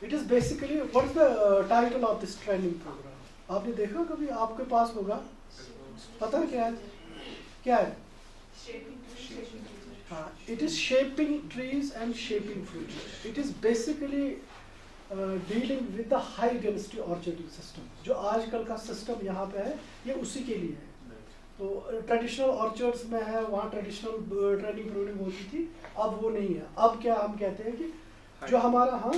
It is basically what is the title of this training program? आपने देखा कभी? आपके पास होगा, पता है क्या है? क्या है? हाँ, it is shaping trees and shaping fruit. It is basically dealing with the high density orcharding system. जो आजकल का सिस्टम यहाँ पे है ये उसी के लिए है. तो ट्रेडिशनल ऑर्चर्ड्स में है, वहाँ ट्रेडिशनल ट्रेनिंग प्रोग्राम होती थी, अब वो नहीं है. अब क्या हम कहते हैं कि जो हमारा हाँ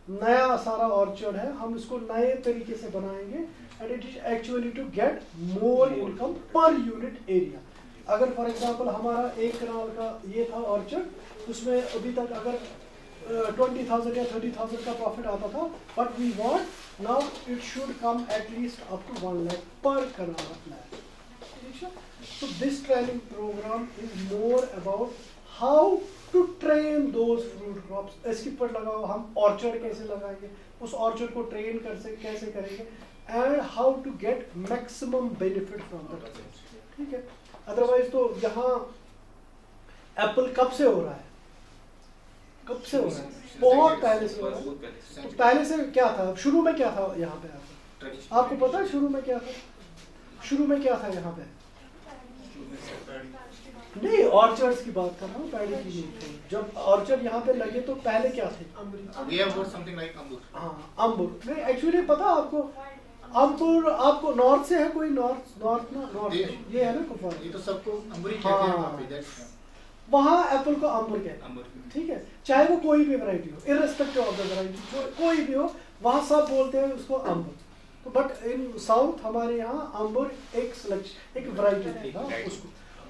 नया सारा ऑर्चर्ड है, हम इसको नए तरीके से बनाएंगे and it is actually to get more income per unit area. अगर फॉर एग्जांपल हमारा 1 कनाल का ये था ऑर्चर्ड, उसमें अभी तक अगर 20,000 या 30,000 का प्रॉफिट आता था, but we want now it should come at least up to 1 lakh per kanal of land. So this training program is more about how to train those fruit crops. इसके पर लगाओ हम ऑर्चर्ड कैसे लगाएंगे, उस ऑर्चर्ड को ट्रेन कैसे करेंगे, and how to get maximum benefit from that. ठीक है. अदरवाइज तो यहाँ एप्पल कब से हो रहा है? कब से हो रहा है? बहुत पहले से हो रहा है. तो पहले से क्या था? शुरू में क्या था यहाँ पे? आपको पता है शुरू में क्या था? शुरू में क्या था यहाँ पे? नहीं, ऑर्चर्ड्स की बात कर रहा हूँ, पैडी की नहीं. जब ऑर्चर्ड यहाँ पे लगे तो पहले क्या थे? हाँ, अंबुर. नहीं, एक्चुअली पता आपको अंबुर, आपको नॉर्थ से है कोई? नॉर्थ ये है ना कुफवारा. ये तो सबको अंबुर ही कहते हैं वहाँ पे. वहाँ एप्पल को अंबुर कहते हैं. ठीक है, चाहे वो कोई भी वैरायटी हो, इररिस्पेक्टिव ऑफ द वैरायटी, कोई भी हो, वहाँ सब बोलते हैं उसको अंबुर. बट इन साउथ हमारे यहाँ अंबुर एक सिलेक्शन, एक वैरायटी था उसको.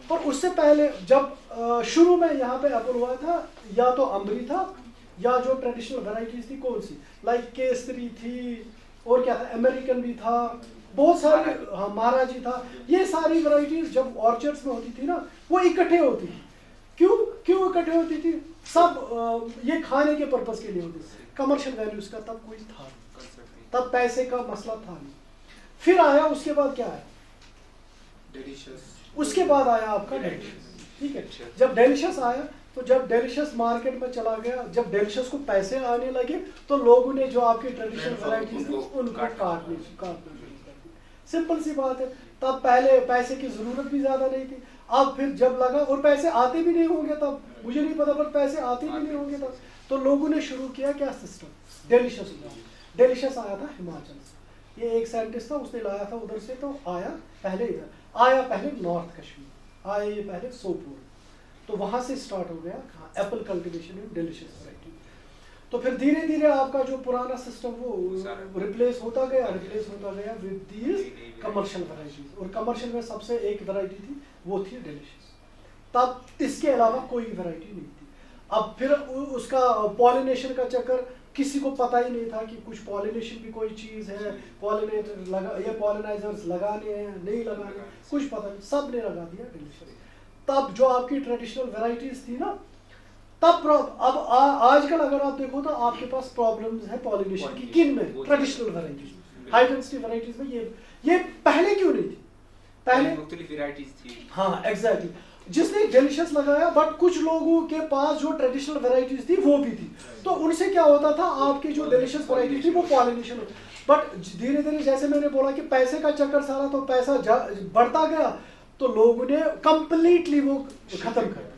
पर उससे पहले जब शुरू में यहाँ पे एप्पल हुआ था, या तो अंबरी था या जो ट्रेडिशनल वैरायटीज थी कौन सी, लाइक केसरी थी और क्या था, अमेरिकन भी था, बहुत सारे, हाँ महाराजी था. ये सारी वैरायटीज जब ऑर्चर्ड्स में होती थी ना, वो इकट्ठे होती थी. क्यों इकट्ठे होती थी? सब ये खाने के पर्पस के लिए होती थी. कमर्शियल वैल्यूज का तब कोई था, तब पैसे का मसला था नहीं. फिर आया उसके बाद क्या है? डिलीशियस. उसके बाद आया आपका डेलिशियस. ठीक है, जब डेलिशियस आया, तो जब डेलिशियस मार्केट में चला गया, जब डेलिशियस को पैसे आने लगे, तो लोगों ने जो आपकी ट्रेडिशनल वैरायटीज थी उनको काटना शुरू कर दी. सिंपल सी बात है. तब पहले पैसे की जरूरत भी ज्यादा नहीं थी. अब फिर जब लगा, और पैसे आते भी नहीं होंगे तब, मुझे नहीं पता, पर पैसे आते भी नहीं होंगे तब, तो लोगों ने शुरू किया क्या सिस्टम? डेलिशियस. डेलिशियस आया था हिमाचल से. ये एक साइंटिस्ट था, उसने लाया था उधर से. तो आया पहले इधर, आया पहले नॉर्थ कश्मीर, आया ये पहले सोपोर. तो वहां से स्टार्ट हो गया Apple cultivation in delicious variety. तो फिर धीरे धीरे आपका जो पुराना सिस्टम वो रिप्लेस होता गया विद दीज कमर्शियल वैरायटीज. और कमर्शियल में सबसे एक वैरायटी थी, वो थी डेलिशियस. तब इसके अलावा कोई वैरायटी नहीं थी. अब फिर उसका पॉलिनेशन का चक्कर, किसी को पता ही नहीं था कि कुछ पॉलिनेशन भी कोई चीज़ है, पॉलिनेटर लगा, ये पॉलिनाइजर्स लगाने हैं नहीं लगाने, कुछ पता नहीं, सब ने लगा दिया डेलिशियस. तब जो आपकी ट्रेडिशनल वैरायटीज थी ना, तब अब आजकल अगर आप देखो तो आपके पास प्रॉब्लम्स है पॉलिनेशन की. किन में? Traditional varieties, high density varieties में. ये पहले क्यों नहीं थी? पहले मुख्तलिफ वैरायटीज थी. हाँ एग्जैक्टली. जिसने डेलिशियस लगाया, बट कुछ लोगों के पास जो ट्रेडिशनल वैरायटीज थी वो भी थी, तो उनसे क्या होता था, आपकी जो डेलिशियस वैरायटी थी वो पॉलिनेशन होती. बट धीरे धीरे जैसे मैंने बोला कि पैसे का चक्कर सारा, तो पैसा बढ़ता गया, तो लोगों ने कंप्लीटली वो खत्म कर.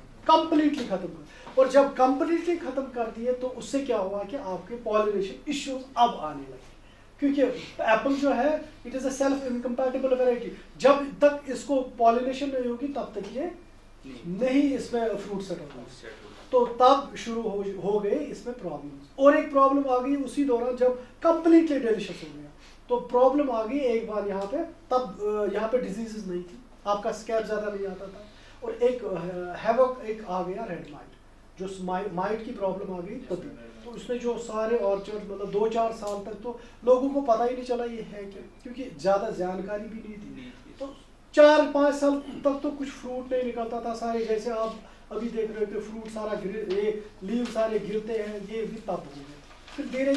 और जब कंप्लीटली खत्म कर दिए, तो उससे क्या हुआ कि आपके पॉलिनेशन इश्यूज अब आने लगे. क्योंकि एप्पल जो है, it is a self incompatible variety. जब तक इसको पॉलिनेशन नहीं होगी, तब तक ये नहीं इसमें फ्रूट सेट होगा. तो तब शुरू हो गए इसमें प्रॉब्लम्स. और एक प्रॉब्लम आ गई उसी दौरान जब कंप्लीटली डेलिशियस हो गया, तो प्रॉब्लम आ गई एक बार यहाँ पे. तब यहाँ पे डिजीजेस नहीं थी, आपका स्कैब ज़्यादा नहीं आता था. और एक हैवक एक आ गया, रेड माइट. जो माइट की प्रॉब्लम आ गई तभी. तो उसने जो सारे ऑर्चर्ड, मतलब 2-4 साल तक तो लोगों को पता ही नहीं चला ये है क्या, क्योंकि ज़्यादा जानकारी भी नहीं थी. तो 4-5 साल तक तो कुछ फ्रूट नहीं निकलता था. सारे जैसे आप अभी देख रहे हो कि फ्रूट सारा लीव सारे गिरते हैं, ये भी तब हो गया. फिर धीरे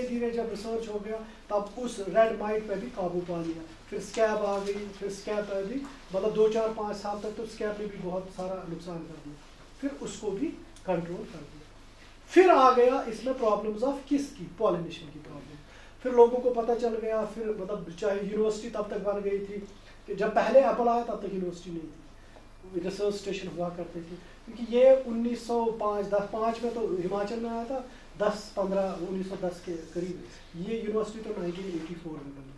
धीरे जब रिसर्च हो गया, तब उस रेड माइट पे भी काबू पा लिया. फिर स्कैब आ गई, फिर स्कैब पे भी मतलब 2-4-5 साल तक तो स्कैब ने भी बहुत सारा नुकसान कर दिया. फिर उसको भी कंट्रोल कर दिया. फिर आ गया इसमें प्रॉब्लम्स ऑफ किसकी, पॉलिनेशन की प्रॉब्लम। फिर लोगों को पता चल गया, फिर मतलब चाहे यूनिवर्सिटी तब तक बन गई थी कि जब पहले एप्पल आया तब तक यूनिवर्सिटी नहीं थी, रिसर्च स्टेशन हुआ करते थे, क्योंकि ये 1905 में तो हिमाचल में आया था, 1910 के करीब। ये यूनिवर्सिटी तो 1984 में बनी।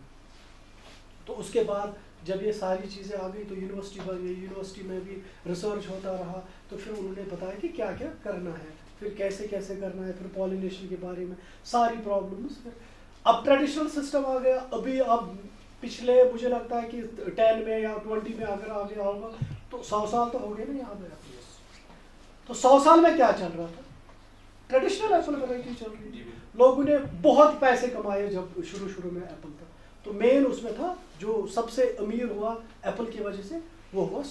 तो उसके बाद जब ये सारी चीज़ें आ गई तो यूनिवर्सिटी बन गई, यूनिवर्सिटी में भी रिसर्च होता रहा, तो फिर उन्होंने बताया कि क्या क्या करना है, फिर कैसे कैसे करना है, फिर पॉलिनेशन के बारे में सारी प्रॉब्लम्स। फिर अब ट्रेडिशनल सिस्टम आ गया। अभी अब पिछले मुझे लगता है कि 10 में या 20 में अगर आ गया होगा तो 100 साल तो हो गए ना यहाँ पे। तो 100 साल में क्या चल रहा था, ट्रेडिशनल एप्पल वैरायटी चल रही थी। लोगों ने बहुत पैसे कमाए जब शुरू में एप्पल था। तो मेन उसमें था जो सबसे अमीर हुआ एप्पल की वजह से, वो हुआ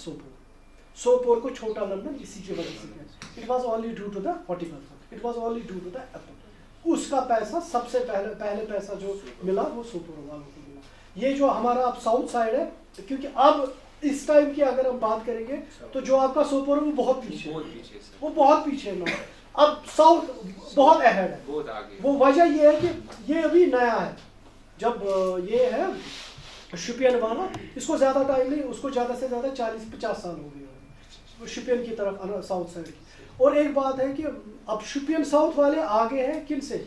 सोपोर को छोटा लंदन इसी की वजह से। It was only due to the horticulture, it was only due to the apple. उसका पैसा सबसे पहले पैसा जो मिला वो सोपोर वालों को मिला। ये जो हमारा अब साउथ साइड है, क्योंकि अब इस टाइम की अगर हम बात करेंगे तो जो आपका सोपोर है वो बहुत पीछे, वो बहुत पीछे ना। अब साउथ बहुत अहेड है, बहुत आगे। वो वजह ये है कि ये अभी नया है। जब ये है शुपियन वाला, इसको ज़्यादा टाइम नहीं, उसको ज़्यादा से ज़्यादा 40-50 साल हो गए शुपियन की तरफ साउथ साइड की। और एक बात है कि अब शुपियन साउथ वाले आगे हैं किन से,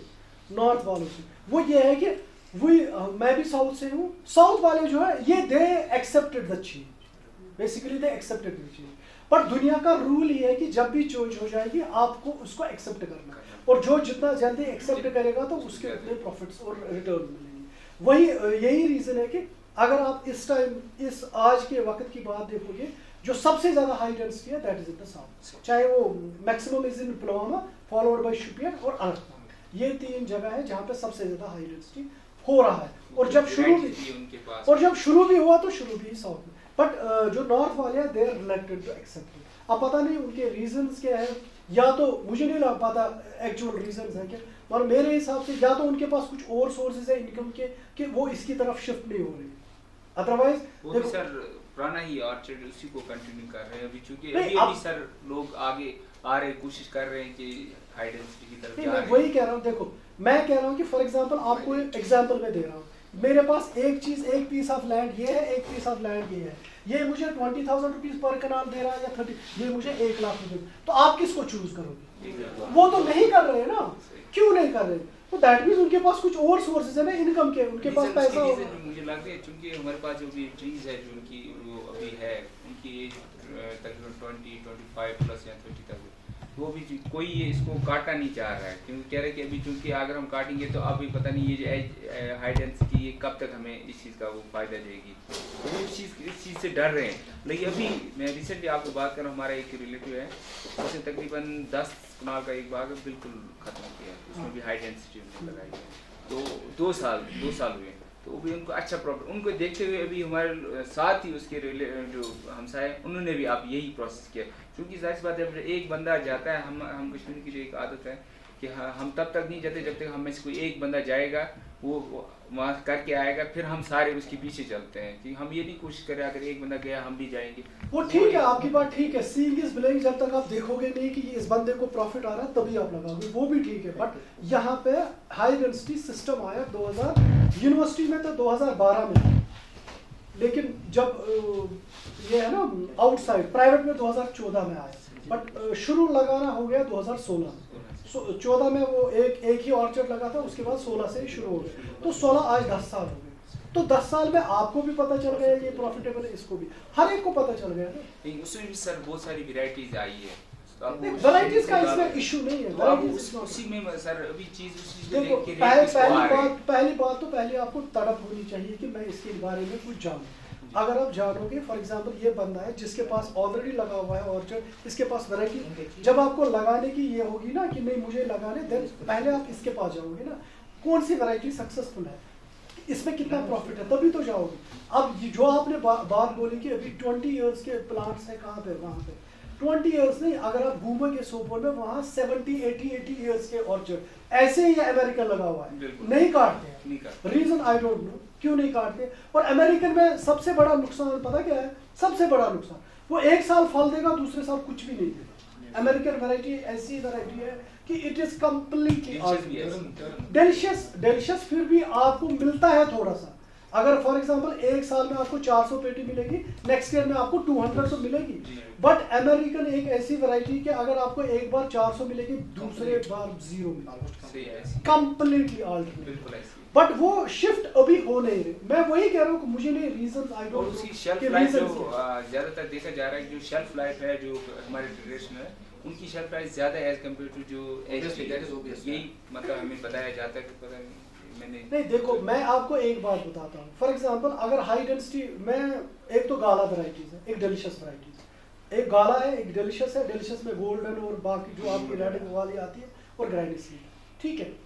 नॉर्थ वालों से। वो ये है कि मैं भी साउथ से हूँ, साउथ वाले जो है ये they accepted the change, basically they accepted the change. पर दुनिया का रूल ये है कि जब भी चेंज हो जाएगी आपको उसको एक्सेप्ट करना है, और जो जितना जल्दी एक्सेप्ट करेगा तो उसके उतने प्रॉफिट्स और रिटर्न मिलेंगे। वही यही रीज़न है कि अगर आप इस टाइम इस आज के वक्त की बात देखोगे, जो सबसे ज़्यादा हाई डेंसिटी है that is in the south, चाहे वो maximum is in Pulwama followed by Shopian और अनंतनाग। ये 3 जगह है जहाँ पे सबसे ज़्यादा हाई डेंसिटी हो रहा है। और जब शुरू भी हुआ तो शुरू भी साउथ में। बट जो नॉर्थ वाले हैं they are related to except. अब पता नहीं उनके रीजंस क्या है, या तो मुझे नहीं लग पाता एक्चुअल रीजंस है क्या, और मेरे हिसाब से या तो उनके पास कुछ और सोर्सेज है इनकम के कि वो इसकी तरफ शिफ्ट नहीं हो रही। अदरवाइज देखो सर पुराना ही ऑर्चर्ड उसी को कंटिन्यू कर रहे हैं अभी, चूंकि अभी सर लोग आगे आ रहे, कोशिश कर रहे हैं कि हाई डेंसिटी की तरफ जा रहे हैं। वही कह रहा हूँ। देखो मैं कह रहा हूँ कि फॉर एग्जांपल आपको एक एग्जांपल में दे रहा हूँ, मेरे पास एक पीस ऑफ लैंड ये है, एक पीस ऑफ लैंड ये है, ये मुझे 20,000 रुपीज पर कनाल दे रहा है या 30, ये मुझे 1 लाख रुपए। तो आप किसको चूज करोगे? वो तो नहीं कर रहे ना, क्यों नहीं कर रहे? तो दैट मींस उनके पास कुछ और सोर्सेज है ना इनकम के, उनके पास पैसा होगा। मुझे लगता है क्योंकि हमारे पास जो भी ट्रीज है जो उनकी वो अभी है, उनकी एज तकरीबन 20-25 प्लस या 30 तक, वो भी कोई ये इसको काटना नहीं चाह रहा है, क्योंकि कह रहे हैं कि अभी चूंकि अगर हम काटेंगे तो अभी पता नहीं ये जो हाई डेंसिटी ये कब तक हमें इस चीज़ का वो फायदा देगी, तो इस चीज़ से डर रहे हैं। लेकिन अभी मैं रिसेंटली आपको बात कर रहा हूँ, हमारा एक रिलेटिव है, उसने तकरीबन 10 कनाल का एक बाग बिल्कुल ख़त्म किया, उसमें भी हाई डेंसिटी उन्होंने लगाई है। तो 2 साल हुए, तो भी उनको अच्छा प्रॉब्लम, उनको देखते हुए अभी हमारे साथ ही उसके जो हमसाए उन्होंने भी आप यही प्रोसेस किया, क्योंकि जाहिर सी बात है एक बंदा जाता है, हम कश्मीर की जो एक आदत है कि हम तब तक नहीं जाते जब तक हम में से कोई एक बंदा जाएगा, वो वहाँ करके आएगा, फिर हम सारे उसके पीछे चलते हैं कि हम ये नहीं कोशिश करें अगर एक बंदा गया हम भी जाएंगे। वो ठीक है, आपकी बात ठीक है, सीइंग इज बिलीविंग, जब तक आप देखोगे नहीं कि इस बंदे को प्रॉफिट आ रहा है तभी आप लगाओगे, वो भी ठीक है। बट यहाँ पे हाई डेंसिटी सिस्टम आया 2000 यूनिवर्सिटी में तो 2012 में, लेकिन जब ये है ना आउटसाइड प्राइवेट में 2014 में आया, बट शुरू लगाना हो गया 2016। 14 में वो एक ही ऑर्चर्ड लगा था, उसके बाद 16 से शुरू हो गया, तो 16 आज 10 साल हो गए। तो 10 साल में आपको भी पता चल गया ये प्रॉफिटेबल है, इसको भी हर एक को पता चल गया ना। उसमें भी सर बहुत सारी वेराइटीज आई है, वैरायटीज का इसमें इशू नहीं है, वैरायटीज उसी में सर अभी चीज देखो पहली बात तो पहले आपको तड़प होनी चाहिए कि मैं इसके बारे में कुछ जानूं। अगर आप जानोगे, फॉर एग्जांपल ये बंदा है जिसके पास ऑलरेडी लगा हुआ है ऑर्चर्ड, इसके पास वैरायटी, जब आपको लगाने की ये होगी ना कि नहीं मुझे लगाने, देन पहले आप इसके पास जाओगे ना कौन सी वैरायटी सक्सेसफुल है, इसमें कितना प्रॉफिट है, तभी तो जाओगे। अब जो आपने बात बोली कि अभी 20 ईयर्स के प्लांट्स है कहाँ पे, वहाँ पे 20 ईयर्स नहीं, अगर आप घूमोगे सोपोर में वहाँ 70-80 ईयर्स के ऑर्चर्ड ऐसे ही अमेरिकन लगा हुआ है, नहीं काटते। रीजन आई डोंट नो क्यों नहीं काटते। और अमेरिकन में सबसे बड़ा नुकसान पता क्या है, सबसे बड़ा नुकसान वो 1 साल फल देगा दूसरे साल कुछ भी नहीं देगा। अमेरिकन वैरायटी ऐसी वैरायटी है कि इट इज कम्प्लीटली Delicious भी है। डिलीशियस फिर भी आपको मिलता है थोड़ा सा। अगर फॉर एग्जांपल एक साल में आपको 400 पेटी मिलेगी, नेक्स्ट ईयर में आपको 200 तो मिलेगी। बट अमेरिकन एक ऐसी वैरायटी कि अगर आपको एक बार 400 मिलेगी, दूसरे बार 0 मिलेगी, कंप्लीटली ऑल्टरनेट। बिल्कुल ऐसी है। बट वो शिफ्ट अभी हो नहीं रही। मैं वही कह रहा हूँ कि मुझे नहीं रीजन आई और डोंट उसकी नो शेल्फ कि लाइफ जो रीजन ज्यादातर देखा जा रहा है, जो शेल्फ लाइफ है जो हमारे ट्रेडिशनल है, उनकी शेल्फ लाइफ ज्यादा एज कम्पेयर टू जो Obviously, that is obvious. यही मतलब हमें बताया जाता है कि पता नहीं मैंने नहीं। देखो मैं आपको एक बात बताता हूँ। फॉर एग्जांपल अगर हाई डेंसिटी में एक तो गाला वैरायटीज है, एक डिलीशियस वैरायटीज। एक गाला है, एक डिलीशियस है। डिलीशियस में गोल्डन और बाकी जो आपकी रेड वाली आती है और ग्राइंड स्लीप, ठीक है।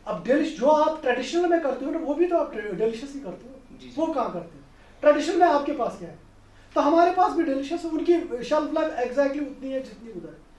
अब डिलिश जो आप ट्रेडिशनल में करते हो ना, वो भी तो आप डिलीशियस ही करते हो। जी। वो कहाँ करते हो? ट्रेडिशनल में आपके पास क्या है? तो हमारे पास भी डिलीशियस है, उनकी शेल्फ लाइफ एग्जैक्टली उतनी है जितनी उधर है।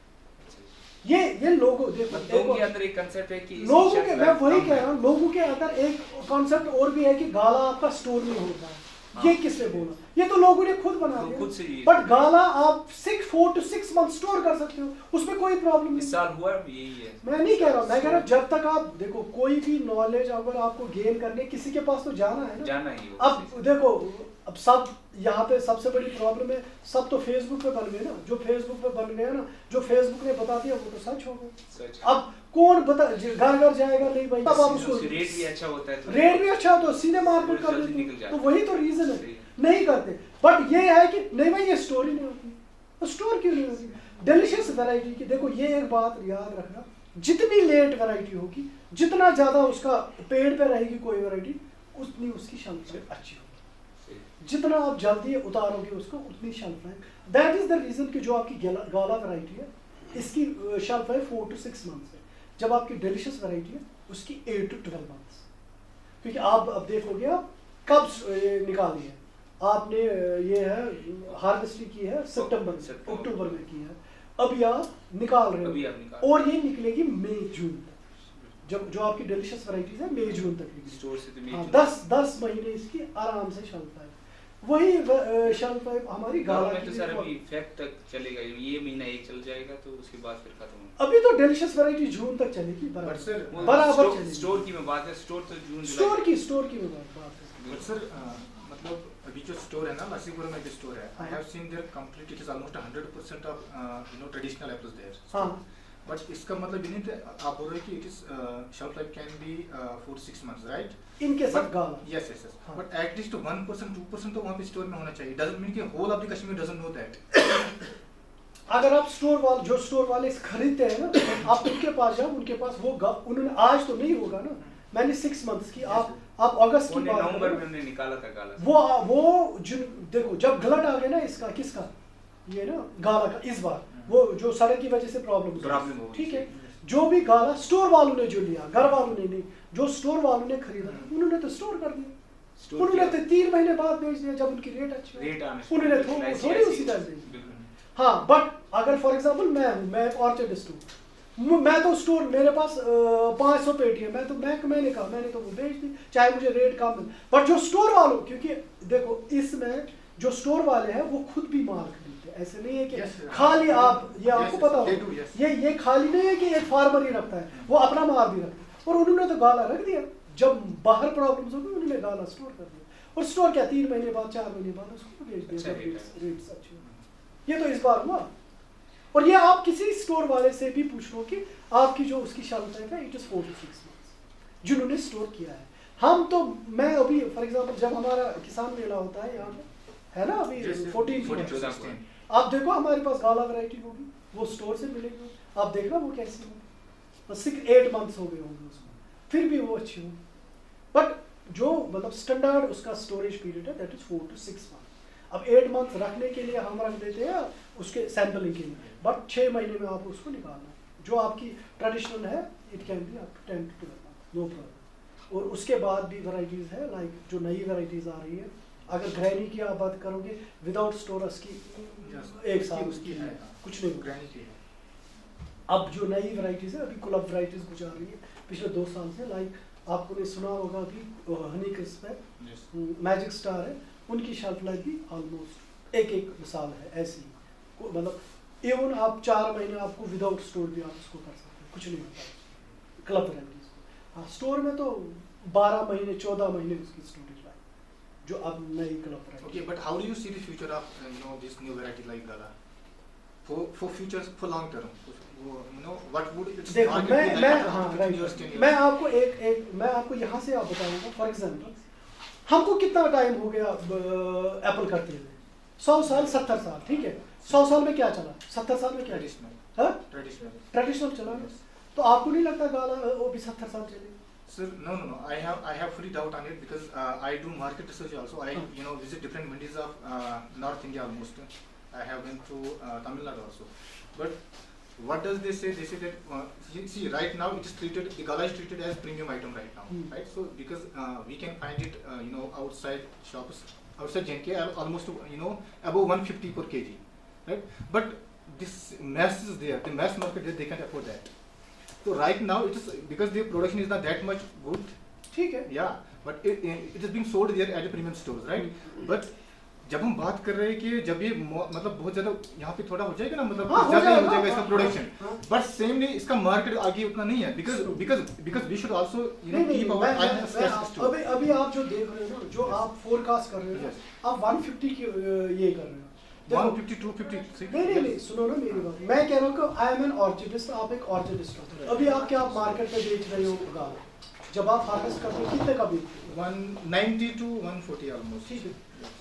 ये लोगों देखो लोगों के अंदर एक कंसेप्ट है कि इसकी लोगों shelf के, life मैं वही कम कह है। रहा हूँ, लोगों के अंदर एक कॉन्सेप्ट और भी है कि गाला आपका स्टोर नहीं होता है। ये किसने बोला? ये तो लोगों ने खुद बना तो दिया। खुद से ही- बट गाला आप 4 to 6 मंथ स्टोर कर सकते हो, उसमें कोई प्रॉब्लम इस नहीं। साल हुआ यही है। मैं नहीं कह रहा हूँ, मैं कह रहा हूँ जब तक आप देखो कोई भी नॉलेज अगर आपको गेन करने, किसी के पास तो जाना है ना। जाना ही होगा। अब देखो, अब सब यहाँ पे सबसे बड़ी प्रॉब्लम है, सब तो फेसबुक पे बन गए ना। जो फेसबुक पे बन गए ना, जो फेसबुक ने बता दिया वो तो सच हो गया। सच। अब कौन बता, घर घर जाएगा नहीं भाई, तब आप उसको रेट भी अच्छा होता है तो रेट भी अच्छा हो तो सीधे मार्केट कर जल्दी देते निकल हैं। जाता तो वही तो रीजन सही है, है। नहीं करते। बट ये है कि नहीं भाई ये स्टोर ही नहीं होती। तो स्टोर क्यों नहीं होती? डिलीशियस वैरायटी की देखो, ये एक बात याद रखना, जितनी लेट वैरायटी होगी, जितना ज्यादा उसका पेड़ पे रहेगी कोई वैरायटी, उतनी उसकी शेल्फ लाइफ अच्छी होगी। जितना आप जल्दी उतारोगे उसको, उतनी shelf life. That is the reason कि जो आपकी गाला वैरायटी है, इसकी शेल्फ लाइफ 4 to 6 मंथ्स है। जब आपकी डिलीशियस वैरायटी है, उसकी 8 to 12 मंथ्स। क्योंकि आप अब देखोगे आप कब निकाली है आपने, ये है हार्वेस्टिंग की है सितंबर में, अक्टूबर में की है, अभी आप निकाल रहे अभी आप हो निकाल और ये निकलेगी मई जून तक। जब जो आपकी डिलीशियस वैरायटीज है मई जून तक निकलेगी। स्टोर से तो हाँ, मेरी 10 महीने इसकी आराम से शेल्फ लाइफ। वही शेल्फ लाइफ हमारी गाला में की तो भी सर बहुत- अभी फेब तक चलेगा, ये महीना एक चल जाएगा तो उसके बाद फिर खत्म होगा। अभी तो डिलीशियस वैरायटी जून तक चलेगी But बराबर। sir, वो बराबर स्टोर- चलेगी। स्टोर की मैं बात है, स्टोर तो जून स्टोर जुलाई की मैं बात है। But sir, मतलब अभी जो स्टोर है ना, लसीपुर में जो स्टोर है, I have seen their complete, it is almost 100% of traditional apples there. हाँ। But इसका मतलब ये नहीं था, आप बोल रहे हो कि it is shelf life can be 4 to 6 months, right? इनके साथ But- gala. Yes, yes, yes. हाँ। But at least 1%, 2% तो वहाँ पे स्टोर में होना चाहिए. Doesn't mean कि whole of the Kashmir doesn't know that. अगर आप जो स्टोर वाले खरीदते हैं ना, आप उनके पास जाओ, उनके पास वो उन्होंने आज तो नहीं होगा ना, मैंने 6 मंथ्स की, आप अगस्त की उन्हें बात नवंबर करो। में हमने निकाला था गाला। वो देखो जब गलत आ गया ना, इसका किसका, ये ना गाला का, इस बार वो जो सड़क की वजह से प्रॉब्लम हो गई। ठीक है। जो भी गाला स्टोर वालों ने जो लिया, घर वालों ने नहीं, जो स्टोर वालों ने खरीदा, उन्होंने तो स्टोर कर दिया। स्टोर उन्होंने किया। तो 3 महीने बाद बेच दिया जब उनकी रेट अच्छी हो। रेट आने उन्होंने थोड़ी उसी टाइम बेच दिया। हाँ, बट अगर फॉर एग्जांपल मैं ऑर्चर्डिस्ट हूँ, मैं तो स्टोर, मेरे पास 500 पेटी है, मैंने कहा मैंने तो वो बेच दी, चाहे मुझे रेट कम मिले। बट जो स्टोर वालों, क्योंकि देखो इसमें जो स्टोर वाले हैं वो खुद भी माल खरीदते हैं, ऐसे नहीं है कि Yes, खाली आप, ये yes, आपको yes, पता they do, हो, yes. ये खाली नहीं है कि एक फार्मर ही रखता है, वो अपना माल भी रखता है। और उन्होंने तो गाला रख दिया, जब बाहर प्रॉब्लम्स हो गई उन्होंने गाला स्टोर कर दिया, और स्टोर क्या 3 महीने बाद 4 महीने बाद उसको बेच दिया अच्छा जब रेट है। रेट्स अच्छे हो। ये तो इस बार हुआ। और ये आप किसी स्टोर वाले से भी पूछ लो कि आपकी जो उसकी शेल्फ लाइफ है, इट इज 4 to 6 मंथ्स, जिन्होंने स्टोर किया है। हम तो, मैं अभी फॉर एग्जांपल जब हमारा किसान मेला होता है यहाँ पे, है ना, अभी 14 14 आप देखो हमारे पास गाला वैरायटी होगी, वो स्टोर से मिलेगी, आप देखना वो कैसी होगी। 6-8 मंथ्स हो गए होंगे उसको, फिर भी वो अच्छी होगी। बट जो मतलब स्टैंडर्ड उसका स्टोरेज पीरियड है, दैट इज 4 to 6 मंथ। अब 8 मंथ रखने के लिए हम रख देते हैं उसके सैंपलिंग के लिए, बट 6 महीने में आप उसको निकालना है। जो आपकी ट्रेडिशनल है, it can be up to 10 to 12 month, no problem. और उसके बाद भी वैरायटीज है, लाइक जो नई वैरायटीज आ रही है, अगर ग्रैनी की आप बात करोगे, विदाउट स्टोरस की Yes, 1 साल उसकी है, कुछ नहीं होगा। Granny की है. अब जो नई वैरायटीज है, अभी कुलब वैरायटीज कुछ आ रही है पिछले 2 साल से, लाइक आपको ने सुना होगा अभी हनी क्रिस्प है, Yes. मैजिक स्टार है, उनकी शेल्फ लाइफ भी ऑलमोस्ट एक मिसाल है ऐसी, मतलब इवन आप 4 महीने आपको विदाउट स्टोर भी आप उसको कर सकते हैं, कुछ नहीं होता क्लब वैराइटीज। हाँ स्टोर में तो 12 महीने 14 महीने उसकी स्टोरेज लाइफ जो अब नई club variety. Okay, but how do you see the future of this new variety like Gala? For future, for long term, what would its देखो market be like मैं after हाँ 15 years, 10 राइट, years? मैं आपको मैं आपको यहाँ से आप बताऊंगा। फॉर एग्जांपल हमको कितना टाइम हो गया एप्पल करते हुए? 100 साल 70 साल, ठीक है। 100 साल में क्या चला, 70 साल में क्या Traditional. हाँ Traditional. ट्रेडिशनल चला। Yes. तो आपको नहीं लगता गाला वो भी 70 साल चलेगी? Sir, no. I have fully doubt on it because I do market research also. I visit different mandis of North India almost. I have been to Tamil Nadu also. But what does they say? They say that see right now it is treated, the Gala is treated as premium item right now, right? So because we can find it outside shops, outside JNK almost above 150 per kg, right? But this mass is there, the mass market they can't afford that. So right now it is because the production is not that much good. ठीक है। Yeah, but it is being sold there at the premium stores, right? But जब हम बात कर रहे हैं कि जब ये मतलब बहुत ज्यादा यहाँ पे थोड़ा हो जाएगा ना, मतलब हाँ, ज्यादा हो हाँ, जाएगा इसका हाँ, प्रोडक्शन, हाँ, बट सेम नहीं इसका मार्केट आगे उतना नहीं है because we should also keep our eye on scarce stock. अभी आप जो देख रहे हो ना, जो आप फोरकास्ट कर रहे हो, आप 150 की ये कर रहे हो। 150, 250. नहीं सुनो ना मेरी बात। मैं कह रहा हूँ कि आई एम एन ऑर्चिडिस्ट, आप एक ऑर्चिडिस्ट हो। अभी आप क्या मार्केट में बेच रहे हो गाला? जब आप हार्वेस्ट करते हो कितने का बेचते हो? 190 to 140 almost. ठीक है,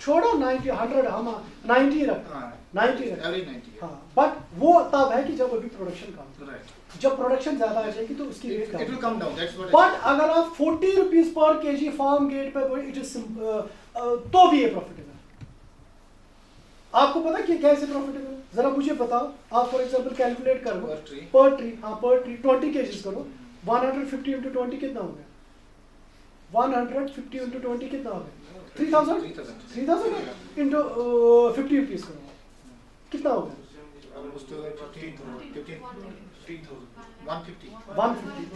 छोड़ो 90 100 हम 90 रखते हैं, 90 रखते हैं। Average 90. हाँ, बट वो तब है कि जब अभी प्रोडक्शन कम, Right. जब प्रोडक्शन ज्यादा आ जाएगी तो उसकी rate It will come down. That's what. But अगर आप 40 rupees per KG farm gate पे इट इज तो भी ये प्रॉफिटेबल। आपको पता कि कैसे प्रॉफिटेबल? जरा मुझे बताओ। आप फॉर एग्जांपल कैलकुलेट करो Per tree. पर ट्री, हाँ पर ट्री 20 केजीज करो, 150 into 20 कितना हो गया? 150 into 20 कितना हो गया? 3000 into 50 रुपीज करो, कितना हो गया? Almost 15, 150. 150,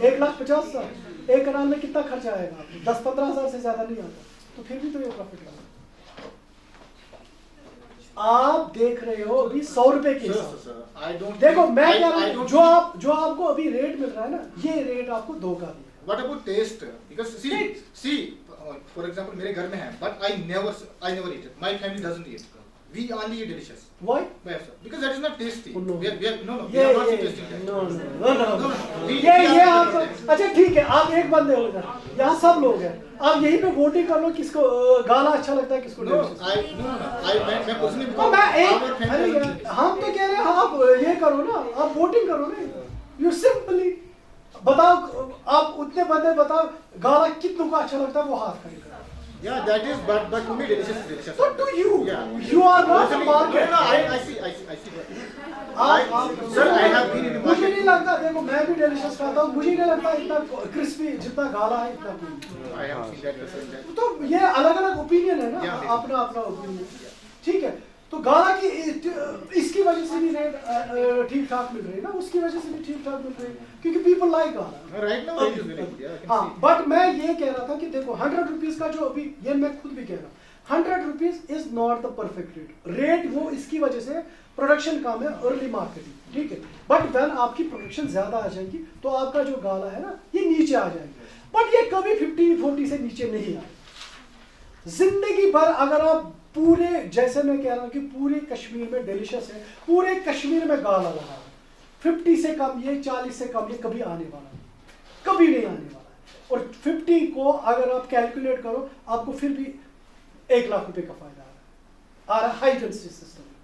1,50,000। एक कनाल में कितना खर्चा आएगा आपको? 10-15 हजार से ज्यादा नहीं आता, तो फिर भी तो ये प्रॉफिट है। आप देख रहे हो अभी 100 रुपए के हिसाब। देखो मैं कह रहा हूँ जो आपको अभी रेट मिल रहा है ना, ये रेट आपको धोखा दिया। What about taste? Because see, for example, मेरे घर में है, but I never eat it. My family doesn't eat it. We only eat delicious. Why? Because that is not tasty. Oh, no. We are not tasting that. No. We ये are आप अच्छा ठीक है, आप एक बंदे हो जाए, यहाँ सब लोग हैं, आप यहीं पे वोटिंग कर लो किसको गाला अच्छा लगता है, किसको No, नहीं। मैं कुछ नहीं तो मैं एक our family अरे doesn't eat. हम तो कह रहे हैं आप ये करो ना, आप वोटिंग करो ना, यू सिंपली बताओ, आप उतने बंदे बताओ गाला कितनों को अच्छा लगता है, वो हाथ खड़े करो। Yeah, that is, but to me delicious is delicious. So do you? Yeah. You are not the market. No, I see. Sir, I have been in the मुझे market. नहीं लगता, देखो मैं भी डेलिशियस खाता हूँ, मुझे नहीं लगता इतना क्रिस्पी जितना गाला है इतना कोई। I have seen that person that. तो ये अलग अलग ओपिनियन है ना, Yeah. अपना ओपिनियन, ठीक है। तो गाला की इसकी वजह से भी रेट ठीक ठाक मिल रही है ना, उसकी वजह से भी ठीक ठाक मिल रही है, क्योंकि people like gala. Right now it is very good. Yeah, I can हाँ, see. बट मैं ये कह रहा था कि देखो 100 रुपीज का जो अभी, ये मैं खुद भी कह रहा हूँ, 100 rupees is not the perfect rate. वो इसकी वजह से प्रोडक्शन कम है, अर्ली मार्केटिंग, ठीक है। बट व्हेन आपकी प्रोडक्शन ज्यादा आ जाएगी तो आपका जो गाला है ना, ये नीचे आ जाएगा, बट ये कभी 50-40 से नीचे नहीं आए जिंदगी भर। अगर आप पूरे, जैसे मैं कह रहा हूँ कि पूरे कश्मीर में डिलीशियस है, पूरे कश्मीर में गाला लगा है, 50 से कम ये, 40 से कम ये कभी आने वाला नहीं, कभी नहीं आने वाला है। और 50 को अगर आप कैलकुलेट करो, आपको फिर भी 1 लाख रुपए का फायदा आ रहा है हाई डेंसिटी सिस्टम में,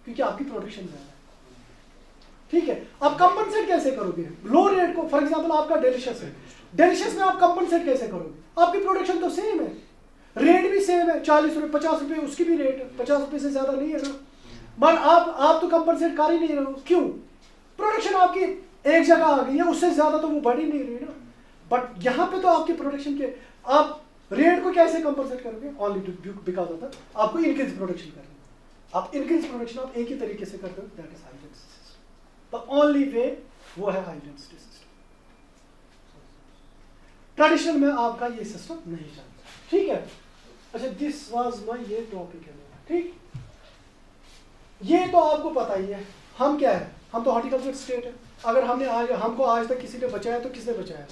क्योंकि आपकी प्रोडक्शन ज्यादा है, ठीक है। आप कंपनसेट कैसे करोगे लो रेट को? फॉर एग्जांपल आपका डिलीशियस है, डिलीशियस में आप कंपनसेट कैसे करोगे? आपकी प्रोडक्शन तो सेम है, रेट भी सेम है, 40 रुपए 50 रुपए उसकी भी रेट है, 50 रुपए से ज्यादा नहीं है ना, बट आप तो कंपनसेट कर ही नहीं रहे हो। क्यों? प्रोडक्शन आपकी एक जगह आ गई है, उससे ज्यादा तो वो बढ़ ही नहीं रही ना। बट यहाँ पे तो आपकी प्रोडक्शन के, आप रेट को कैसे कंपनसेट करोगे? ओनली बिकॉज ऑफ दैट आपको इंक्रीज प्रोडक्शन करना है। आप इंक्रीज प्रोडक्शन आप एक ही तरीके से करते हो, that is high density system. The only way वो है हाई डेंसिटी सिस्टम। ट्रेडिशनल में आपका ये सिस्टम नहीं चलता, ठीक है। अच्छा, दिस वाज माय ये टॉपिक है मेरा, ठीक। ये तो आपको पता ही है हम क्या है, हम तो हॉर्टिकल्चर स्टेट है, अगर हमको आज तक किसी ने बचाया तो किसने बचाया?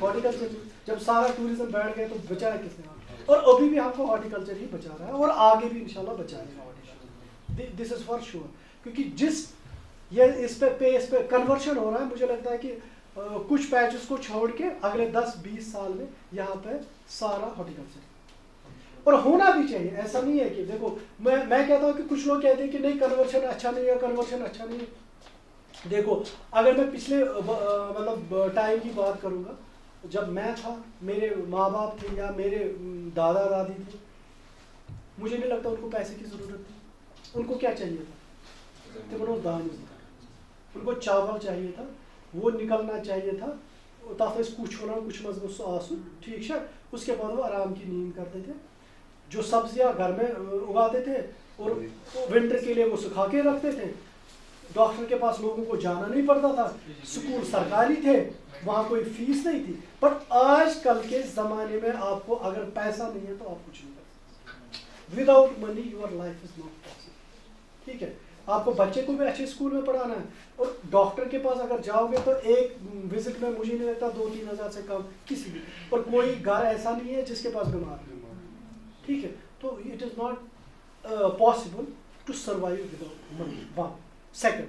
हॉर्टिकल्चर। जब सारा टूरिज्म बैठ गया तो बचाया किसने? और अभी भी हमको हॉर्टिकल्चर ही बचा रहा है और आगे भी इंशाल्लाह बचाएगा horticulture. This is for sure, क्योंकि इस पे कन्वर्शन हो रहा है। मुझे लगता है कि कुछ पैचेस को छोड़ के अगले 10-20 साल में यहाँ पे सारा हॉर्टिकल्चर, और होना भी चाहिए। ऐसा नहीं है कि देखो मैं कहता हूँ कि कुछ लोग कहते हैं कि नहीं कन्वर्शन अच्छा नहीं है, कन्वर्शन अच्छा नहीं है। देखो अगर मैं पिछले मतलब टाइम की बात करूँगा, जब मैं था, मेरे माँ बाप थे या मेरे दादा दादी थे, मुझे नहीं लगता उनको पैसे की ज़रूरत थी। उनको क्या चाहिए था? उनको चावल चाहिए था, वो निकलना चाहिए था, ताकि कुछ होना कुछ मजबूत आंसू, ठीक है। उसके बाद वो आराम की नींद करते थे, जो सब्जियां घर में उगाते थे और विंटर के लिए वो सुखा के रखते थे। डॉक्टर के पास लोगों को जाना नहीं पड़ता था, स्कूल सरकारी थे, वहाँ कोई फीस नहीं थी। पर आजकल के ज़माने में आपको अगर पैसा नहीं है तो आप कुछ नहीं कर सकते। Without money your life is not possible, ठीक है। आपको बच्चे को भी अच्छे स्कूल में पढ़ाना है, और डॉक्टर के पास अगर जाओगे तो एक विजिट में मुझे नहीं लगता 2-3 हज़ार से कम किसी भी, और कोई घर ऐसा नहीं है जिसके पास बीमार है, ठीक है। तो it is not possible to survive without money. One second,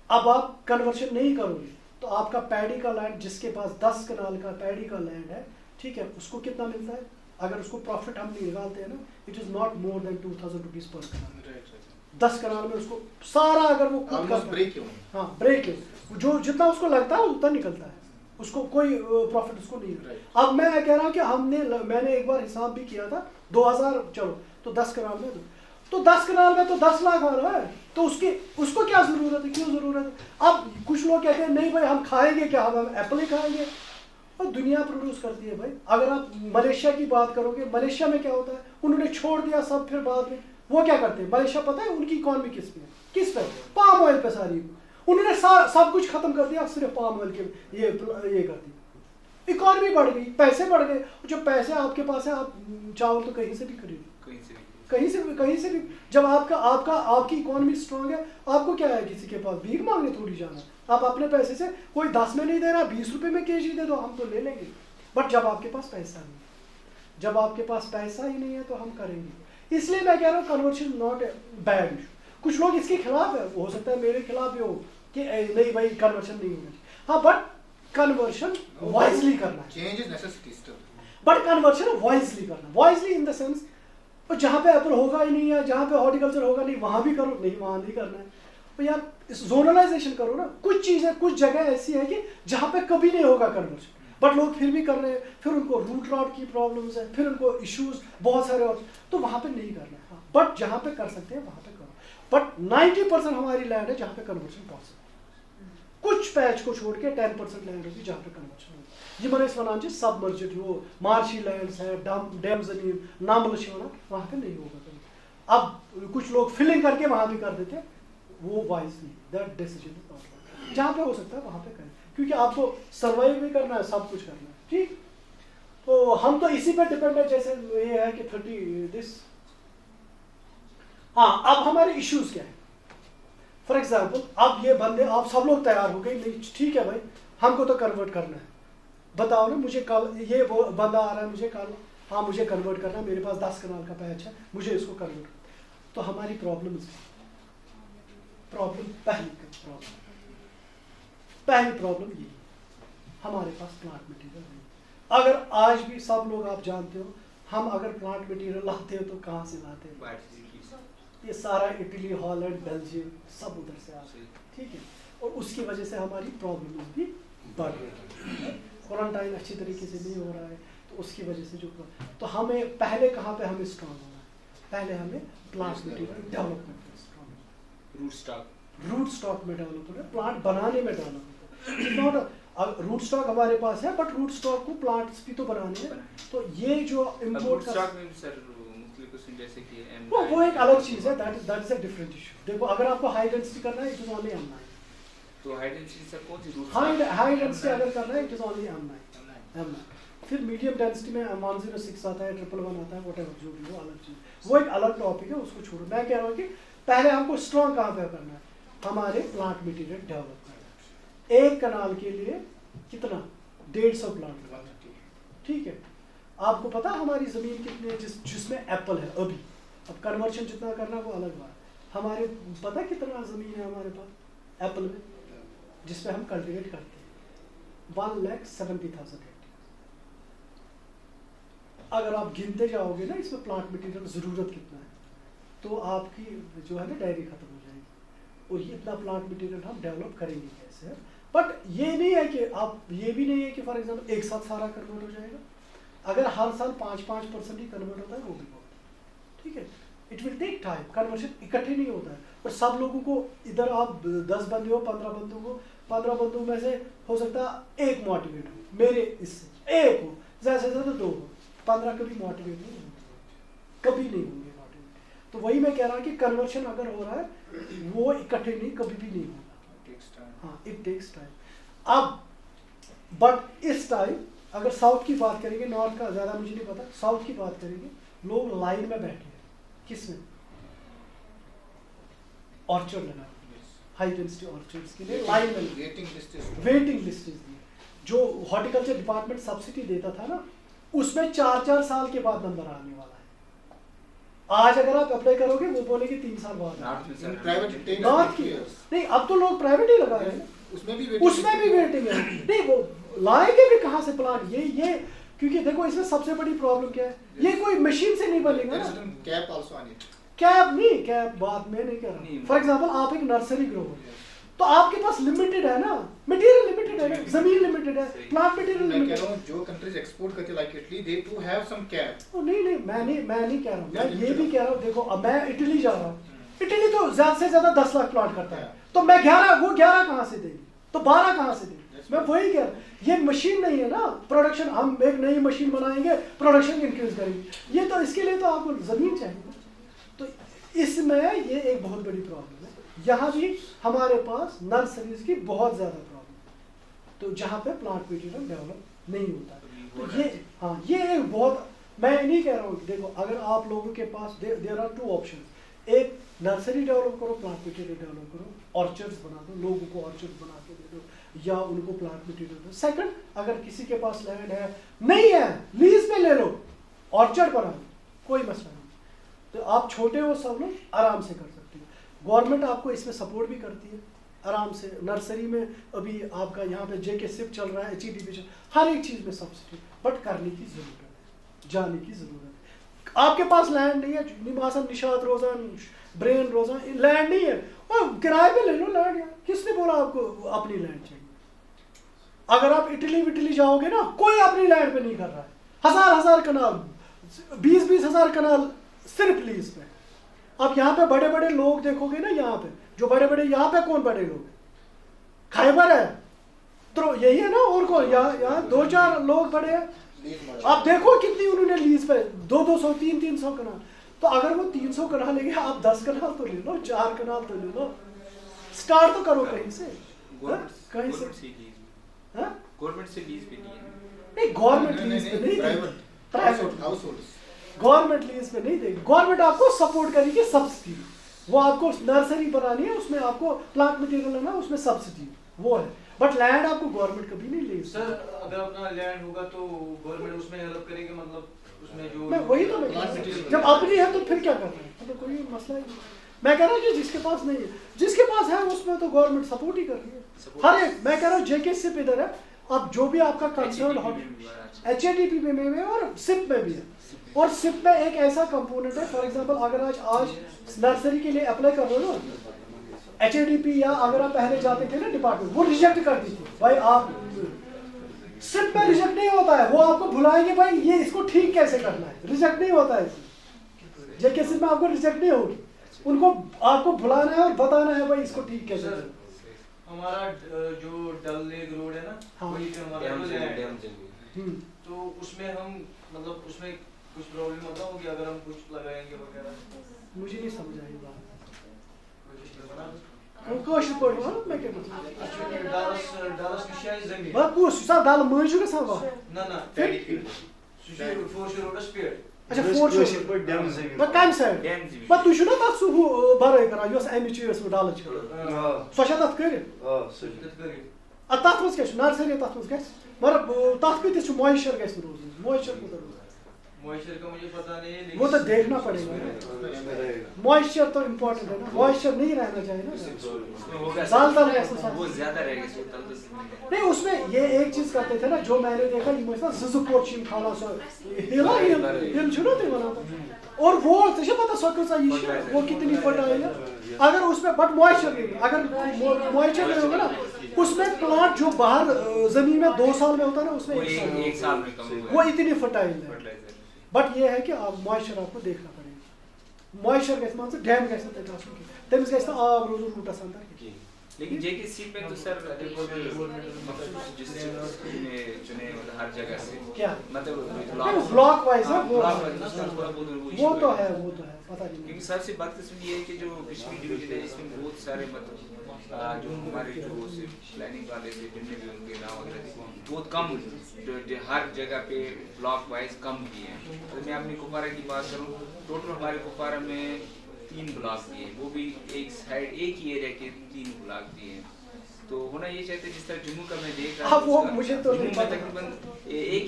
अब आप कन्वर्शन नहीं करोगे तो आपका पैडी का लैंड, जिसके पास 10 कनाल का पैडी का लैंड है, ठीक है, उसको कितना मिलता है? अगर उसको प्रॉफिट हम नहीं निकालते हैं ना, it is not more than 2000 rupees पर कनाल। 10 कनाल में उसको सारा अगर वो खुद का ब्रेक है, जो जितना उसको लगता है उतना निकलता है, उसको कोई प्रॉफिट उसको नहीं है। अब मैं कह रहा हूँ कि मैंने एक बार हिसाब भी किया था, 2000 चलो तो 10 कनाल में तो 10 कनाल में तो 10 लाख आ रहा है, तो उसको क्या जरूरत है? क्यों जरूरत है? अब कुछ लोग कहते हैं नहीं भाई हम खाएंगे क्या, हम एप्पल ही खाएंगे, और दुनिया प्रोड्यूस करती है भाई। अगर आप मलेशिया की बात करोगे, मलेशिया में क्या होता है, उन्होंने छोड़ दिया सब, फिर बाद में वो क्या करते हैं? मलेशिया पता है उनकी इकॉनमी किस पे? पाम ऑयल पे सारी। उन्होंने सब कुछ खत्म कर दिया, सिर्फ पाम ऑयल के ये कर दी, इकॉनमी बढ़ गई, पैसे बढ़ गए। जो पैसे आपके पास है, आप चावल तो कहीं से भी खरीदो, कहीं से भी। जब आपकी इकॉनमी स्ट्रांग है, आपको क्या है किसी के पास भीख मांगने थोड़ी जाना। आप अपने पैसे से, कोई 10 में नहीं दे रहा, 20 रुपए में केजी दे दो, हम तो ले लेंगे। बट जब आपके पास पैसा नहीं है, जब आपके पास पैसा ही नहीं है तो हम करेंगे। इसलिए मैं कह रहा हूँ conversion not a bad issue. कुछ लोग इसके खिलाफ है, हो सकता है मेरे खिलाफ भी हो कि नहीं भाई कन्वर्शन नहीं होना। हाँ, बट कन्वर्शन वाइजली करना है। Change is necessity still, but conversion wisely करना, वाइजली इन द सेंस, और जहाँ पे एप्पल होगा ही नहीं, या जहाँ पे हॉर्टिकल्चर होगा नहीं, वहाँ भी करो, नहीं वहाँ नहीं करना है। तो यार जोनलाइजेशन करो ना। कुछ चीज़ें, कुछ जगह ऐसी है कि जहाँ पे कभी नहीं होगा कन्वर्शन, बट लोग फिर भी कर रहे हैं, फिर उनको रूट रॉट की प्रॉब्लम्स है, फिर उनको इश्यूज बहुत सारे और, तो वहाँ पे नहीं करना है। बट जहाँ पे कर सकते हैं वहाँ पे करो। बट 90% हमारी लैंड है जहाँ पे कन्वर्शन पॉसिबल। कुछ पैच को छोड़ के 10% लैंड होगी जहाँ पे कन्वर्शन होगी। ये मैंने इस वनाम सबमर्जेड हो, मार्शी लैंड्स है, डैम जमीन नामलशी होना, वहाँ पे नहीं होगा कभी। अब कुछ लोग फिलिंग करके वहाँ भी कर देते, वो वाइज नहीं, दैट डिसीजन। जहाँ पे हो सकता है वहाँ पे करें, क्योंकि आपको सर्वाइव भी करना है, सब कुछ करना है, ठीक। तो हम तो इसी पे डिपेंड है, जैसे ये है कि 30 दिस। हाँ, अब हमारे इश्यूज क्या है? फॉर एग्जाम्पल, अब ये बंदे, आप सब लोग तैयार हो गए, नहीं ठीक है भाई हमको तो कन्वर्ट करना है, बताओ ना मुझे कल, ये वो बंदा आ रहा है मुझे कल, हाँ मुझे कन्वर्ट करना है, मेरे पास 10 कनाल का पैच है, मुझे इसको कन्वर्ट। तो हमारी प्रॉब्लम पहली प्रॉब्लम ये, हमारे पास प्लांट मटेरियल नहीं। अगर आज भी सब लोग आप जानते हो, हम अगर प्लांट मटेरियल लाते हो तो कहाँ से लाते हैं? ये सारा इटली, हॉलैंड, बेल्जियम सब उधर से आते हैं, ठीक है। और उसकी वजह से हमारी प्रॉब्लम भी बढ़ रही है। क्वारंटाइन अच्छी तरीके से नहीं हो रहा है, तो उसकी वजह से जो, तो हमें पहले कहाँ पे हमें स्ट्रांग होना है? पहले हमें प्लांट मटेरियल डेवलपमेंट में स्ट्रांग होना, रूट स्टॉक में डेवलप होना, प्लांट बनाने में डेवलप होना। रूट स्टॉक हमारे पास है, बट रूट स्टॉक को प्लांट्स भी तो बनाने हैं। तो ये जो इम्पोर्ट का जैसे कि वो एक अलग चीज़ है, that is a different issue. देखो अगर आपको हाई डेंसिटी करना है, इट इज ओनली M9। तो हाई डेंसिटी सर कौन सी रूट? हाई डेंसिटी अगर करना है, इट इज ओनली M9। फिर मीडियम डेंसिटी में 106 आता है, 111 आता है, व्हाटएवर जो भी, वो अलग चीज़, वो एक अलग टॉपिक है, उसको छोड़ो। मैं कह रहा हूँ कि पहले हमको स्ट्रॉन्ग कहाँ पे करना है? हमारे प्लांट मटेरियल डेवलपमेंट। एक कनाल के लिए कितना 150 प्लांट लगाना, ठीक है। आपको पता हमारी ज़मीन कितनी है जिसमें एप्पल है अभी, अब कन्वर्शन जितना करना वो अलग बात। हमारे पता कितना ज़मीन है हमारे पास एप्पल में जिसमें हम कल्टीवेट करते हैं, 1,70,000 हेक्टेयर। अगर आप गिनते जाओगे ना इसमें प्लांट मटेरियल ज़रूरत कितना है, तो आपकी जो है ना डायरी ख़त्म हो जाएगी, और ये इतना प्लांट मटेरियल हम डेवलप करेंगे कैसे। बट ये नहीं है कि आप, ये भी नहीं है कि फॉर एग्जांपल एक साथ सारा कन्वर्ट हो जाएगा। अगर हर साल 5% ही कन्वर्ट होता है वो भी बहुत है, ठीक है। It will take time, conversion इकट्ठे नहीं होता है। और सब लोगों को इधर आप 10 बंदे हो, 15 बंदों को, 15 बंदों में से हो सकता है एक मोटिवेट हो, मेरे इससे एक हो, ज़्यादा से ज़्यादा 2 हो, 15 कभी मोटिवेट नहीं होंगे, कभी नहीं होंगे मोटिवेट। तो वही मैं कह रहा हूँ कि कन्वर्शन अगर हो रहा है वो इकट्ठे नहीं, कभी भी नहीं होगा। हाँ, इट टेक्स टाइम। अब बट इस टाइम अगर साउथ की बात करेंगे, नॉर्थ का ज़्यादा मुझे नहीं पता, साउथ की बात करेंगे, लोग लाइन में बैठे हैं, किसमें, ऑर्चर्ड लगा, हाई डेंसिटी ऑर्चर्ड्स के लिए लाइन में वेटिंग लिस्ट दी। जो हॉर्टिकल्चर डिपार्टमेंट सब्सिडी देता था ना, उसमें 4-4 साल के बाद नंबर आने वाला है। आज अगर आप अप्लाई करोगे वो बोलेंगे 3 साल बाद। नॉर्थ की नहीं, अब तो लोग प्राइवेट ही लगा रहे हैं, उसमें भी वेटिंग है। नहीं, वो लाएंगे भी कहाँ से प्लांट, ये क्योंकि देखो इसमें सबसे बड़ी प्रॉब्लम क्या है, ये कोई मशीन से नहीं बनेगा ना। कैप नहीं, कैप बात में नहीं कर रहा। फॉर एग्जांपल आप एक नर्सरी ग्रो हो, तो आपके पास लिमिटेड है ना, मटेरियल लिमिटेड है ना, जमीन लिमिटेड है, प्लांट मटेरियल लिमिटेड है। जो कंट्रीज एक्सपोर्ट करते like Italy, they to have some cap. नहीं, मैं नहीं कह रहा हूँ, मैं ये भी कह रहा हूँ, देखो अब मैं इटली जा रहा हूँ, इटली तो ज्यादा से ज्यादा 10 लाख प्लांट करता है, तो मैं 11 कहाँ से देगी, तो 12 कहाँ से देगी। मैं वही कह रहा हूँ, ये मशीन नहीं है ना प्रोडक्शन, हम एक नई मशीन बनाएंगे, प्रोडक्शन इंक्रीज करेंगे, ये तो इसके लिए तो आपको जमीन चाहिए। तो इसमें ये एक बहुत बड़ी प्रॉब्लम है। यहाँ भी हमारे पास नर्सरीज की बहुत ज़्यादा प्रॉब्लम है, तो जहाँ पे प्लांट मटेरियल डेवलप नहीं होता है। तो ये हाँ, ये एक बहुत, मैं नहीं कह रहा हूँ, देखो अगर आप लोगों के पास देयर आर 2 ऑप्शन, एक नर्सरी डेवलप करो, प्लांट मटेरियल डेवलप करो, ऑर्चर्ड्स बना दो, लोगों को ऑर्चर्ड बना के दे दो, या उनको प्लांट मटेरियल दो। सेकंड, अगर किसी के पास लैंड है, नहीं है, लीज पे ले लो, ऑर्चर्ड बना लो, कोई मसला नहीं। तो आप छोटे हो सब लोग आराम से कर सकते हो, गवर्नमेंट आपको इसमें सपोर्ट भी करती है आराम से। नर्सरी में अभी आपका यहाँ पे JK SIP चल रहा है, HEDP हर एक चीज़ में सब्सिडी, बट करने की ज़रूरत है, जाने की ज़रूरत है। आपके पास लैंड नहीं है, निमासन, निशात रोज़ान, ब्रेन रोज़ान, लैंड नहीं है, और किराए पे ले लो लैंड। किसने बोला आपको अपनी लैंड चाहिए? अगर आप इटली जाओगे ना, कोई अपनी लैंड पे नहीं कर रहा है, हजार कनाल, 20 हजार कनाल सिर्फ लीज पे। अब यहाँ पे बड़े बड़े लोग देखोगे ना, यहाँ पे जो बड़े बड़े, यहाँ पे कौन बड़े लोग, खैबर है तो यही है ना, और कौन, यहाँ 2-4 लोग बड़े हैं। आप देखो कितनी उन्होंने लीज पे, 200, 300 कनाल। तो अगर वो 300 कनाल लेंगे, आप 10 कनाल तो ले लो, 4 कनाल तो ले लो, स्टार्ट तो करो कहीं से, कहीं से। गवर्नमेंट से लीज पे नहीं, गवर्नमेंट लीज पे नहीं, प्राइवेट हाउसहोल्ड्स, गवर्नमेंट लीज पे नहीं देगी। गवर्नमेंट आपको सपोर्ट करेगी, सब्सिडी, वो आपको नर्सरी बनानी है, उसमें आपको प्लांट मटेरियल लेना, उसमें सब्सिडी वो है, बट लैंड आपको गवर्नमेंट कभी नहीं लेगी। सर अगर अपना लैंड होगा तो गवर्नमेंट उसमें हेल्प करेगी, मतलब उसमें जो मैं वही तो मैं जब अपनी है तो फिर क्या करना है, मतलब कोई मसला ही नहीं। मैं कह रहा हूँ कि जिसके पास नहीं है, जिसके पास है उसमें तो गवर्नमेंट सपोर्ट ही कर रही है हर एक। मैं कह रहा हूँ JK SIP इधर है, अब जो भी आपका कंसर्न HADP में है और SIP में भी है। और SIP में एक ऐसा कंपोनेंट है, फॉर एग्जांपल अगर आज नर्सरी के लिए अप्लाई कर रहे हो ना HADP, या अगर आप पहले जाते थे ना डिपार्टमेंट, वो रिजेक्ट करती थी भाई, आप SIP में रिजेक्ट नहीं होता है, वो आपको बुलाएंगे भाई ये इसको ठीक कैसे करना है, रिजेक्ट नहीं होता है। JK SIP में आपको रिजेक्ट नहीं होगी, उनको आपको बुलाना है और बताना है भाई इसको ठीक कैसे करना है। हमारा जो डल लेक रोड है ना, हाँ। वही पे हमारा तो उसमें हम मतलब उसमें कुछ प्रॉब्लम होता हो कि अगर हम कुछ लगाएंगे वगैरह, मुझे नहीं समझ आई बात। वो कोशिश पढ़ो मैं क्या मतलब डालस की शायद जमीन बात पूछ सब डाल मजू के सब ना सुशी फोर्स रोड स्पीड। अच्छा फोर्स डैम जमीन बट कम साइड बट तू शुना तत सु बारे करा योस एम चीज सु डाल छ सो छ तत कर सो तथ मज क्या नर्सरी तथ मज मगर तथ कत मॉइस्चर गज रोज मॉइस्चर कूत रोज मॉइस्चर का मुझे पता नहीं है, वो तो लेकिन देखना पड़ेगा मॉइस्चर तो इम्पोर्टेंट है ना मॉइस्चर नहीं रहना चाहिए ना दाल वो ज्यादा रहेगा नहीं उसमें ये एक चीज करते थे ना जो मैंने देखा खाना हिला हिल छो ना बनाता और वो तुझे पता सो वो कितनी फर्टाइल है अगर उसमें बट मॉइस्चर नहीं अगर मॉइस्चर नहीं होगा ना उसमें प्लांट जो बाहर जमीन में 2 साल में होता है ना उसमें एक साल में कम वो इतनी फर्टाइल है बट ये है कि आप मॉइस्चर आपको देखना पड़ेगा मॉइस्चर गैस मान से डैम गैस तमिस गैस आब रोज रूटस अंदर लेकिन जेकेसी में तो सर जिस चुने मतलब हर जगह से क्या मतलब ब्लॉक वाइज है वो तो है पता नहीं क्योंकि सबसे बदकिस्मती ये है कि जो पिछली डिवीजन है इसमें बहुत सारे मतलब जो हमारे जो प्लानिंग वाले थे जिनने भी उनके नाम वगैरह थे बहुत कम हर जगह पे ब्लॉक वाइज कम किए हैं तो मैं अपनी कुपवारा की बात करूँ टोटल हमारे कुपवारा में 3 ब्लॉक दिए वो भी एक साइड एक ही एरिया के 3 ब्लॉक दिए तो होना ये चाहते जिस तरह जम्मू का मैं देख रहा हूँ वो मुझे तो जम्मू में तकरीबन एक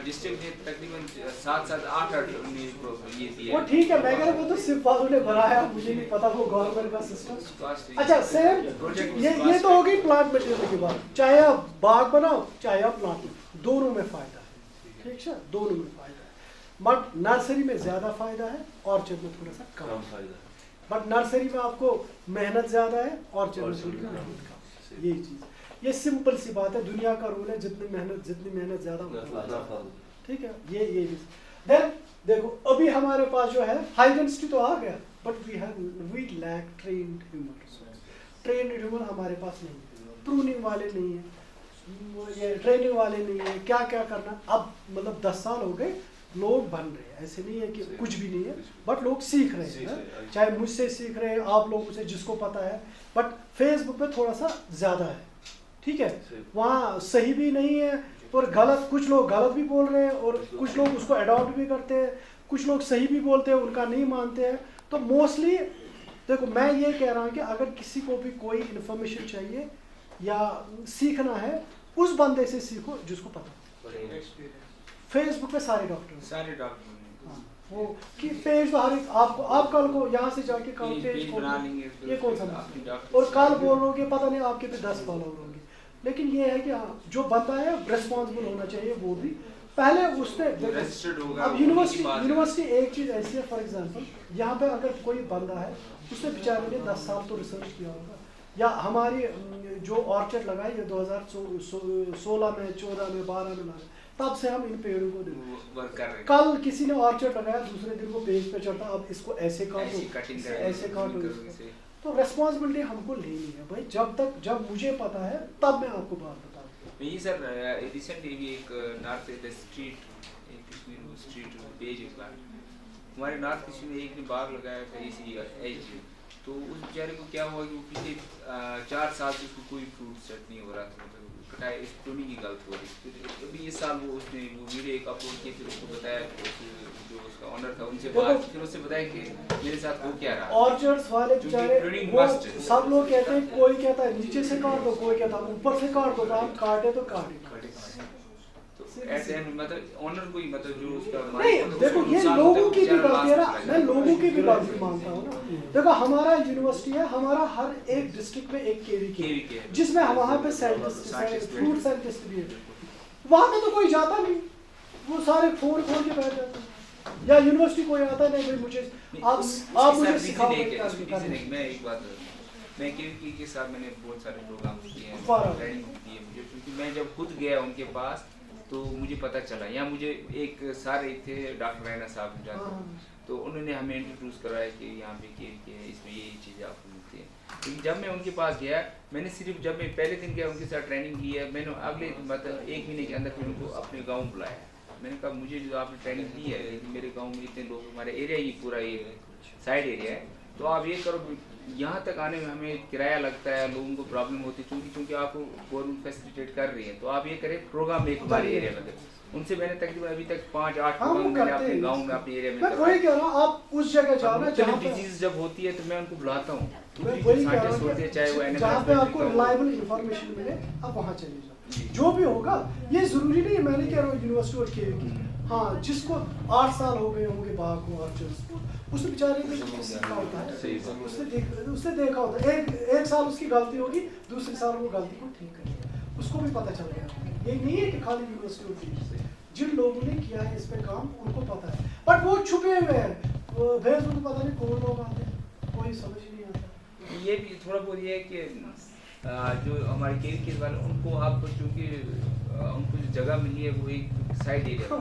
डिस्ट्रिक्ट ने तकरीबन 7-8 ये दिए वो ठीक है मैं कह रहा वो तो सिर्फ वालों ने बनाया मुझे नहीं पता वो गवर्नमेंट का सिस्टम अच्छा सेम ये तो हो गई प्लांट मटेरियल की बात चाहे आप बाग बनाओ चाहे आप प्लांट दोनों में फायदा है ठीक है दोनों में फायदा है बट नर्सरी में ज्यादा फायदा है ऑर्चर्ड में थोड़ा सा कम फायदा है बट नर्सरी में आपको मेहनत ज्यादा है ऑर्चर्ड में थोड़ी मेहनत कम यही चीज ये सिंपल सी बात है दुनिया का रूल है जितनी मेहनत ज्यादा ठीक है ये देन देखो अभी हमारे पास जो है हाई डेंसिटी तो आ गया but we lack trained human हमारे पास नहीं है प्रूनिंग वाले नहीं है ये ट्रेनिंग वाले नहीं है क्या करना अब मतलब 10 साल हो गए लोग बन रहे हैं ऐसे नहीं है कि कुछ भी नहीं है बट लोग सीख रहे हैं चाहे मुझसे सीख रहे हैं आप लोगों से जिसको पता है बट फेसबुक पे थोड़ा सा ज्यादा है ठीक है वहाँ सही भी नहीं है और गलत कुछ लोग गलत भी बोल रहे हैं और कुछ लोग उसको अडॉप्ट भी करते हैं कुछ लोग सही भी बोलते हैं उनका नहीं मानते हैं तो मोस्टली देखो मैं ये कह रहा हूँ कि अगर किसी को भी कोई इन्फॉर्मेशन चाहिए या सीखना है उस बंदे से सीखो जिसको पता फेसबुक पे सारे डॉक्टर वो कि पेज तो हर एक आपको आप कल को यहाँ से जाके कल पेज खोल ये कौन सा और कल बोल रहे हो पता नहीं आपके पे 10 फॉलोअर होंगे लेकिन ये है कि हाँ जो बंदा है रिस्पॉन्सिबल होना चाहिए वो भी पहले उसने अब यूनिवर्सिटी एक चीज ऐसी है फॉर एग्जांपल यहाँ पे अगर कोई बंदा है उसने बेचारे ने 10 साल तो रिसर्च किया होगा या हमारी जो ऑर्चर्ड लगा ये 2016 में 14 में 12 में लगा तब से हम इन पेड़ों को वर्क कर रहे हैं कल किसी ने ऑर्चर्ड लगाया दूसरे दिन वो पेज पे चढ़ता अब इसको ऐसे काटो ऐसे काटो तो रेस्पॉन्सिबिलिटी हमको लेनी है भाई जब मुझे पता है तब मैं आपको बात बता दूँ ये सर रिसेंटली भी एक नॉर्थ स्ट्रीट पेज हमारे नॉर्थ कश्मीर में एक ने बाग लगाया था इसी एज तो उस बेचारे को क्या हुआ कि वो पिछले 4 साल से उसको कोई फ्रूट सेट नहीं हो रहा था मतलब कटाई इस टोनी की गलत हो रही थी अभी इस साल वो उसने वो वीडियो एक अपलोड किया फिर उसको बताया जो उसका ऑनर था उनसे बात फिर उससे बताया कि मेरे साथ वो क्या रहा ऑर्चर्ड्स वाले बेचारे सब लोग कहते हैं कोई कहता है नीचे से काट दो कोई कहता है ऊपर से काट दो आप काटे तो काटे ऐसे मतलब ऑनर को ही मतलब जो उसका नहीं देखो ये लोगों की भी गलती है ना मैं लोगों की भी गलती मानता हूँ ना देखो हमारा यूनिवर्सिटी है हमारा हर एक डिस्ट्रिक्ट में एक केवी जिसमें वहाँ पे साइंटिस्ट फ्रूट साइंटिस्ट भी है वहाँ पे तो कोई जाता नहीं वो सारे फोन खोल के बैठ जाते हैं या यूनिवर्सिटी कोई आता नहीं भाई मुझे आप मुझे सिखाओ मैं एक बात मैं केवी के साथ मैंने बहुत सारे प्रोग्राम किए हैं ट्रेनिंग दी है मुझे क्योंकि मैं जब खुद गया उनके पास तो मुझे पता चला यहाँ मुझे एक सारे थे डॉक्टर रैना साहब जानते तो उन्होंने हमें इंट्रोड्यूस कराया कि यहाँ पे के इसमें ये चीज़ें आपको मिलती हैं लेकिन जब मैं उनके पास गया मैंने सिर्फ जब मैं पहले दिन गया उनके साथ ट्रेनिंग की है मैंने अगले मतलब 1 महीने के अंदर फिर उनको अपने गाँव बुलाया मैंने कहा मुझे जो आपने ट्रेनिंग दी है लेकिन मेरे गाँव में इतने लोग हमारे एरिया ही पूरा ये साइड एरिया है तो आप ये करो यहाँ तक आने में हमें किराया लगता है लोगों को प्रॉब्लम होती है क्योंकि आपको गवर्नमेंट फैसिलिटेट कर रही है तो आप ये करें प्रोग्राम एक हमारे एरिया में उनसे मैंने तकरीबन अभी तक 5-8 हाँ, वो मैंने करते अपने हैं। गाँव में अपने एरिया में मैं वही कह रहा हूँ, आप उस जगह जाओ ना जहाँ पे डिजीज जब होती है तो मैं उनको बुलाता हूँ, मैं वही कह रहा साइंटिस्ट होते हैं चाहे वो हूँ जहाँ पे आपको रिलायबल इंफॉर्मेशन मिले आप वहाँ चले जाओ, जो भी होगा। ये जरूरी नहीं है, मैं नहीं कह रहा हूँ यूनिवर्सिटी और के की, हाँ जिसको 8 साल हो गए होंगे बाघ को आर्चर्स को, उसने बेचारे ने कुछ सीखा होता है, उसने देखा होता है, एक साल उसकी गलती होगी, दूसरे साल वो गलती को ठीक करेगा, उसको भी पता चल गया। ये नहीं है कि खाली यूनिवर्सिटी होती है, जिन लोगों ने किया है इस पे काम उनको पता है, बट वो छुपे हुए हैं, भेज उनको पता नहीं कौन लोग आते हैं, कोई समझ ही नहीं आता। ये भी थोड़ा बहुत ये है कि जो हमारे केस वाले उनको आप चूँकि उनको जो जगह मिली है वो एक साइड एरिया,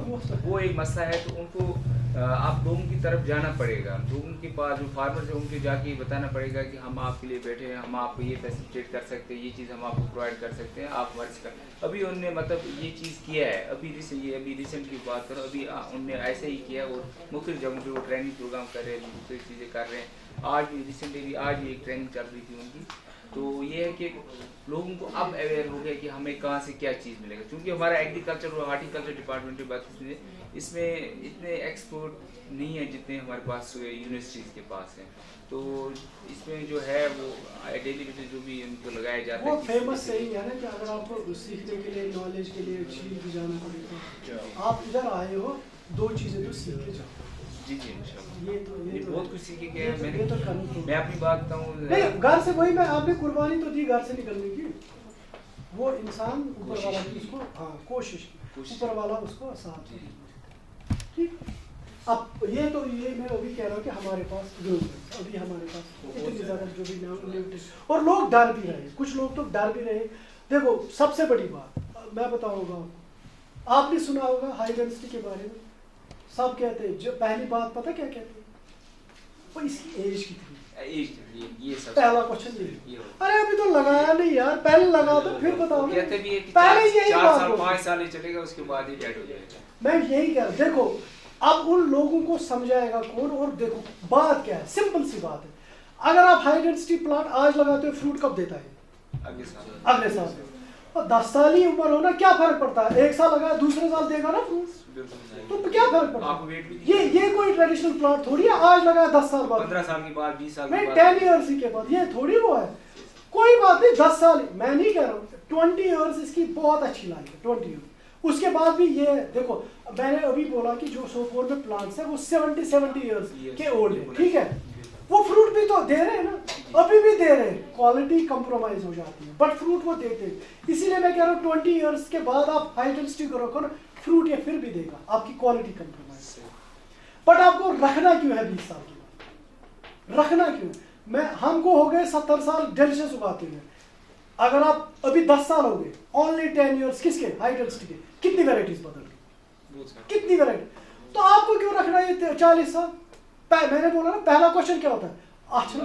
वो एक मसला है, तो उनको आप लोगों की तरफ जाना पड़ेगा, लोगों के पास जो फार्मर्स है उनके जाके बताना पड़ेगा कि हम आपके लिए बैठे हैं, हम आपको ये फैसिलिटेट कर सकते हैं, ये चीज़ हम आपको प्रोवाइड कर सकते हैं, आप वर्क कर। अभी उनने मतलब ये चीज़ किया है, अभी रिसेंट की बात करो, अभी उनने ऐसे ही किया और मुख्तलिफ जगहों पर वो ट्रेनिंग प्रोग्राम कर रहे हैं, मुख्तलिफ चीज़ें कर रहे हैं। आज भी रिसेंटली आज भी एक ट्रेनिंग चल रही थी उनकी, तो ये है कि लोगों को अब अवेयर हो गया कि हमें कहाँ से क्या चीज़ मिलेगा, क्योंकि हमारा एग्रीकल्चर और हार्टिकल्चर डिपार्टमेंट की बात करते हैं, इसमें इतने एक्सपोर्ट नहीं है जितने हमारे पास यूनिवर्सिटीज़ के पास हैं, तो इसमें जो है वो डेली बेसिस जो भी उनको लगाया जाता है, वो फेमस सही है ना कि अगर आपको सीखने के लिए, नॉलेज के लिए चीज भी जाना पड़ेगा, आप इधर आए हो 2 चीज़ें तो सीख के जाओ। जी इंशाल्लाह। ये तो बहुत कुछ सीखे गए हैं मैंने, ये तो करनी मैं अपनी बात बताऊँ नहीं, घर से वही मैं आपने कुर्बानी तो दी घर से निकलने की, वो इंसान ऊपर वाला की उसको, हाँ कोशिश ऊपर वाला उसको साथ ठीक। अब ये तो ये मैं अभी कह रहा हूँ कि हमारे पास ग्रुप है, अभी हमारे पास इतनी ज़्यादा जो भी लिमिटेड, और लोग डर भी रहे, कुछ लोग तो डर भी रहे। देखो सबसे बड़ी बात मैं बताऊँगा आपको, आपने सुना होगा हाई डेंसिटी के बारे में, सब कहते हैं, जो पहली बात पता क्या कहते हैं, वो इसकी एज कितनी, ये सब पहला क्वेश्चन नहीं, अरे अभी तो लगाया नहीं यार, पहले लगा दो फिर बताओ ना, कहते भी है कि पहले यही 4 बात साल बोलो। 5 साल ही चलेगा, उसके बाद ही डेड हो जाएगा। मैं यही कह रहा हूँ, देखो अब उन लोगों को समझाएगा कौन, और देखो बात क्या है, सिंपल सी बात है, अगर आप हाई डेंसिटी प्लांट आज लगाते हो, फ्रूट कब देता है, अगले साल। और 10 साल ही उम्र हो ना, क्या फर्क पड़ता है, 1 साल लगाया दूसरे साल देगा ना फ्रूट, तो क्या फर्क पड़ता है, ये कोई ट्रेडिशनल प्लांट थोड़ी है आज लगाया 10 साल बाद, 15 साल के बाद 20 साल नहीं के बाद 10 इयर्स के बाद, ये थोड़ी वो है, कोई बात नहीं 10 साल, मैं नहीं कह रहा हूँ 20 इयर्स इसकी बहुत अच्छी लाइफ है, 20 इयर्स, उसके बाद भी ये देखो मैंने अभी बोला कि जो सोपोर में प्लांट्स है वो 70 इयर्स के ओल्ड है, ठीक है, वो फ्रूट भी तो दे रहे हैं ना, अभी भी दे रहे हैं, क्वालिटी कंप्रोमाइज हो जाती है बट फ्रूट वो देते हैं, इसीलिए मैं कह रहा हूँ 20 इयर्स के बाद आप हाई डेंसिटी को रखो ना, फ्रूट ये फिर भी देगा, आपकी क्वालिटी कंप्रोमाइज, बट आपको रखना क्यों है 20 साल के बाद, रखना क्यों, मैं हमको हो गए 70 साल डेलिशियस उगाते हुए, अगर आप अभी 10 साल हो गए, ओनली 10 इयर्स किसके, हाई डेंसिटी के, कितनी वेराइटीज बदल गई, कितनी वेराइटी, तो आपको क्यों रखना है 40 साल, मैंने बोला ना पहला क्वेश्चन क्या होता है, अच्छा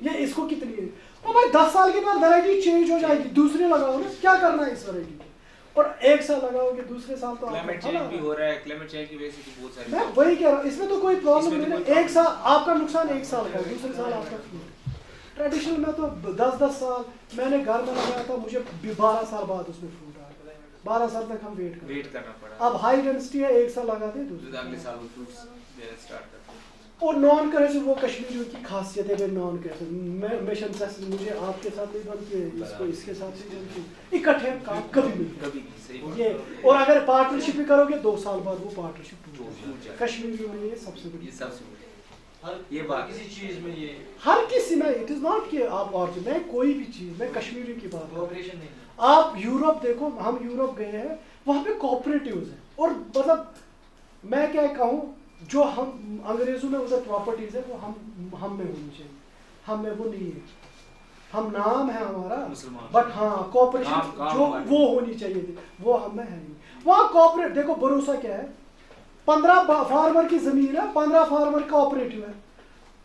ये इसको कितनी है, तो भाई 10 साल के बाद वैरायटी चेंज हो जाएगी, दूसरी लगाओ ना, क्या करना है इस वैरायटी को, और 1 साल लगाओगे दूसरे साल तो क्लाइमेट चेंज भी हो रहा है, क्लाइमेट चेंज की वजह से बहुत सारी, मैं वही कह रहा हूँ, इसमें तो कोई प्रॉब्लम नहीं है, 1 साल आपका नुकसान 1 साल का, दूसरे साल आपका फ्रूट, ट्रेडिशनल में तो 10-10 साल, मैंने घर में लगाया था, मुझे 12 साल बाद उसमें फ्रूट आया, 12 साल तक हम वेट करना पड़ा, अब हाई डेंसिटी है 1 साल लगा दे, अगले साल वो फ्रूट्स देना स्टार्ट करते हैं। और नॉन करेसिव वो कश्मीरियों की खासियत है, नॉन करेसिव मैं मिशन से मुझे आपके साथ नहीं बनती है, इसको इसके साथ नहीं बनती, इकट्ठे काम कभी नहीं ये, और अगर पार्टनरशिप भी करोगे 2 साल बाद वो पार्टनरशिप टूट जाए, कश्मीरियों में ये सबसे बड़ी ये बात किसी चीज में ये हर किसी में, इट इज नॉट कि आप और मैं कोई भी चीज, मैं कश्मीरी की बात कोऑपरेशन नहीं, आप यूरोप देखो, हम यूरोप गए हैं, वहाँ पे कोऑपरेटिव्स हैं, और मतलब मैं क्या कहूँ, जो हम अंग्रेजों में उधर प्रॉपर्टीज है वो हम में होनी चाहिए, हम में वो नहीं है, हम नाम है हमारा बट हाँ कोऑपरेशन जो वो होनी चाहिए थी वो हम में है नहीं, वहाँ कोऑपरेट देखो भरोसा क्या है, 15 फार्मर की जमीन है, 15 फार्मर कोऑपरेटिव है,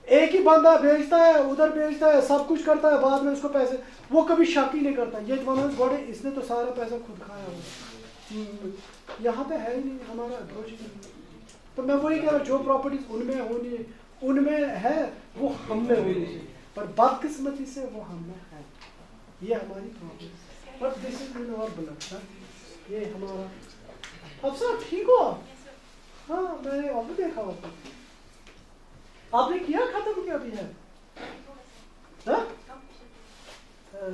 एक ही बंदा बेचता है उधर बेचता है सब कुछ करता है, बाद में उसको पैसे, वो कभी शक ही नहीं करता, ये बड़े इसने तो सारा पैसा खुद खाया हुआ, यहाँ पे है ही नहीं हमारा अप्रोच ही नहीं, तो मैं वही कह रहा हूँ जो प्रॉपर्टीज उनमें होनी उनमें है वो हम में होनी चाहिए, पर बदकिस्मती से वो हम में है, ये हमारी problem, but this is in our blood sir, ये हमारा अफसर ठीक हो आप? हाँ मैंने अभी देखा आपको। आपने किया खत्म किया अभी है?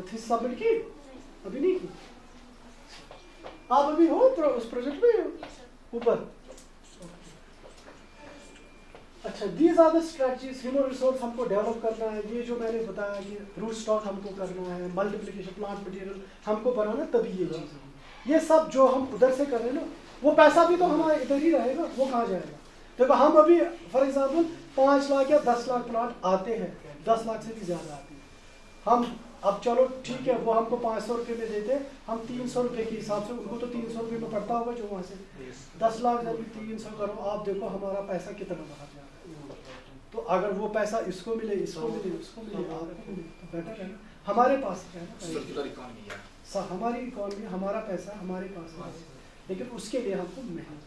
थी सबमिट की? अभी नहीं की? आप अभी हो उस प्रोजेक्ट में ऊपर? अच्छा, these are the strategies. Human resource हमको डेवलप करना है, ये जो मैंने बताया कि रूट स्टॉक हमको करना है, मल्टीप्लिकेशन, प्लांट मटेरियल हमको बनाना, तभी ये चीज़। ये सब जो हम उधर से कर रहे हैं ना, वो पैसा भी तो हमारा इधर ही रहेगा, वो कहाँ जाएगा? देखो हम अभी फॉर एग्जांपल 5 लाख या 10 लाख प्लांट आते हैं, 10 लाख से भी ज़्यादा आते हैं। हम अब चलो ठीक है, वो हमको 500 रुपये में देते, हम 300 रुपये के हिसाब से, उनको तो 300 रुपये में पड़ता होगा जो वहाँ से 10 लाख जब 300 करो, आप देखो हमारा पैसा कितना बाहर जा रहा है। तो अगर वो पैसा इसको मिले, इसको मिले, उसको मिले, आपको मिले, तो बेटर है ना, हमारे पास है ना, हमारी इकॉनमी, हमारा पैसा हमारे पास है, लेकिन उसके लिए हमको मेहनत।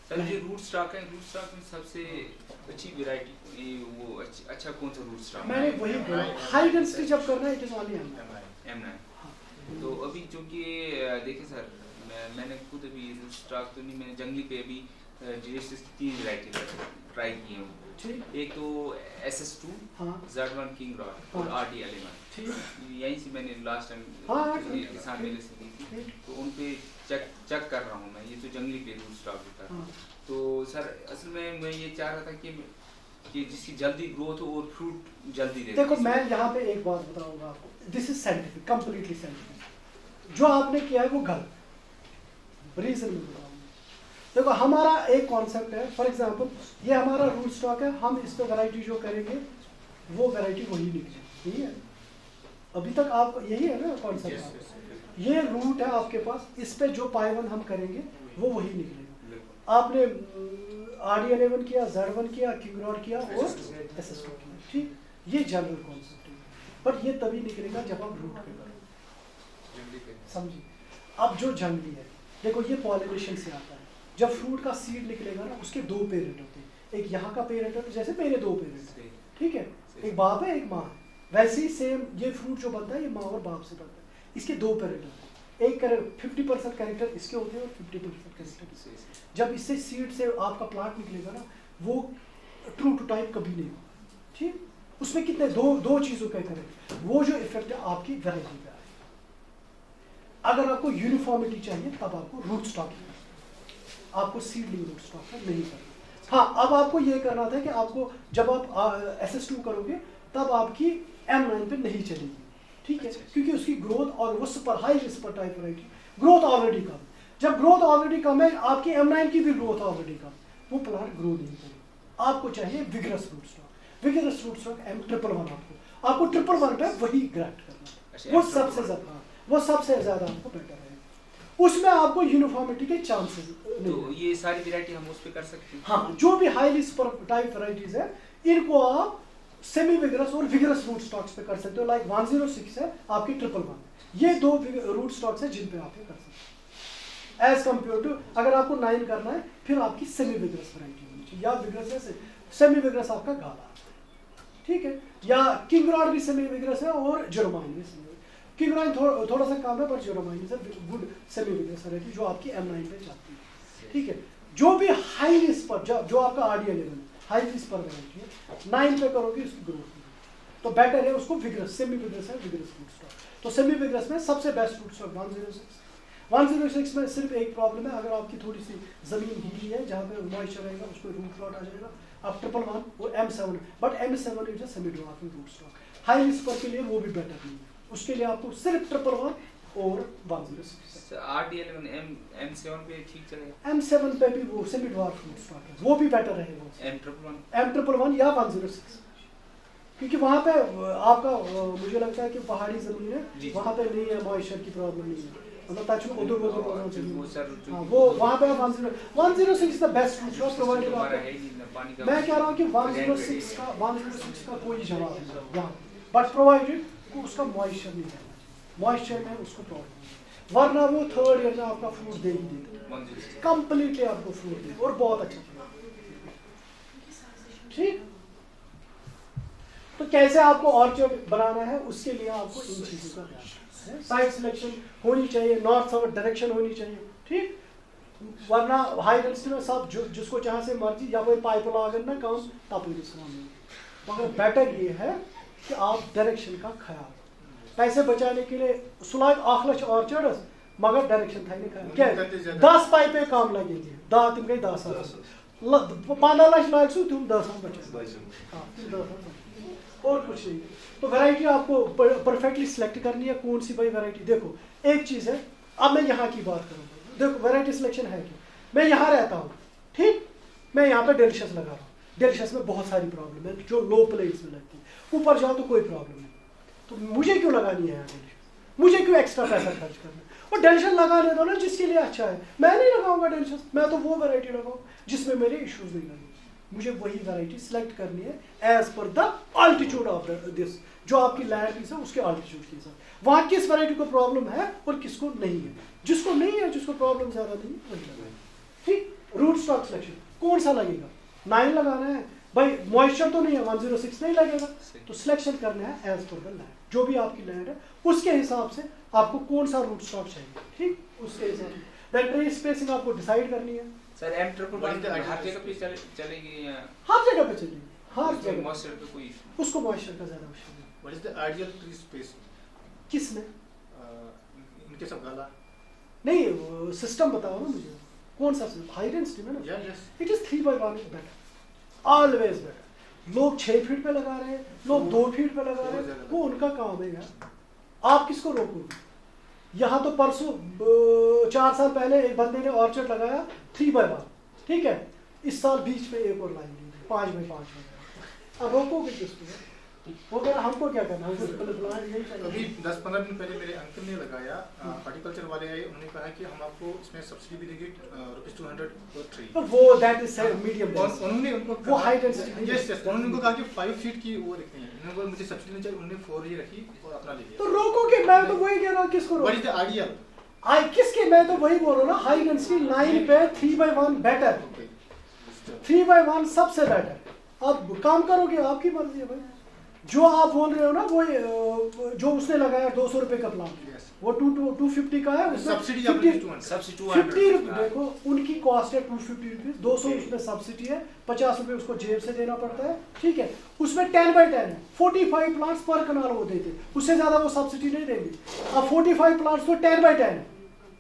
सर ये रूट स्टॉक है, रूट स्टॉक में सबसे अच्छी वैरायटी वो अच्छा कौन सा रूट स्टॉक? मैंने वही बोला, हाई डेंसिटी जब करना है इट इज ओनली M9। तो अभी चूंकि देखिए सर, मैंने खुद अभी रूट स्टॉक तो नहीं, मैंने जंगली पे अभी GS 3 वैरायटी ट्राई की है। एक तो SS2, Z1 किंग रॉड और RD11। यहीं से मैंने लास्ट टाइम किसान मेले से ली थी, तो उन पे चेक कर रहा हूँ मैं, ये तो जंगली पे रूट स्टॉक होता है। तो सर असल में मैं ये चाह रहा था कि जिसकी जल्दी ग्रोथ हो और फ्रूट जल्दी दे। देखो मैं यहाँ पे एक बात बताऊंगा आपको, this is scientific, completely scientific. जो आपने किया है वो गलत रीजन में बताऊंगा। देखो हमारा एक कॉन्सेप्ट है, फॉर एग्जांपल ये हमारा रूट स्टॉक है, हम इस पे वैरायटी जो करेंगे वो वैरायटी वही निकले, ठीक है? अभी तक आप यही है ना कॉन्सेप्ट। ये रूट है आपके पास, इस पे जो पाई1 हम करेंगे वो वही निकलेगा। आपने RD11 किया, Z1 किया, किंग रॉड किया और SS2 किया, ठीक? ये जनरल कॉन्सेप्ट है, बट ये तभी निकलेगा जब आप रूट पे करोगे, समझिए? अब जो जंगली है, देखो ये पॉलिनेशन से आता है। जब फ्रूट का सीड निकलेगा ना, उसके 2 पेरेंट होते हैं, एक यहाँ का पेरेंट है, तो जैसे मेरे 2 पेरेंट हैं, ठीक है? एक बाप है, एक माँ है। वैसे ही सेम ये फ्रूट जो बनता है ये माँ और बाप से बनता है, इसके 2 पेरेंट होते हैं। एक 50% कैरेक्टर इसके होते हैं और 50% कैरेक्टर। जब इससे सीड से आपका प्लांट निकलेगा ना, वो ट्रू टू टाइप कभी नहीं होगा, ठीक? उसमें कितने दो चीज़ों का करेक्टर, वो जो इफेक्ट है आपकी वैरायटी पे आएगा। अगर आपको यूनिफॉर्मिटी चाहिए तब आपको रूट स्टॉक, आपको सीडलिंग रूट स्टॉक नहीं करना। हाँ, अब आपको ये करना था कि आपको जब आप SS2 करोगे तब आपकी M9 पे नहीं चलेगी, ठीक है? क्योंकि उसकी ग्रोथ और वो super high super type variety growth already कम। जब ग्रोथ ऑलरेडी कम है, आपकी M9 की भी ग्रोथ ऑलरेडी कम, वो प्लांट ग्रो नहीं करेगा। आपको चाहिए vigorous root stock. Vigorous root stock M111 आपको 111 पे वही ग्राफ्ट करना, वो सबसे ज़्यादा आपको बेटर है। उसमें आपको यूनिफॉर्मिटी के चांसेस। तो ये सारी वैरायटी हम उस पे कर सकते हैं? हाँ, जो भी हाईली सुपर टाइप वैरायटीज है इनको आप सेमी विगरस और विगरस रूट स्टॉक्स पे कर सकते हो। लाइक 106 है आपकी 111, ये 2 रूट स्टॉक्स है जिन पे आप ये कर सकते हैं। एज कम्पेयर टू अगर आपको 9 करना है, फिर आपकी सेमी विगरस वैरायटी होनी चाहिए, या विगरस है सेमी विगरस आपका गाला, ठीक है? या किंग रॉड भी सेमी विगरस है और जेरोमाइन भी सेमी। किंग रॉड थोड़ा सा कम है, पर Jeromine is a good semi vigorous variety जो आपकी M9 पे जाती है, ठीक है? जो भी हाईली स्पर, जो आपका RD11 हाईली स्पर वैरायटी है, 9 पे करोगे उसकी ग्रोथ नहीं, तो बेटर है उसको विगरस, सेमी विगरस है विगरस रूट स्टॉक। तो सेमी विगरस में सबसे बेस्ट रूट स्टॉक 106 में सिर्फ एक प्रॉब्लम है, अगर आपकी थोड़ी सी जमीन गीली है जहाँ पे मॉइस्चर रहेगा, उसको रूट रॉट आ जाएगा। आप 111 और M7, but M7 is a semi dwarfing root stock. High spur के लिए वो भी बेटर नहीं है, उसके लिए आपको सिर्फ 111 और 106। RD11 M7 पे ठीक चलेगा? M7 पे भी वो सेमी ड्वार्फ रूट स्टॉक है, वो भी बेटर रहेगा। M111 या 106, क्योंकि वहाँ पे आपका मुझे लगता है कि पहाड़ी जमीन है, वहाँ पे नहीं है मॉइस्चर की प्रॉब्लम नहीं है, मतलब ताकि उधर होना चाहिए। हाँ, वो वहाँ पे 106 is the best route stock provided. मैं कह रहा हूँ कि 106 का कोई जवाब नहीं यहाँ, बट प्रोवाइडेड उसका मॉइस्चर नहीं है, मॉइस्चर में उसको प्रॉब्लम है, वरना वो 3rd ईयर में आपका फ्रूट दे ही देगा, कंप्लीटली आपको फ्रूट दे और बहुत अच्छा फ्रूट, ठीक? तो कैसे आपको ऑर्चर्ड बनाना है, उसके लिए आपको इन चीज़ों का ध्यान रखना है। साइट सिलेक्शन होनी चाहिए, नॉर्थ साउथ डायरेक्शन होनी चाहिए, ठीक? वरना हाई डेंसिटी में सब जिसको जहाँ से मर्जी या कोई पाइप लागन ना काम तपरी मगर बेटर ये है कि आप डायरेक्शन का ख्याल पैसे बचाने के लिए सुलाग 8 लाख ऑर्चर्ड्स मगर डायरेक्शन था नहीं ख्याल क्या 10 पाइपें काम लगेंगी 10 तुम गई 10 15 लाख लाख सु तुम 10 बचे और कुछ नहीं। तो वैरायटी आपको परफेक्टली सिलेक्ट करनी है कौन सी भाई वैरायटी। देखो एक चीज़ है, अब मैं यहाँ की बात करूँगा, देखो वैरायटी सिलेक्शन है कि मैं यहाँ रहता हूँ, ठीक, मैं यहाँ पे डेलिशियस लगा रहा हूँ, डेलिशियस में बहुत सारी प्रॉब्लम है जो लो प्लेट्स में लगती है, ऊपर जाओ तो कोई प्रॉब्लम नहीं, तो मुझे क्यों लगानी है यहाँ डेलिशियस, मुझे क्यों एक्स्ट्रा पैसा खर्च करना, और डेलिशियस लगाने दो ना जिसके लिए अच्छा है। मैं नहीं लगाऊंगा डेलिशियस, मैं तो वो वैरायटी लगाऊँ जिसमें मेरे इश्यूज नहीं लगे। मुझे वही वैरायटी सिलेक्ट करनी है as per the altitude of this, जो आपकी लैंड पीस है उसके अल्टीट्यूड के साथ, वहाँ किस वैरायटी को प्रॉब्लम है और किसको नहीं है। जिसको नहीं है, जिसको प्रॉब्लम ज़्यादा नहीं है वही लगाए, ठीक। रूट स्टॉक सिलेक्शन कौन सा लगेगा, 9 लगाना है भाई, मॉइस्चर तो नहीं है 106 नहीं लगेगा, तो सिलेक्शन करना है एज पर द लैंड, जो भी आपकी लैंड है उसके हिसाब से आपको कौन सा रूट स्टॉक चाहिए, ठीक, उसके हिसाब से। देन ट्री स्पेसिंग आपको डिसाइड करनी है। सर एम ट्रिपल हर जगह पे चलेगी या हर जगह पे चलेगी, हर जगह मॉइस्चर पे कोई इशू, उसको मॉइस्चर का ज़्यादा इशू है। What is the ideal tree space? किसने In case of Gala? नहीं सिस्टम बताओ ना मुझे, कौन सा हाई डेंसिटी में ना, Yeah, yes. It is 3/1 is better, always better. लोग 6 फीट पे लगा रहे हैं, लोग 2 फीट पे लगा रहे हैं, वो उनका काम है यार, आप किसको रोकोगे। यहाँ तो परसों 4 साल पहले एक बंदे ने ऑर्चर्ड लगाया 3/1, ठीक है, इस साल बीच में एक और लाइन ली 5/5 लगाया, अब रोकोगे किसको, वो कह रहा हमको क्या करना, हमको प्लान नहीं चाहिए। अभी 10-15 दिन पहले मेरे अंकल ने लगाया, हॉर्टिकल्चर वाले आए, उन्होंने कहा कि हम आपको इसमें सब्सिडी भी देंगे ₹200 पर ट्री। तो वो दैट इज मीडियम, उन्होंने उनको वो हाई डेंसिटी, यस यस, उन्होंने उनको कहा कि 5 फीट की वो रखनी है, उन्होंने बोला मुझे सब्सिडी नहीं चाहिए, उन्होंने 4 ही रखी और अपना ले लिया। तो रोकोगे, मैं तो वही कह रहा हूँ, किसको व्हाट इज रोको, द आइडियल? आई किसके, मैं तो वही बोल रहा हूँ ना, हाई डेंसिटी 9 पे 3/1 बेटर, 3/1 सबसे बेटर। अब काम करोगे आपकी मर्जी है भाई, जो आप बोल रहे हो ना वो जो उसने लगाया 200 रुपए का प्लान, वो 250 का है, सब्सिडी 50 रुपये, देखो उनकी कॉस्ट है 250 रुपीज, 200 उसमें सब्सिडी है, 50 रुपये उसको जेब से देना पड़ता है, ठीक है, उसमें 10/10 है, 45 प्लांट्स पर कनाल वो देते, उससे ज़्यादा वो सब्सिडी नहीं देंगे। अब 45 प्लांट्स तो 10/10 है,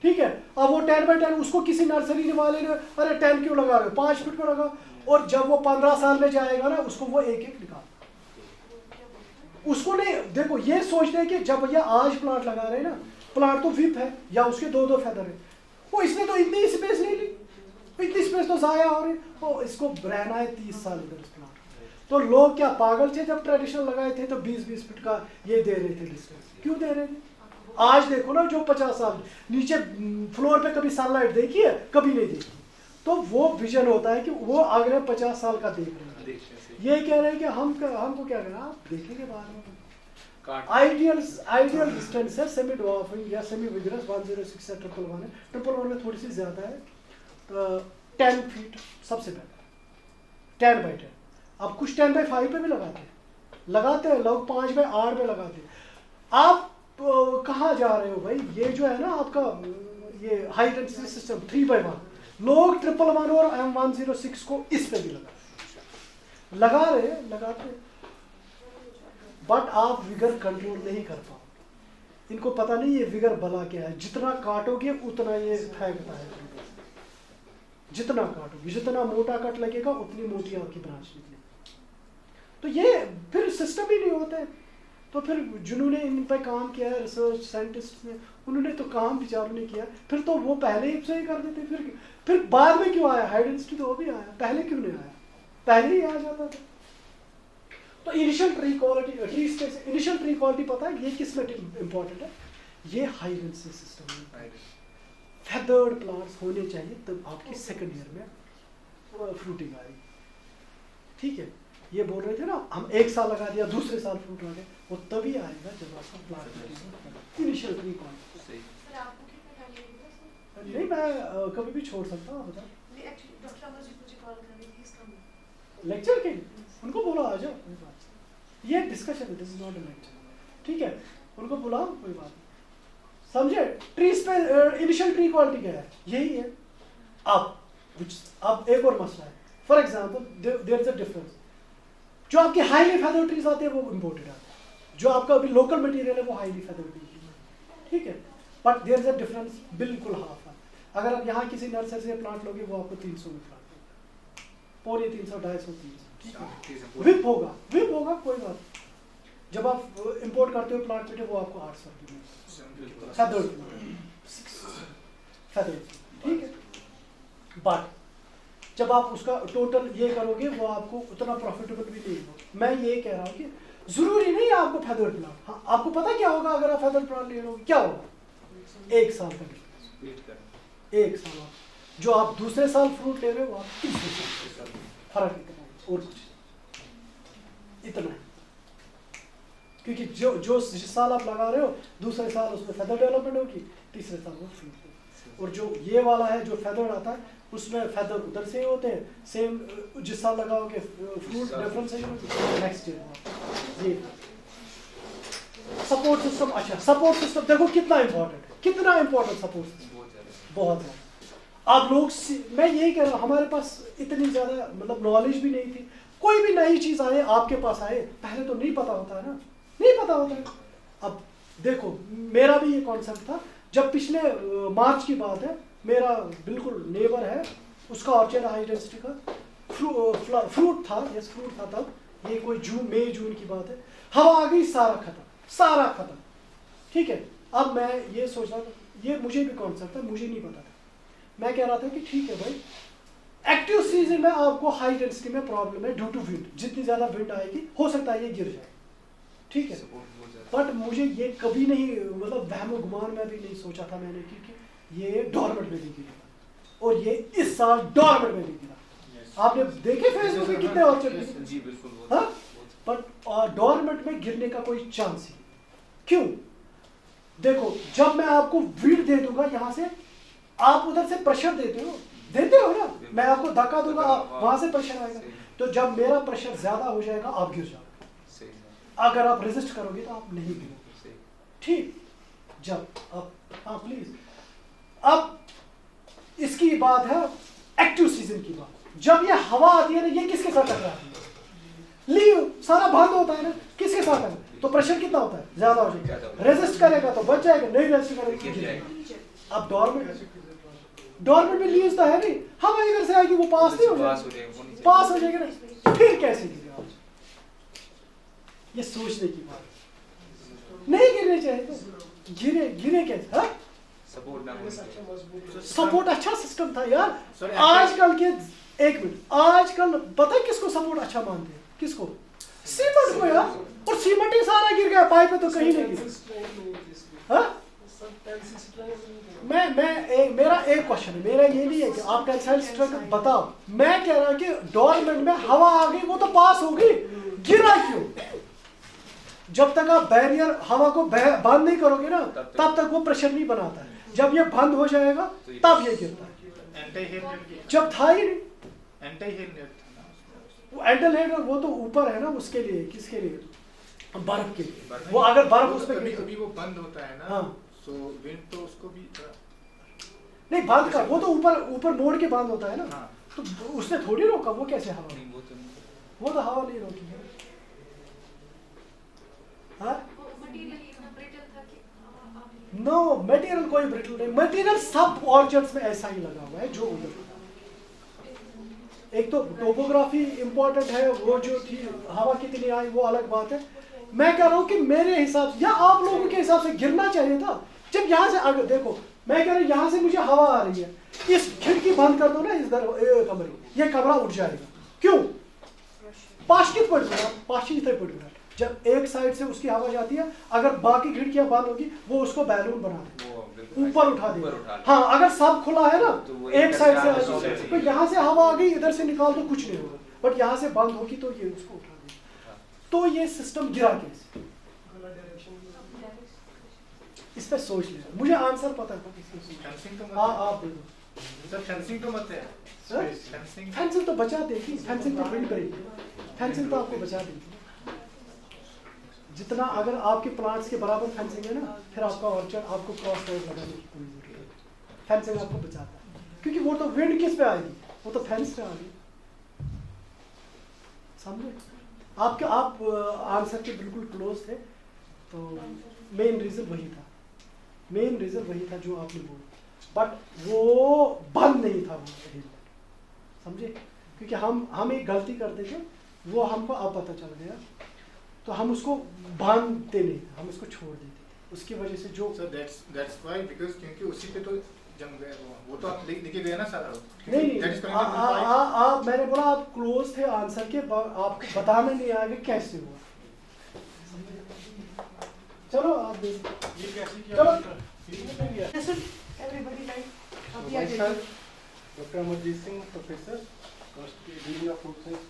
ठीक है, अब वो 10/10 उसको किसी नर्सरी वाले ने अरे 10 क्यों लगा रहे हो, 5 फीट को लगाओ, और जब वो 15 साल में जाएगा ना उसको वो एक निकाल, उसको नहीं, देखो ये सोचते हैं कि जब ये आज प्लांट लगा रहे हैं ना, प्लांट तो विप है या उसके 2 फेदर है, वो इसने तो इतनी स्पेस नहीं ली, इतनी स्पेस तो जाया हो रही, तो इसको रहना है 30 साल इधर इस प्लांट। तो लोग क्या पागल थे, जब ट्रेडिशनल लगाए थे तो 20-20 फीट का ये दे रहे थे डिस्टेंस, क्यों दे रहे थे। आज देखो ना जो 50 साल नीचे फ्लोर पे कभी सनलाइट देखी है, कभी नहीं देखी, तो वो विजन होता है कि वो अगले 50 साल का देख रहे हैं, ये कह रहे हैं कि हमको क्या करना, आप देखेंगे बाद में। आइडियल डिस्टेंस है सेमी ड्वार्फिंग या सेमी विगरस 106 से 111 है, 111 में थोड़ी सी ज़्यादा है, तो 10 फीट सबसे बेटर, 10/10। अब कुछ 10/5 पे भी लगाते हैं लोग, 5/8 पे लगाते हैं। आप कहाँ जा रहे हो भाई, ये जो है ना आपका ये हाई डेंसिटी सिस्टम 3/1, लोग 111 और M106 को इस पे भी लगाते, बट आप विगर कंट्रोल नहीं कर पाओ, इनको पता नहीं ये विगर भला क्या है, जितना काटोगे उतना ये फेंकता है, जितना काटोगे जितना मोटा कट लगेगा उतनी मोटी आपकी ब्रांच निकलेगी, तो ये फिर सिस्टम ही नहीं होता है। तो फिर जिन्होंने इन पर काम किया है, रिसर्च साइंटिस्ट ने, उन्होंने तो काम बेचारों ने किया, फिर तो वो पहले ही से ही कर देते, फिर बाद में क्यों आया हाई डेंसिटी, तो वो भी आया, पहले क्यों नहीं आया, पहले ही आ जाता था। तो initial tree quality, at least initial tree quality पता है ये किस में इंपॉर्टेंट है, ये हाई डेंसिटी सिस्टम में फेदर्ड प्लांट्स होने चाहिए, तब आपकी सेकंड ईयर में फ्रूटिंग आएगी, ठीक है। ये बोल रहे थे ना हम 1 साल लगा दिया दूसरे साल फ्रूट लगे, वो तभी आएगा जब आपका प्लांट इनिशियल ट्री क्वालिटी। नहीं मैं कभी भी छोड़ सकता हूँ, बता लेक्चर के उनको बोला आ जाओ, कोई बात, ये डिस्कशन है, this is not a lecture, ठीक है, उनको बुलाओ, कोई बात नहीं, समझे। ट्रीज पे इनिशियल ट्री क्वालिटी क्या है, यही है, अब एक और मसला है, for example there is a difference, जो आपकी हाईली फेदर्ड ट्रीज आते हैं वो इम्पोर्टेड आते हैं, जो आपका अभी लोकल मटेरियल है वो हाईली फेदर्ड ट्री, ठीक है, but there is a difference बिल्कुल हाफ है। अगर आप यहाँ किसी नर्सरी से प्लांट लोगे वो आपको 300 में प्लांट देगा, 350, 250, 300, विप होगा कोई बात, जब आप इंपोर्ट करते हो प्लांट वो आपको 800 की फेदर्ड, ठीक है, बट जब आप उसका टोटल ये करोगे वो आपको उतना प्रॉफिटेबल भी नहीं होगा। मैं ये कह रहा हूँ कि जरूरी नहीं है आपको फेदर्ड प्लांट, हाँ आपको पता क्या होगा अगर आप फेदर्ड प्लांट ले लोगे, क्या होगा, 1 साल का डिफरेंस, 1 साल जो आप दूसरे साल फ्रूट ले रहे हो आप तीसरे साल फर्क इतना है, और कुछ इतना है, क्योंकि जो जिस साल आप लगा रहे हो दूसरे साल उसमें फेदर डेवलपमेंट होगी, तीसरे साल वो फ्रूट होगी, और जो ये वाला है जो फेदर आता है उसमें फेदर उधर से होते हैं, सेम जिस साल लगाओगे फ्रूट डिफरेंस है नेक्स्ट ईयर। ये सपोर्ट सिस्टम, अच्छा सपोर्ट सिस्टम देखो कितना इंपॉर्टेंट है, कितना इंपॉर्टेंट सपोर्ट सिस्टम, बहुत ज़्यादा। आप लोग मैं यही कह रहा हूँ, हमारे पास इतनी ज़्यादा मतलब नॉलेज भी नहीं थी, कोई भी नई चीज़ आए आपके पास आए पहले तो नहीं पता होता है ना, नहीं पता होता है। अब देखो मेरा भी ये कॉन्सेप्ट था, जब पिछले मार्च की बात है, मेरा बिल्कुल नेबर है उसका ऑर्चर्ड हाई डेंसिटी का फ्रूट था, यस फ्रूट था तब, ये कोई मई जून की बात है, हवा आ गई सारा खत्म, ठीक है। अब मैं ये सोच रहा था, ये मुझे भी कॉन्सेप्ट था, मुझे नहीं पता था, मैं कह रहा था कि ठीक है भाई एक्टिव सीजन में आपको हाई डेंसिटी में प्रॉब्लम है ड्यू टू विंड, जितनी ज्यादा विंड आएगी हो सकता है ये गिर जाए, ठीक है, बट मुझे ये कभी नहीं मतलब वहम गुमान में भी नहीं सोचा था मैंने कि ये डॉर्मेंट में नहीं गिरेगा, और ये इस साल डॉर्मेंट में नहीं गिरा। आपने देखे फेसबुक पे कितने ऑर्चर्ड, जी बिल्कुल, हाँ, बट डॉर्मेंट में गिरने का कोई चांस ही, क्यों, देखो जब मैं आपको विंड दे दूंगा यहाँ से, आप उधर से प्रेशर देते हो ना, मैं आपको धक्का दूंगा वहां से प्रेशर आएगा, तो जब मेरा प्रेशर ज्यादा हो जाएगा आप गिर जाओगे, अगर आप रेजिस्ट करोगे तो आप नहीं गिरोगे, ठीक। जब आप प्लीज, अब इसकी बात है एक्टिव सीजन की बात, जब ये हवा आती है ना ये किसके साथ टकराती है, लीव सारा बंद होता है ना, किसके साथ है, तो प्रेशर कितना होता है, ज्यादा हो जाएगा, रेजिस्ट करेगा तो बच जाएगा, नहीं रेजिस्ट करेगा। अब डॉर्मेंट में लीव्स तो है नहीं, हवा इधर से आएगी वो पास नहीं हो जाएगा, पास हो जाएगा ना, फिर कैसे गिरेगा, ये सोचने की बात, नहीं गिरने चाहिए तो गिरे कैसे, हाँ सपोर्ट अच्छा सिस्टम था यार, आजकल के एक मिनट, आजकल पता है किसको सपोर्ट अच्छा मानते हैं, किसको, सीमेंट को यार, और सीमेंट ही सारा गिर गया, पाइप में तो कहीं नहीं गिरा, हाँ? मेरा एक क्वेश्चन है, मेरा ये नहीं है कि आप टेंसाइल स्ट्रेंथ बताओ, मैं कह रहा हूं कि डॉर्मेंट में हवा आ गई वो तो पास होगी, गिरा क्यों, जब तक आप बैरियर हवा को बंद नहीं करोगे ना तब तक वो प्रेशर नहीं बनाता है, जब ये बंद हो जाएगा तब ये गिरता है, जब था ही नहीं एंटल हेड, वो तो ऊपर है ना, उसके लिए किसके लिए, बर्फ के लिए, वो अगर बर्फ उसमें कभी वो बंद होता है ना, हाँ, सो विंड तो उसको भी नहीं बंद का, वो तो ऊपर मोड़ के बंद होता है ना, हाँ। तो उसने थोड़ी रोका, वो कैसे हवा, वो तो हवा नहीं रोकी है, हाँ? नो मटेरियल कोई ब्रिटल नहीं, मटेरियल सब ऑर्चर्ड्स में ऐसा ही लगा हुआ है जो उधर, एक तो टोपोग्राफी इंपॉर्टेंट है, वो जो थी हवा कितनी आई वो अलग बात है, मैं कह रहा हूँ कि मेरे हिसाब से या आप लोगों के हिसाब से गिरना चाहिए था, जब यहाँ से अगर देखो मैं कह रहा हूँ यहाँ से मुझे हवा आ रही है, इस खिड़की बंद कर दो ना, इस कमरे, ये कमरा उठ जाएगा, क्यों, पाश्चित पड़ गया, जब एक साइड से उसकी हवा जाती है, अगर बाकी खिड़कियां बंद होगी वो उसको बैलून बना देगा, ऊपर उठा देगा, हाँ अगर सब खुला है ना तो एक साइड से तो यहाँ से हवा आ गई, इधर से निकाल तो कुछ नहीं होगा, बट यहाँ से बंद होगी तो ये उसको उठा देगा, तो ये सिस्टम गिरा कैसे, इस पे सोच ले, मुझे आंसर पता है, हाँ आप दे दो, फेंसिंग तो मत है, फेंसिंग तो बचा देगी, फेंसिंग तो बिल्ड करेगी, फेंसिंग तो आपको बचा देगी, जितना अगर आपके प्लांट्स के बराबर फेंसिंग है ना, फिर आपका ऑर्चर्ड आपको क्रॉस रोड लगाने की कोई जरूरत नहीं, फेंसिंग आपको बचाता है, क्योंकि वो तो विंड किस पे आएगी, वो तो फैंस पे आ गई। समझे? आप आंसर के बिल्कुल क्लोज थे। तो मेन रीज़न वही था, मेन रीज़न वही था जो आपने बोला, बट वो बंद नहीं था वो अरेंजमेंट, समझे? क्योंकि हम एक गलती करते थे, वो हमको अब पता चल गया, तो हम उसको बांधते नहीं थे, हम उसको छोड़ देते थे। उसकी वजह से जो सर दैट्स व्हाई, बिकॉज क्योंकि उसी पे तो जंग गया वो तो आप लिखे गए ना सर। नहीं That is नहीं, currently rule 5. मैंने बोला आप क्लोज थे आंसर के, आपको बताना नहीं आया कि कैसे हुआ। चलो आप दे ये कैसे किया? चलो एवरीबॉडी लाइक अभी आ जाइए। Doctor Amarjeet Singh, professor dean of food science,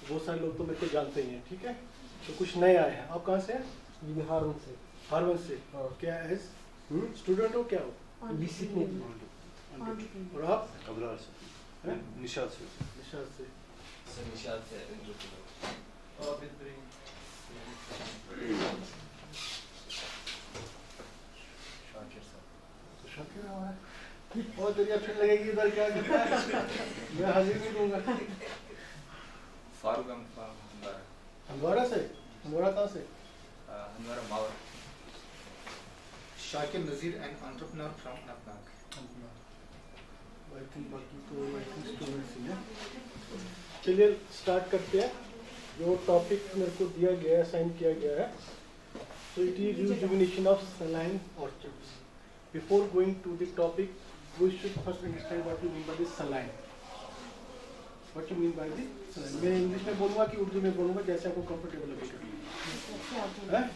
बहुत सारे लोग तो मेरे को जानते ही हैं, ठीक है? तो कुछ नए आए हैं। आप कहाँ से हैं? हार्मन से। हार्वर्ड से। क्या एज स्टूडेंट हो, क्या हो? बीसी और आप? अबरार से। हैं? निशाद से। निशाद से। निशाद से और बेहतरीन तो शाकिर हमारा बहुत बढ़िया। फिर लगेगी इधर क्या करता है, मैं हाजिर नहीं दूंगा। फारूक हंदवारा। हंदवाड़ा से? हंदवाड़ा कहाँ से? Handwara Mawar. Shakir Nazir, an entrepreneur from Napnak. I think बाकी तो स्टूडेंट्स ही हैं। चलिए स्टार्ट करते हैं। जो टॉपिक मेरे को दिया गया है, साइन किया गया है, so it is rejuvenation of saline orchards. Before going to the topic, we should first understand what you mean by the saline. What you mean by the saline? मैं इंग्लिश में बोलूँगा कि उर्दू में बोलूँगा, जैसे आपको कंफर्टेबल लगेगा।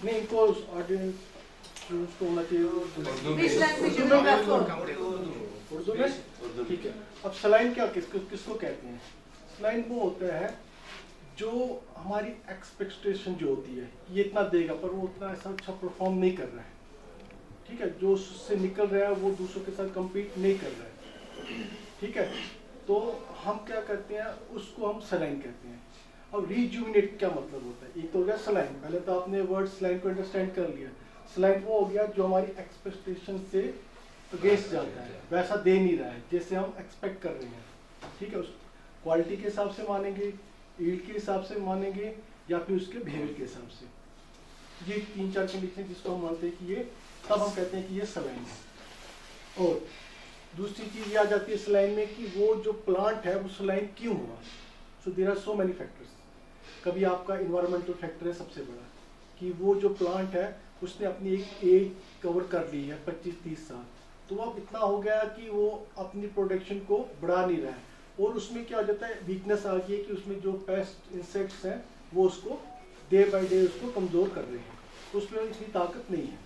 नहीं, इनको ऑडियंस को होना चाहिए उर्दू में, ठीक है? अब सलाइन क्या किसको कहते हैं? सलाइन वो होता है जो हमारी एक्सपेक्टेशन जो होती है, ये इतना देगा पर वो उतना ऐसा अच्छा परफॉर्म नहीं कर रहा है, ठीक है? जो उससे निकल रहा है वो दूसरों के साथ compete नहीं कर रहा है, ठीक है? तो हम क्या करते हैं, उसको हम सलाइन कहते हैं। अब रिजुविनेट क्या मतलब होता है? एक तो हो गया सलाइन, पहले तो आपने वर्ड सलाइन को अंडरस्टैंड कर लिया। सलाइन वो हो गया जो हमारी एक्सपेक्टेशन से अगेंस्ट जाता है, वैसा दे नहीं रहा है जैसे हम एक्सपेक्ट कर रहे हैं, ठीक है? उस क्वालिटी के हिसाब से मानेंगे, यील्ड के हिसाब से मानेंगे, या फिर उसके बिहेवियर के हिसाब से। ये 3-4 कंडीशन जिसको हम मानते हैं कि ये, तब हम कहते हैं कि ये सलाइन है। और दूसरी चीज़ ये आ जाती है सलाइन में कि वो जो प्लांट है वो सलाइन क्यों हुआ। So there are so many factors. कभी आपका इन्वायरमेंटल फैक्टर है सबसे बड़ा, कि वो जो प्लांट है उसने अपनी एक एज कवर कर ली है 25-30 साल, तो अब इतना हो गया कि वो अपनी प्रोडक्शन को बढ़ा नहीं रहा है, और उसमें क्या हो जाता है, वीकनेस आ गई है कि उसमें जो पेस्ट इंसेक्ट्स हैं वो उसको डे बाय डे उसको कमज़ोर कर रहे हैं, तो उसमें इतनी ताकत नहीं है,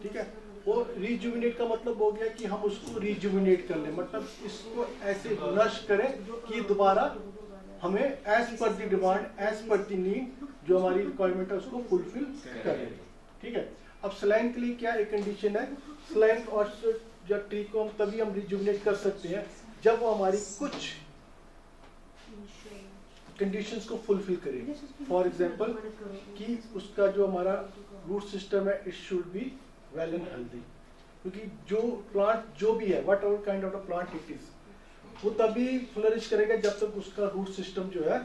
ठीक है? और रिजुविनेट का मतलब हो गया कि हम उसको रिजुविनेट कर लें, मतलब इसको ऐसे नश करें कि दोबारा हमें एज पर दी डिमांड, एज पर दी नीड, जो हमारी रिक्वायरमेंट है उसको फुलफिल करें, ठीक है? अब सलाइन के लिए क्या एक कंडीशन है, सलाइन और या ट्री को हम तभी हम रिजुविनेट कर सकते हैं जब वो हमारी कुछ कंडीशंस को फुलफिल करे। फॉर एग्जांपल कि उसका जो हमारा रूट सिस्टम है, it should be well and healthy, क्योंकि जो प्लांट जो भी है, what ever kind of a plant it is, वो तभी फ्लरिश करेगा जब तक उसका रूट सिस्टम जो है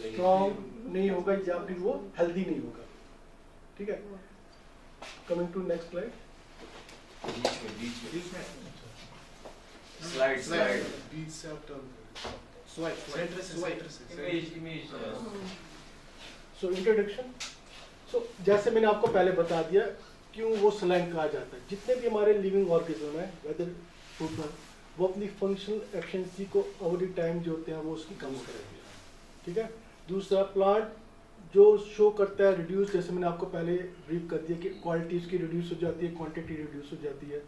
स्ट्रॉन्ग नहीं होगा या फिर वो हेल्दी नहीं होगा, ठीक है? Coming to next slide. Slide बीच से आप turn image so introduction. So जैसे मैंने आपको पहले बता दिया क्यों वो सलाइन कहा जाता है। जितने भी हमारे लिविंग ऑर्गेनिज्म है, वेदर फूड, वो अपनी फंक्शनल एफिशिएंसी को ओवर द टाइम जो होते हैं वो उसकी कम करेंगे, ठीक है? दूसरा, प्लांट जो शो करता है रिड्यूस, जैसे मैंने आपको पहले ब्रीफ कर दिया कि क्वालिटी उसकी रिड्यूस हो जाती है, क्वांटिटी रिड्यूस हो जाती है,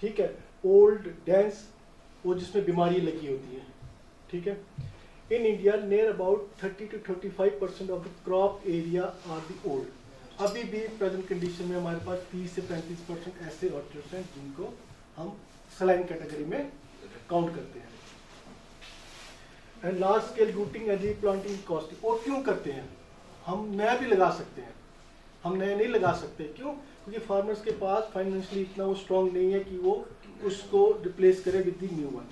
ठीक है? ओल्ड डेंस, वो जिसमें बीमारी लगी होती है, ठीक है? In India near about 30 to 35% of the crop area are the old. अभी भी प्रेजेंट कंडीशन में हमारे पास 30 से 35% ऐसे ऑर्चर्ड्स हैं जिनको हम सलाइन कैटेगरी में काउंट करते हैं। And large scale rooting and replanting costing, और क्यों करते हैं? हम नया भी लगा सकते हैं, हम नए नहीं लगा सकते। क्यों? क्योंकि फार्मर्स के पास फाइनेंशियली इतना वो स्ट्रॉन्ग नहीं है कि वो उसको रिप्लेस करे विद द न्यू वन,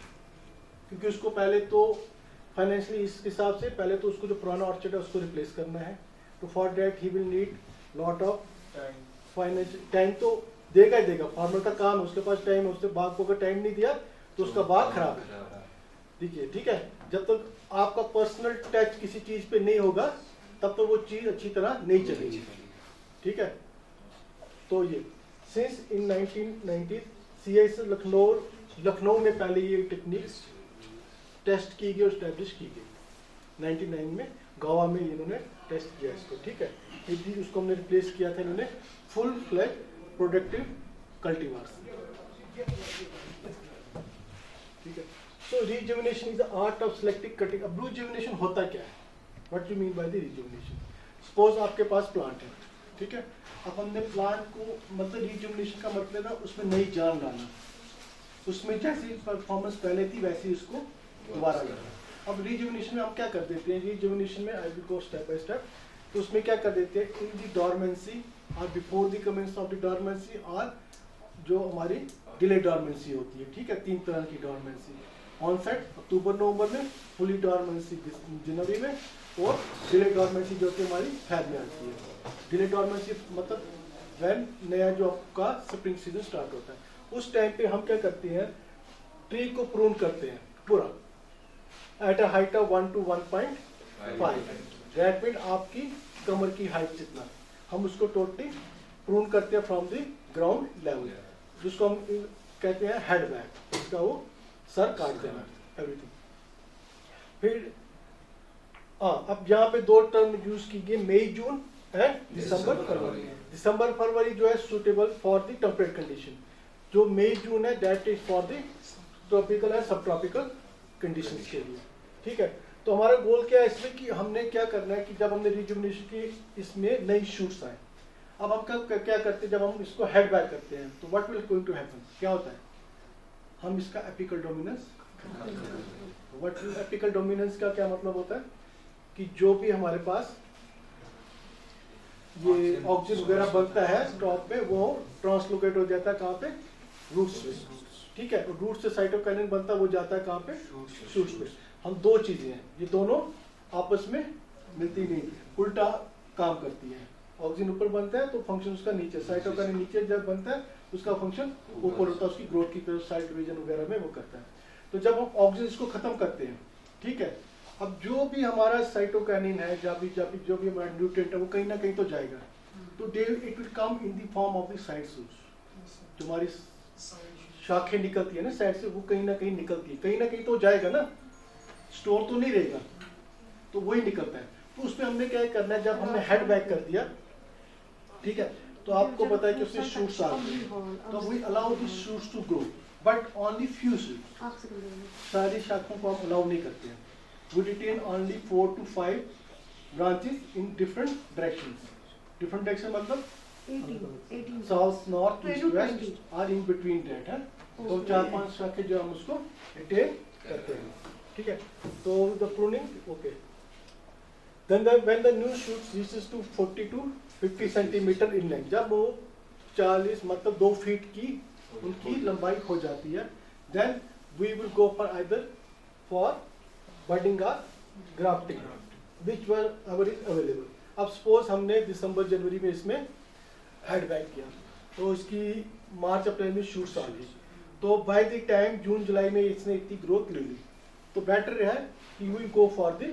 क्योंकि उसको पहले तो फाइनेंशियली इस हिसाब से पहले तो उसको जो पुराना ऑर्चर्ड है उसको रिप्लेस करना है। तो for that he will need lot of financial time. तो देगा ही देगा, फार्मर का काम है, उसके पास टाइम है, उसने बाग को अगर टाइम नहीं दिया तो उसका बाग खराब है। देखिए ठीक है, जब तक आपका पर्सनल टच किसी चीज पे नहीं होगा तब तो वो चीज अच्छी तरह नहीं चलेगी। ठीक है, तो ये सिंस इन 1990 CIS लखनऊ में पहले ये टेक्निक टेस्ट की गई और स्टैब्लिश की गई। 99 में गोवा में इन्होंने टेस्ट किया इसको। ठीक है, फिर उसको हमने रिप्लेस किया था इन्होंने फुल फ्लैग प्रोडक्टिव कल्टीवार्स। ठीक है, so rejuvenation is the art of selecting cutting. अब रिजुविनेशन होता क्या है? What you mean by the rejuvenation? Suppose आपके पास प्लांट है, ठीक है, अब हमने प्लांट को मतलब रिजुविनेशन का मतलब है उसमें नई जान डालना, उसमें जैसी परफॉर्मेंस पहले थी वैसी उसको दोबारा करना। अब रिजुविनेशन में हम क्या कर देते हैं? रिजुविनेशन में I will go step by step. तो उसमें क्या कर देते हैं? इन दी डॉर्मेंसी और before the commence of the dormancy और जो हमारी डिले डॉर्मेंसी होती है। ठीक है, 3 तरह की डॉर्मेंसी। ऑनसेट अक्टूबर नवंबर में, फुली डॉर्मेंसी जनवरी में, और डिले डॉर्मेंसी जो कि हमारी फेब में आती है। डिले डॉर्मेंसी मतलब व्हेन नया जो आपका स्प्रिंग सीजन स्टार्ट होता है, उस टाइम पे हम क्या करते हैं? ट्री को प्रून करते हैं पूरा at a height of 1 to 1.5। That mean आपकी कमर की हाइट जितना हम उसको टोटली प्रून करते हैं फ्रॉम द ग्राउंड लेवल, जिसको हम कहते हैं हेड बैक। इसका वो सर काट देना एवरीथिंग। फिर अब यहाँ पे 2 टर्म यूज की गई, मई जून एंड दिसंबर फरवरी। दिसंबर फरवरी जो है suitable for the temperate condition. जो मई जून है that is for the tropical and सब ट्रॉपिकल कंडीशंस के लिए। ठीक है, तो हमारा गोल क्या है इसमें कि हमने क्या करना है कि जब हमने रिजुविनेशन की इसमें नई शूट्स आए, अब हम क्या करते हैं? जब हम इसको हेड बैक करते हैं तो what will going to happen? क्या होता है? हम इसका apical dominance. What apical dominance का क्या मतलब होता है? कि जो भी हमारे पास ये ऑक्सीजन वगैरह बनता है टॉप पे, वो ट्रांसलोकेट हो जाता है कहाँ पे? रूट्स पे। ठीक है, रूट से साइटोकाइनिन बनता है, वो जाता है कहाँ पे? शूट्स पे। हम 2 चीजें हैं, ये दोनों आपस में मिलती नहीं, उल्टा काम करती है। ऑक्सीजन ऊपर बनता है तो फंक्शन उसका नीचे, साइटोकाइनिन नीचे जब बनता है उसका फंक्शन ऊपर होता है, उसकी ग्रोथ की तरफ सेल डिवीजन वगैरह में वो करता है। तो जब हम ऑक्सीजन इसको खत्म करते हैं, ठीक है, अब जो भी हमारा साइटोकाइनिन है, जो भी हमारा न्यूट्रिएंट है, वो कहीं ना कहीं तो जाएगा। तो it will come in the form of the side shoots. जो हमारी शाखें निकलती है ना साइड से, वो कहीं ना कहीं निकलती है, कहीं ना कहीं तो जाएगा ना, स्टोर तो नहीं रहेगा, तो वही निकलता है। तो उसमें हमने क्या करना है? जब हमने हेड बैक कर दिया, ठीक है, तो आपको पता है कि उससे शूट्स आ गए, तो we allow the shoots to grow but only few shoots. सारी शाखों को हम अलाउ नहीं करते हैं। We retain only 4 to 5 branches in different directions. Different direction मतलब 18 साउथ, नॉर्थ, ईस्ट, वेस्ट और इन बिटवीन दैट है। तो 4-5 शाखे जो हम उसको रिटेन करते हैं। ठीक है, तो the pruning okay. Then when the new shoots reaches to 40 to 50 centimeter in length, जब वो 40 मतलब 2 फीट की उनकी लंबाई हो जाती है, then we will go for either for budding or grafting, whichever is available. अब suppose हमने दिसंबर जनवरी में इसमें हेड बैक किया, तो इसकी मार्च अप्रैल में शूट्स आ गई, तो बाय द टाइम जून जुलाई में इसने इतनी ग्रोथ ले ली, तो बेटर है कि we go for the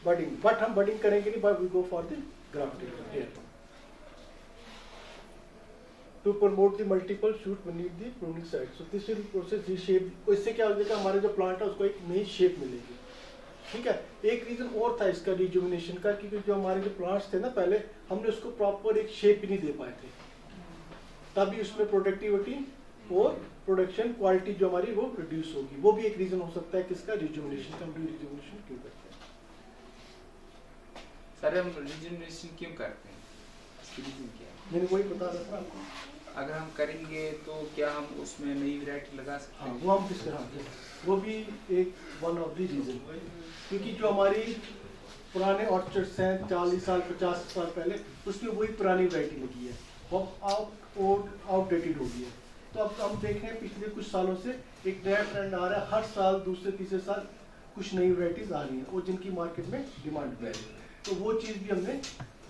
budding, but हम बडिंग करेंगे नहीं, but we go for the grafting to promote the multiple shoot beneath the pruning side. So this will process reshape. इससे क्या हो जाएगा? हमारे जो प्लांट है उसको एक नई शेप मिलेगी। ठीक है, एक रीजन और था इसका रिजुविनेशन का, क्योंकि जो हमारे जो प्लांट्स थे ना पहले, हमने उसको प्रॉपर एक शेप ही नहीं दे पाए थे, तभी उसमें प्रोडक्टिविटी और प्रोडक्शन क्वालिटी जो हमारी वो रिड्यूस होगी। वो भी एक रीजन हो सकता है किसका? रिजुविनेशन का। रिजुविनेशन क्यों करते हैं सर? हम रिजुविनेशन क्यों करते हैं? इसकी रीजन क्या है? मैंने वही बता रहा था आपको। अगर हम करेंगे तो क्या हम उसमें नई वैरायटी लगा सकते हाँ, हैं? वो हम किस तरह से, वो भी एक वन ऑफ द रीजन, क्योंकि जो हमारी पुराने ऑर्चर्ड्स हैं 40 साल 50 साल पहले, उसमें वही पुरानी वैरायटी लगी है, वो आउटडेटेड हो गई है। तो अब हम देख रहे हैं पिछले कुछ सालों से एक नया ट्रेंड आ रहा है, हर साल दूसरे तीसरे साल कुछ नई वैरायटीज आ रही हैं और जिनकी मार्केट में डिमांड है। तो वो चीज़ भी हमने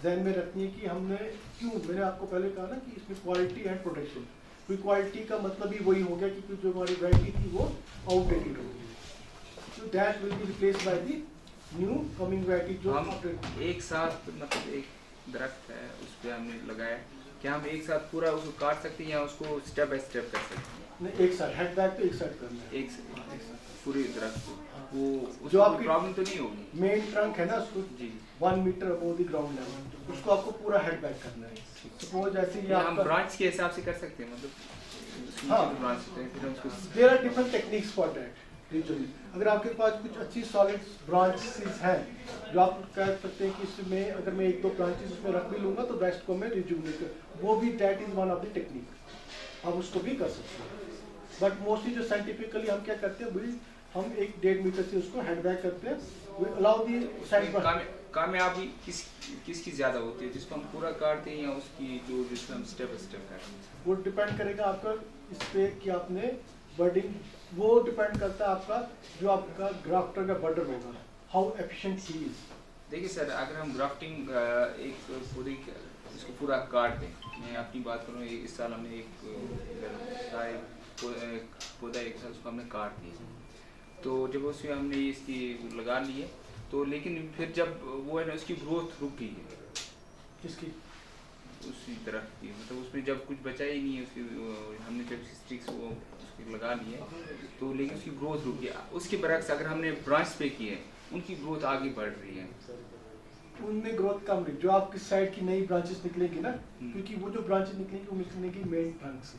ध्यान में रखनी है कि हमने क्यों, मैंने आपको पहले कहा ना कि इसमें क्वालिटी एंड प्रोडक्शन, कोई क्वालिटी का मतलब ही वही हो गया कि जो हमारी वैरायटी थी वो आउटडेटेड हो गई, तो that will be replaced by the new coming variety जो हम एक साथ मतलब एक दरख्त है उस पर हमने लगाया, क्या हम एक साथ पूरा उसको काट सकते हैं या उसको स्टेप बाय स्टेप कर सकते हैं? नहीं, एक साइड हेड बैक तो एक साइड करना है, एक पूरी दरख्त को वो जो उसको आपकी प्रॉब्लम तो नहीं होगी? मेन ट्रंक है ना उसको जी 1 meter above the ground level, उसको आपको पूरा हेड बैक करना है। सपोज जैसे ये या हम आपका ब्रांच के हिसाब से कर सकते हैं, मतलब हाँ। ब्रांच फिर हम उसको there are different techniques for that usually. अगर आपके पास कुछ अच्छी सॉलिड ब्रांचेस हैं जो आप कह सकते हैं कि इसमें अगर मैं 1-2 ब्रांचेस उसमें रख भी लूँगा तो रेस्ट को मैं रिजुविनेट कर, वो भी that is one of the technique, आप उसको भी कर सकते हैं। बट मोस्टली जो साइंटिफिकली हम क्या करते हैं, हम 1-1.5 मीटर से उसको हेड बैक करते हैं, वी अलाउ दी साइड कामयाबी किसकी ज़्यादा होती है, जिसको हम पूरा काटते हैं या उसकी जो जिसको हम स्टेप बाय स्टेप करते हैं? वो डिपेंड करेगा आपका इस पे कि आपने बर्डिंग, वो डिपेंड करता है आपका जो आपका ग्राफ्टर का बर्डर होगा, हाउ एफिशिएंट ही इज। देखिए सर, अगर हम ग्राफ्टिंग एक पूरी इसको पूरा काट दें, मैं अपनी बात करूँ, इस साल हमने एक पौधा एक साल उसको हमने काट दिया, तो जब उसमें हमने इसकी लगा लिए तो लेकिन फिर जब वो है ना उसकी ग्रोथ रुक गई है। किसकी? उसी तरह की, मतलब उसमें जब कुछ बचा ही नहीं है उसकी, हमने जब स्टिक्स वो उसकी लगा लिए तो लेकिन उसकी ग्रोथ रुक गया। उसके बरक्स अगर हमने ब्रांच पे किए उनकी ग्रोथ आगे बढ़ रही है। उनमें ग्रोथ कम रही, जो आपकी साइड की नई ब्रांचेस निकलेगी ना, क्योंकि वो जो ब्रांचेस निकलेंगी वो निकलेंगी मेन ट्रंक से।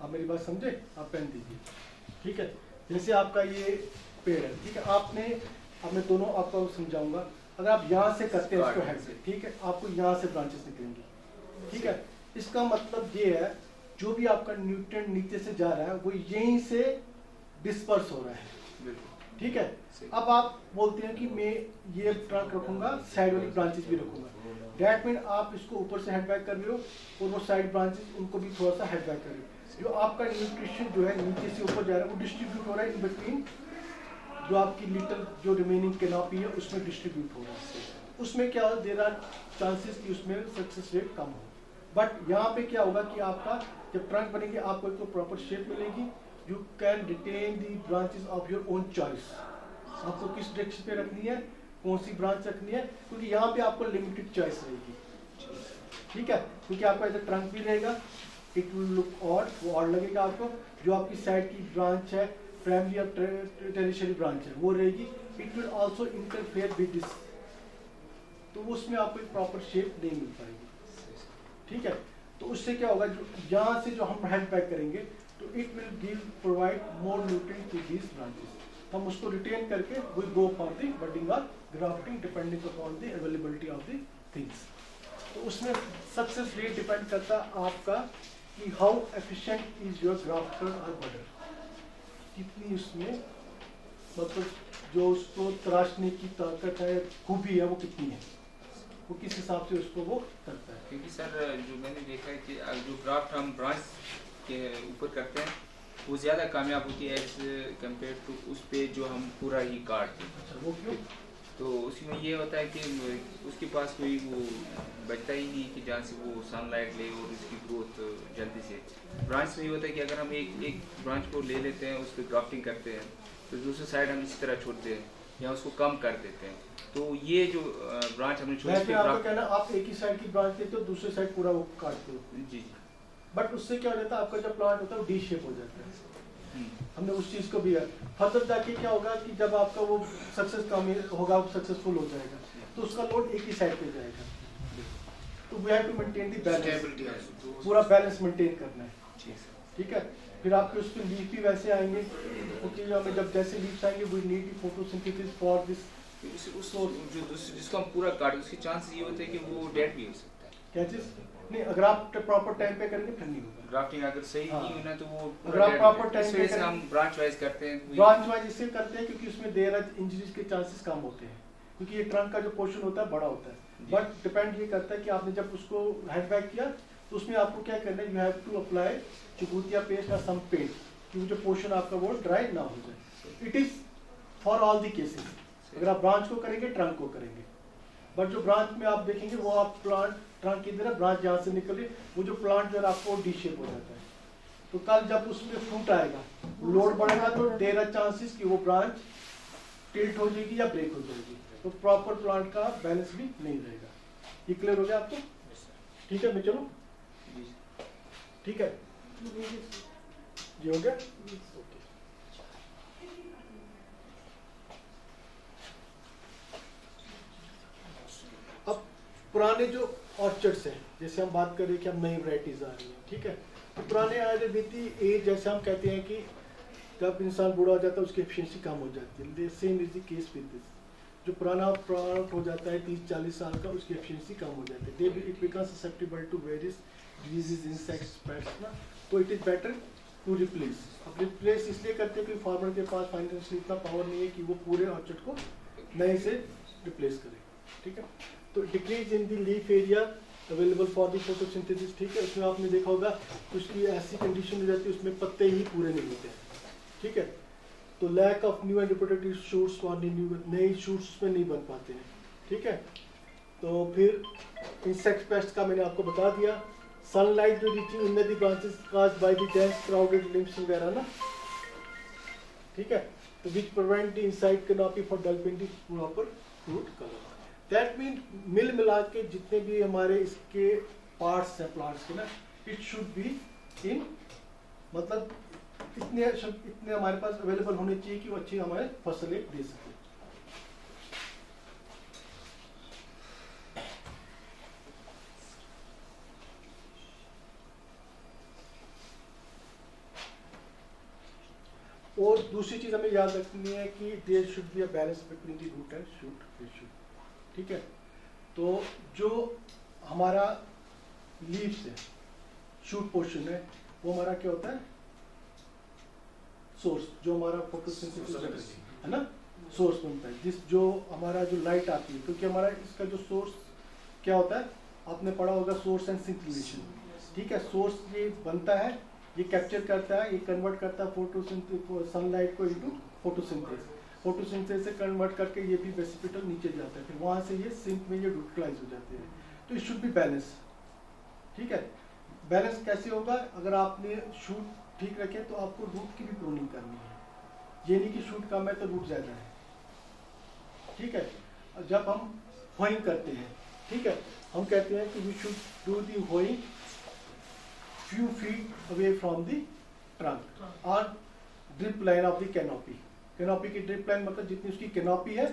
आप मेरी बात समझे? आप पेन दीजिए, ठीक है। जैसे आपका ये पेड़ है, ठीक है, अब मैं दोनों आपको समझाऊंगा। अगर आप यहाँ से करते हैं इसको हेड से, ठीक है, आपको यहाँ से ब्रांचेस निकलेंगी, ठीक है। इसका मतलब ये है जो भी आपका न्यूट्रिएंट नीचे से जा रहा है वो यहीं से डिस्पर्स हो रहा है, ठीक है। अब आप बोलते हैं कि मैं ये ट्रंक रखूंगा, साइड वाली ब्रांचेस भी रखूंगा, दैट मीन आप इसको ऊपर से हेड बैक कर रहे हो और वो साइड ब्रांचेस उनको भी थोड़ा सा हेड बैक कर रहे हो। जो आपका न्यूट्रिशन जो है नीचे से ऊपर जा रहा है वो डिस्ट्रीब्यूट हो रहा है इन बिटवीन, जो आपकी लिटिल जो रिमेनिंग कैनोपी है उसमें डिस्ट्रीब्यूट हो रहा है। उसमें क्या हो, देयर आर चांसेस कि उसमें सक्सेस रेट कम हो। बट यहाँ पे क्या होगा कि आपका जब ट्रंक बनेगी आपको एक तो प्रॉपर शेप मिलेगी, you can retain the branches of your own choice, आपको किस डायरेक्शन पे रखनी है, कौन सी ब्रांच रखनी है, क्योंकि यहाँ पे आपको लिमिटेड चॉइस रहेगी, ठीक है। क्योंकि आपका इधर ट्रंक भी रहेगा, इट विल लुक ऑड, वो ऑड लगेगा आपको। जो आपकी साइड की ब्रांच है, प्राइमरी और टेरिशरी ब्रांच है, वो रहेगी, it will also interfere with this, तो उसमें आपको एक प्रॉपर शेप नहीं मिल पाएगी, ठीक है। तो उससे क्या होगा, जो यहाँ से जो हम हेड बैक करेंगे तो it will give provide more nutrient to these branches, हम उसको रिटेन करके we go for the budding और grafting depending upon the availability of the things. तो उसमें सक्सेस रेट डिपेंड करता है आपका कि how efficient is your grafter और बडर, कितनी उसमें मतलब जो उसको तराशने की ताकत है, खूबी है, वो कितनी है, वो किस हिसाब से उसको वो करता है। क्योंकि सर जो मैंने देखा है कि जो ग्राफ्ट हम ब्रांच के ऊपर करते हैं वो ज़्यादा कामयाब होती है एज कम्पेयर टू उस पे जो हम पूरा ही काटते हैं। अच्छा, वो क्यों? तो उसमें ये होता है कि उसके पास कोई वो बचता ही नहीं कि जहाँ से वो सनलाइट ले और उसकी ग्रोथ जल्दी से। ब्रांच में ये होता है कि अगर हम एक ब्रांच को ले लेते हैं, उस पर ग्राफ्टिंग करते हैं, तो दूसरी साइड हम इसी तरह छोड़ते हैं या उसको कम कर देते हैं। तो ये जो ब्रांच हमने छोड़ी, आपका कहना आप एक ही साइड की ब्रांच लेते हो, दूसरी साइड पूरा वो काटते हो। जी, बट उससे क्या हो जाता है, आपका जब प्लांट होता है वो डी शेप हो जाता है। हमने उस चीज़ को भी है, फर्दर जाके क्या होगा कि जब आपका वो सक्सेस कम होगा, सक्सेसफुल हो जाएगा, तो उसका लोड एक ही साइड पे जाएगा। तो we have to maintain the balance, पूरा बैलेंस मेंटेन करना है, ठीक है। फिर आपके उस पर लीफ भी वैसे आएंगे, क्योंकि हमें जब जैसे लीव्स आएंगे we need photosynthesis for this. जिसको हम पूरा काट, उसके चांसेस ये होते हैं कि वो डेड भी हो सकता है। क्या चीज़ नहीं, अगर आप प्रॉपर टाइम पे करेंगे फिर नहीं होगा। ग्राफ्टिंग अगर सही नहीं हुई ना तो वो अगर आप प्रॉपर टाइम पे हम ब्रांच वाइज करते हैं। ब्रांच वाइज इससे करते हैं क्योंकि उसमें देर इंजरीज के चांसेस कम होते हैं। क्योंकि ये ट्रंक का जो पोर्शन होता है बड़ा होता है, बट डिपेंड ये करता है कि आपने जब उसको हेड बैक किया तो उसमें आपको क्या करना है, you have to apply Chaubatia paste और सम पेंट, कि जो पोर्शन आपका वो ड्राई ना हो जाए। It is for all the cases, अगर आप ब्रांच को करेंगे ट्रंक को करेंगे, बट जो ब्रांच में आप देखेंगे वो आप प्लांट ट्रंक की तरह ब्रांच जहाँ से निकले वो जो प्लांट जो है आपको डी शेप हो जाता है। तो कल जब उसमें फ्रूट आएगा, लोड बढ़ेगा तो देयर आर चांसेस कि वो ब्रांच टिल्ट हो जाएगी या ब्रेक हो जाएगी, तो प्रॉपर प्लांट का बैलेंस भी नहीं रहेगा। ये क्लियर हो गया आपको? ठीक है, मैं चलूं? ठीक है, ये हो गया। ओके, अब पुराने जो ऑर्चर्ड्स हैं, जैसे हम बात कर रहे हैं कि अब नई वैरायटीज आ रही हैं, ठीक है, तो पुराने आयुर्वेदी एज जैसे हम कहते हैं कि जब इंसान बूढ़ा हो जाता है उसकी एफिशिएंसी कम हो जाती है, same is the case with this. जो पुराना प्रोडक्ट हो जाता है 30-40 साल का, उसकी एफिशिएंसी कम हो जाती है, it becomes susceptible to various diseases, insects, pests ना, तो it is better to replace. अब रिप्लेस इसलिए करते हैं कि फार्मर के पास फाइनेंशियली इतना पावर नहीं है कि वो पूरे ऑर्चर्ड को नए से रिप्लेस करे, ठीक है। तो decrease in the leaf area available for the photosynthesis, ठीक है, उसमें आपने देखा होगा कुछ की ऐसी कंडीशन हो जाती है उसमें पत्ते ही पूरे नहीं होते हैं, ठीक है। तो lack of new and reproductive shoots for new, नए शूट्स में नहीं बन पाते हैं, ठीक है। तो फिर इंसेक्ट पेस्ट का मैंने आपको बता दिया। सनलाइट जो reaching in the branches caused by the dense crowded limbs वगैरह ना, ठीक है, तो which prevent the inside canopy for developing the proper fruit colour. That mean मिला के जितने भी हमारे इसके पार्ट्स हैं प्लांट्स के ना, इट शुड बी इन, मतलब इतने हमारे पास अवेलेबल होने चाहिए कि वो अच्छी हमारे फसलें दे सके। और दूसरी चीज हमें याद रखनी है कि there should be a balance between the root and shoot ratio, ठीक है। तो जो हमारा लीव्स है, शूट पोर्शन है, वो हमारा क्या होता है, सोर्स, जो हमारा फोटोसिंथेसिस है ना, सोर्स बनता है, जिस जो हमारा जो लाइट आती है, क्योंकि हमारा इसका जो सोर्स क्या होता है, आपने पढ़ा होगा सोर्स एंड सिंक रिलेशन, ठीक है। सोर्स ये बनता है, ये कैप्चर करता है, ये कन्वर्ट करता है फोटोसिंथेसिस, सनलाइट को इनटू फोटोसिंथेसिस, फोटोसिंथेसिस से कन्वर्ट करके ये भी प्रेसिपिटल नीचे जाता है, फिर वहाँ से ये सिंक में ये यूटिलाइज हो जाते हैं। तो इट शुड बी बैलेंस, ठीक है। बैलेंस कैसे होगा, अगर आपने शूट ठीक रखे तो आपको रूट की भी प्रूनिंग करनी है, ये नहीं कि शूट कम है तो रूट ज़्यादा है, ठीक है। जब हम होइंग करते हैं, ठीक है, हम कहते हैं कि we should do the hoeing few feet away from the trunk or drip line of the canopy। Canopy की ड्रिप लाइन मतलब जितनी उसकी कैनोपी है,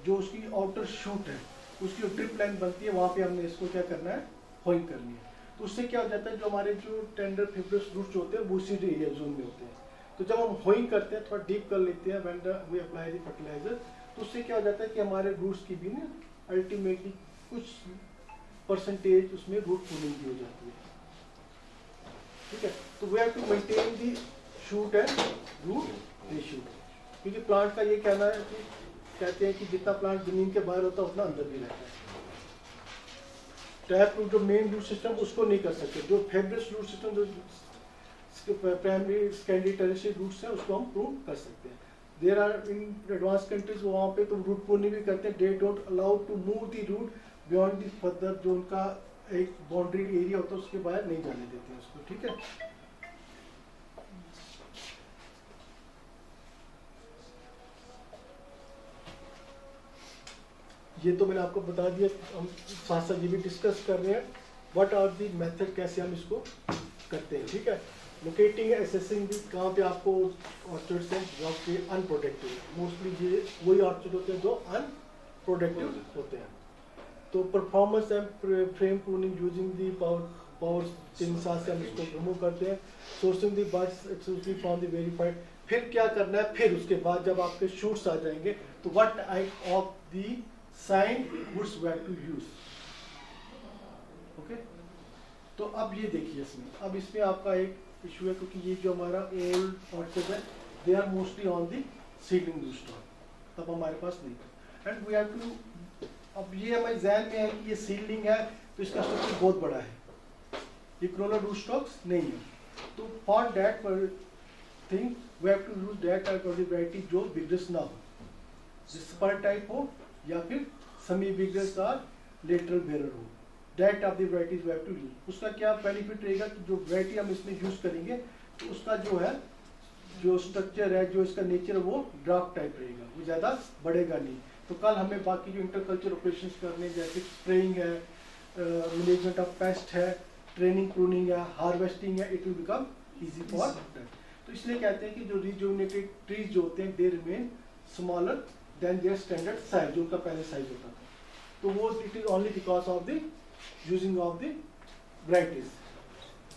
जो उसकी आउटर शूट है, उसकी जो ड्रिप लाइन बनती है वहाँ पे हमने इसको क्या करना है, होइंग करनी है। तो उससे क्या हो जाता है, जो हमारे जो टेंडर फिब्रस रूट्स होते हैं वो उसी एरिया जोन में होते हैं। तो जब हम होइंग करते हैं, थोड़ा डीप कर लेते हैं, when we apply the fertiliser, तो उससे क्या हो जाता है कि हमारे रूट्स की भी ना अल्टीमेटली कुछ परसेंटेज उसमें रूट पूलिंग भी हो जाती है, ठीक है। तो we have to maintain the shoot and root ratio, क्योंकि प्लांट का ये कहना है कि कहते हैं कि जितना प्लांट जमीन के बाहर होता है उतना अंदर भी रहता है। टैप रूट जो मेन रूट सिस्टम उसको नहीं कर सकते, जो फेब्रस रूट सिस्टम जो प्राइमरी सेकेंडरी टेरेशियरी रूट्स हैं उसको हम प्रूव कर सकते हैं। There are in advance countries वहाँ पे तो रूट पूर्णी भी करते हैं, they don't allow to move the root beyond the further, जो उनका एक बाउंड्री एरिया होता है उसके बाहर नहीं जाने देते हैं उसको, ठीक है। ये तो मैंने आपको बता दिया, हम साथ साथ ये भी डिस्कस कर रहे हैं व्हाट आर दी मेथड, कैसे हम इसको करते हैं, ठीक है। लोकेटिंग एसेसिंग भी, कहाँ पे आपको ऑर्चर्ड्स हैं जो आपके अनप्रोडक्टिव, मोस्टली ये वही ऑर्चर्ड होते हैं जो अनप्रोडक्टिव होते हैं। तो performance and frame pruning using the power के हिसाब से हम इसको रिमूव करते हैं। Sourcing the birds exclusively from the verified. फिर क्या करना है, फिर उसके बाद जब आपके शूट्स आ जाएंगे तो what type of the scion woods we have to use, okay. तो अब ये देखिए इसमें, अब इसमें आपका एक इशू है, क्योंकि ये जो हमारा ओल्ड ऑर्चर्ड है they are mostly on the seedling stock, तब हमारे पास नहीं था। एंड वी हैव टू, अब ये हमारे जहन में है कि ये सील्डिंग है तो इसका स्ट्रक्चर बहुत बड़ा है, ये कोरोनल रूट स्टॉक्स नहीं है, तो for that thing we have to use that type of variety जो बिगनेस ना हो, स्पर टाइप हो या फिर सेमी बिगनेस और लेटरल बेरर हो, that of the varieties we have to use. उसका क्या बेनिफिट रहेगा कि जो वैरायटी हम इसमें यूज करेंगे तो उसका जो है जो स्ट्रक्चर है, जो इसका नेचर है वो ड्राफ्ट टाइप रहेगा, वो ज़्यादा बढ़ेगा नहीं। तो कल हमें बाकी जो इंटरकल्चर ऑपरेशंस करने जैसे स्प्रेइंग है, मैनेजमेंट ऑफ पेस्ट है, ट्रेनिंग प्रूनिंग है, हार्वेस्टिंग है, it will become easy for that. तो इसलिए कहते हैं कि जो रिजुविनेटेड ट्रीज जो होते हैं they remain smaller than their standard size, जो उनका पहले साइज होता था, तो वो it is only because of the using of the varieties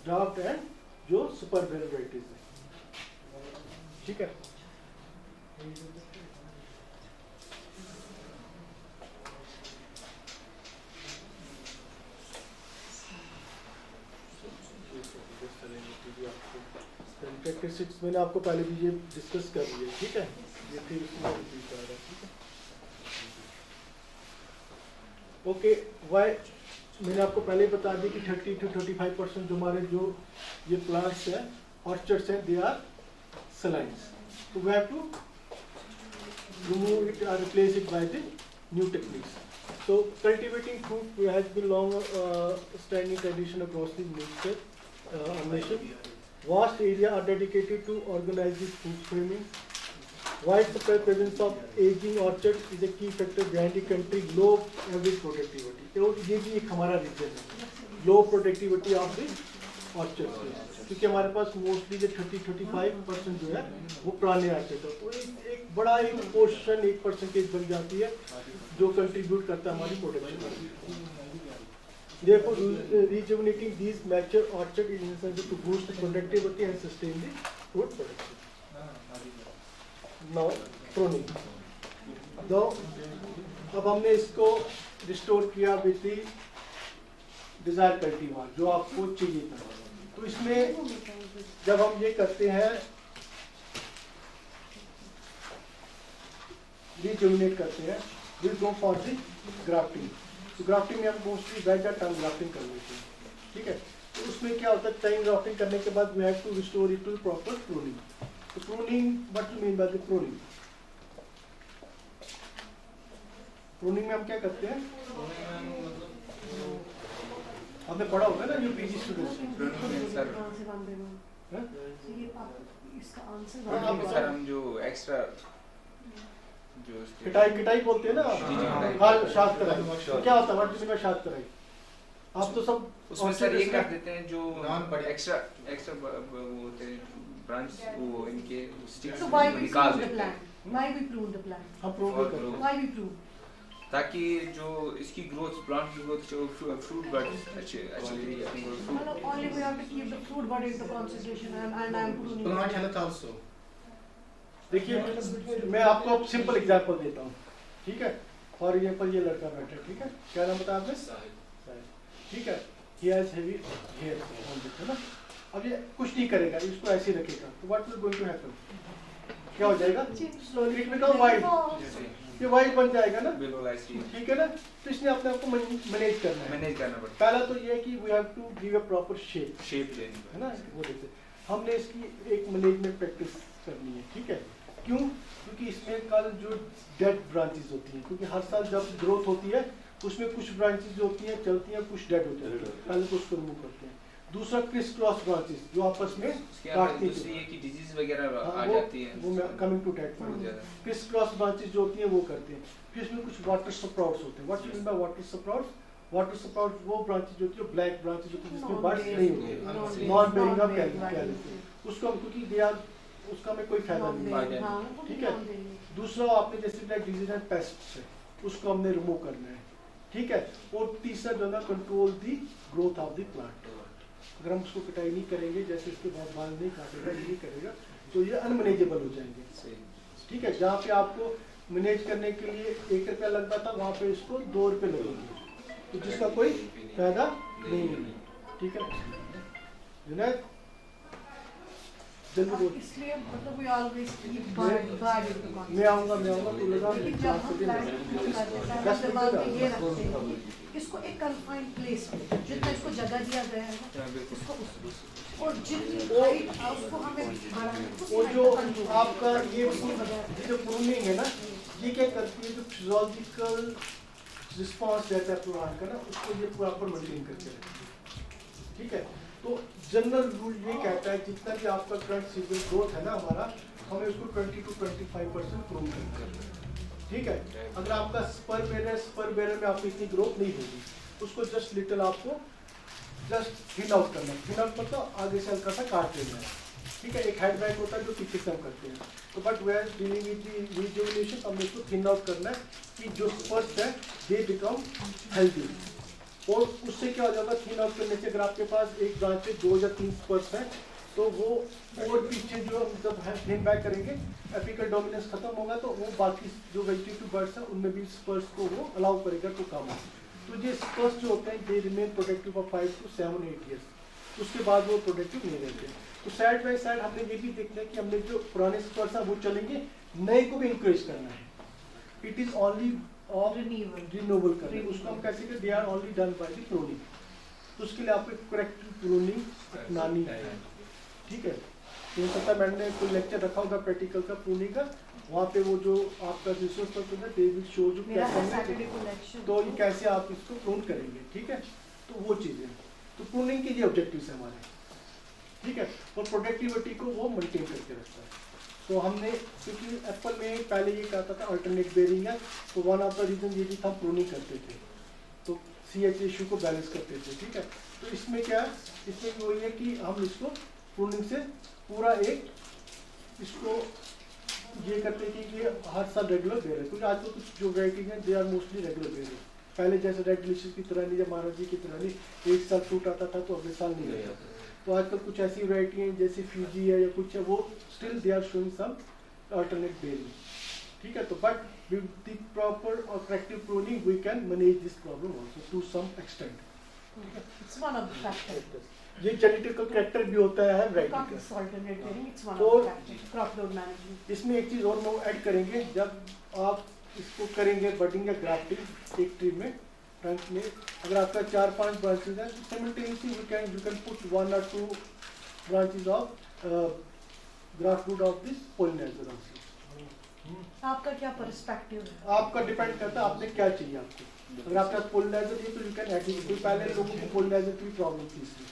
draft and जो सुपर बेरर वैराइटीज है, ठीक है। कैरेक्टरिस्टिक्स मैंने आपको पहले भी ये डिस्कस कर लिया, ठीक है, ये फिर इसमें रिपीट आ रहा है, ठीक है। ओके, वाई मैंने आपको पहले ही बता दिया कि 30 to 35% जो हमारे जो ये प्लांट्स हैं, ऑर्चर्ड्स हैं, दे आर सलाइन्स, तो we have to remove it or replace it by the new techniques. So cultivating fruit has been long standing tradition across the nation. Vast area are dedicated to organize the fruit framing. Widespread presence of aging orchard is a key factor behind the country low average productivity. तो ये भी एक हमारा reason है, low productivity of the orchard, क्योंकि हमारे पास mostly जो 30-35% जो है वो पुराने orchard है, तो एक बड़ा एक पोर्शन, एक परसेंटेज बन जाती है जो कंट्रीब्यूट करता है हमारी production. Therefore, rejuvenating these mature orchard is necessary to boost the productivity and sustain the fruit production. Now, pruning. अब हमने इसको रिस्टोर किया विद द डिजायर कल्टीवार जो आपको चाहिए था, तो इसमें जब हम ये करते हैं रिजुविनेट करते हैं, we go for the grafting. तो ग्राफ्टिंग में हम मोस्टली वेज टर्म ग्राफ्टिंग कर लेते हैं, ठीक है। तो उसमें क्या होता है, टाइम ग्राफ्टिंग करने के बाद we have to restore it to proper pruning. तो pruning, what do mean by the pruning? Pruning में हम क्या करते हैं, आपने पढ़ा होगा ना यूपीजी स्टूडेंट्स, सर हम जो एक्स्ट्रा जो किटाई बोलते हैं ना, हाँ, शाद कराई। तो क्या होता है, व्हाट डू मीन बाय शाद कराई? आप तो सब उसमें सर ये कर देते हैं जो एक्स्ट्रा वो होते हैं ब्रांच, वो इनके स्टिक्स निकाल देते हैं, Why we prune the plant? हम प्रूव नहीं करते। Why we prune? ताकि जो इसकी ग्रोथ, प्लांट की ग्रोथ, जो फ्रूट बड्स अच्छे Well, only we have to keep the fruit bud into concentration and I am pruning. Plant health also. देखिए मैं आपको अब सिंपल एग्जांपल देता हूँ, ठीक है। फॉर एग्जांपल ये लड़का बैठा है, ठीक है, क्या नाम बताया आपने? साहिल, ठीक है। ही हैज हेवी हेयर है ना, अब ये कुछ नहीं करेगा, इसको ऐसे ही रखेगा, तो what will going to happen, क्या हो जाएगा? स्लोली इट बिकम वाइड, ये वाइड बन जाएगा ना, बिल्कुल ऐसे ही, ठीक है ना। तो इसने अपने आप को मैनेज करना है। मैनेज करना पड़ता पहला तो ये है कि we have to give a proper shape, है, शेप देनी है ना, वो देते हमने इसकी एक मैनेजमेंट प्रैक्टिस करनी है, ठीक है। क्यों? क्योंकि इसमें कल जो डेड ब्रांचेस होती हैं, क्योंकि हर साल जब ग्रोथ होती है उसमें कुछ ब्रांचेस जो होती हैं चलती हैं, कुछ डेड होती हैं, पहले तो उसको रिमूव करते हैं। दूसरा क्रिस क्रॉस ब्रांचेस जो आपस में काटती दूसरी हैं, ये कि डिजीज वगैरह हाँ, आ जाती है, वो मैं कमिंग टू दैट बहुत ज्यादा। क्रिस क्रॉस ब्रांचेस जो होती हैं वो करते हैं। फिर इसमें कुछ वाटर स्प्राउट्स होते हैं। What mean by water sprouts? Water sprouts वो ब्रांचेस जो होती है, ब्लैक ब्रांचेस होती है जिसमें बड्स नहीं होते, नॉन बेरिंग ऑफ कैलिस, उसको क्योंकि दे आर, उसका में कोई फायदा नहीं है, ठीक है। दूसरा आपने जैसे डिजीज एंड पेस्ट्स है, उसको हमने रिमूव करना है, ठीक है। और तीसरा जो है control the growth of the plant. अगर हम उसको कटाई नहीं करेंगे, जैसे इसके बाद बाल नहीं काटेगा, ये नहीं करेगा, तो ये अनमैनेजेबल हो जाएंगे, ठीक है। जहाँ पे आपको मैनेज करने के लिए 1 रुपया लगता था, वहाँ पे इसको 2 रुपये लगेंगे, तो जिसका कोई फायदा नहीं है, ठीक है। जुनैद जल्दी बोल। इसलिए मतलब we always keep bird into concept. मैं आऊँगा तो लगा लेकिन जब हम प्लान करते हैं हम दिमाग में ये रखते हैं कि इसको एक कन्फाइंड प्लेस में जितना इसको जगह दिया गया है ना इसको और जितनी हाइट उसको हमें बढ़ाना वो जो आपका ये जो प्रूनिंग है ना, ये क्या करती है, जो फिजियोलॉजिकल रिस्पॉन्स रहता है प्लांट का ना, उसको ये प्रॉपर मेंटेन करके रखती है। ठीक है, तो जनरल रूल ये कहता है जितना भी आपका करंट सीजन ग्रोथ है ना हमारा, हमें उसको 20 to 25% प्रूव करना है। ठीक है, अगर आपका स्पर बेरर में आपकी इतनी ग्रोथ नहीं होगी, उसको जस्ट लिटिल आपको जस्ट थिन आउट करना है। थिन आउट मतलब आगे से हल्का सा काट लेना है। ठीक है, एक हेड बैक होता है जो पीछे से हम करते हैं, तो but we are dealing with the rejuvenation, हमने इसको थिन आउट करना है कि जो स्पर्स है दे बिकम हेल्दी। और उससे क्या हो जाएगा, थिन आउट करने से अगर आपके पास एक ब्रांच में 2 या 3 स्पर्स हैं, तो वो और पीछे जो हम जब थिन बैक करेंगे एपिकल डोमिनेंस खत्म होगा, तो वो बाकी जो वेजिटेटिव बर्ड्स हैं उनमें भी स्पर्स को वो अलाउ करेगा टू कम। तो ये स्पर्स जो होते हैं they remain productive for 5 to 7-8 years, उसके बाद वो प्रोडक्टिव नहीं रहते। तो साइड बाई साइड हमने ये भी देखना है कि हमने जो पुराने स्पर्स हैं वो चलेंगे, नए को भी इंकरेज करना है। इट इज ओनली रिन्यूएबल करना है, उसको हम कैसे करें, they are only done by the pruning. तो उसके लिए आपको करेक्ट प्रूनिंग अपनानी है। ठीक है, तो हो सकता है मैंने कोई लेक्चर रखा होगा प्रैक्टिकल का प्रूनिंग का, वहाँ पे वो जो आपका रिसोर्स पर्सन है दे विल शो यू मेरा कैसे सैटरडे को लेक्चर तो ये कैसे आप इसको प्रून करेंगे। ठीक है, तो वो चीज़ें, तो प्रूनिंग के ये ऑब्जेक्टिव्स है हमारे। ठीक है, और प्रोडक्टिविटी को वो मेंटेन करके रखता है। तो हमने, क्योंकि एप्पल में पहले ये कहता था अल्टरनेट बेरिंग है, तो वन ऑफ द रीजन ये भी था प्रूनिंग करते थे, तो CH इशू को बैलेंस करते थे। ठीक है, तो इसमें क्या है, इसमें वही है कि हम इसको प्रूनिंग से पूरा एक इसको ये करते हैं कि ये हर साल रेगुलर दे रहे हैं, क्योंकि आज तो कुछ जो वैरायटी हैं दे आर मोस्टली रेगुलर दे रहे हैं। पहले जैसे रेड डिलीशियस की तरह नहीं या महाराज जी की तरह नहीं, एक साल फ्रूट आता था तो अगले साल नहीं आता। तो आजकल कुछ ऐसी वैरायटी हैं जैसे फ्यूजी है या कुछ है, वो still they are showing some alternate bearing. ठीक है, तो बट विद द प्रॉपर और corrective pruning we can manage this problem also to some extent. It's one of the factors. ये जेनेटिकल कैरेक्टर भी होता है वैरायटी का। It's alternate bearing, it's one तो of the factors. Crop load management. इसमें एक चीज़ और हम ऐड करेंगे, जब आप इसको करेंगे बडिंग या ग्राफ्टिंग एक ट्री में, ट्रंक में, अगर आपका 4-5 ब्रांचेज हैं, simultaneously you can put 1 or 2 branches of graft root of this pollinizer also. आपका क्या पर्सपेक्टिव है? आपका डिपेंड करता है आपने क्या चाहिए आपको। अगर आपका पोलिनाइजर नहीं तो यू कैन ऐड इट। पहले लोगों को पोलिनाइजर की प्रॉब्लम थी इसलिए,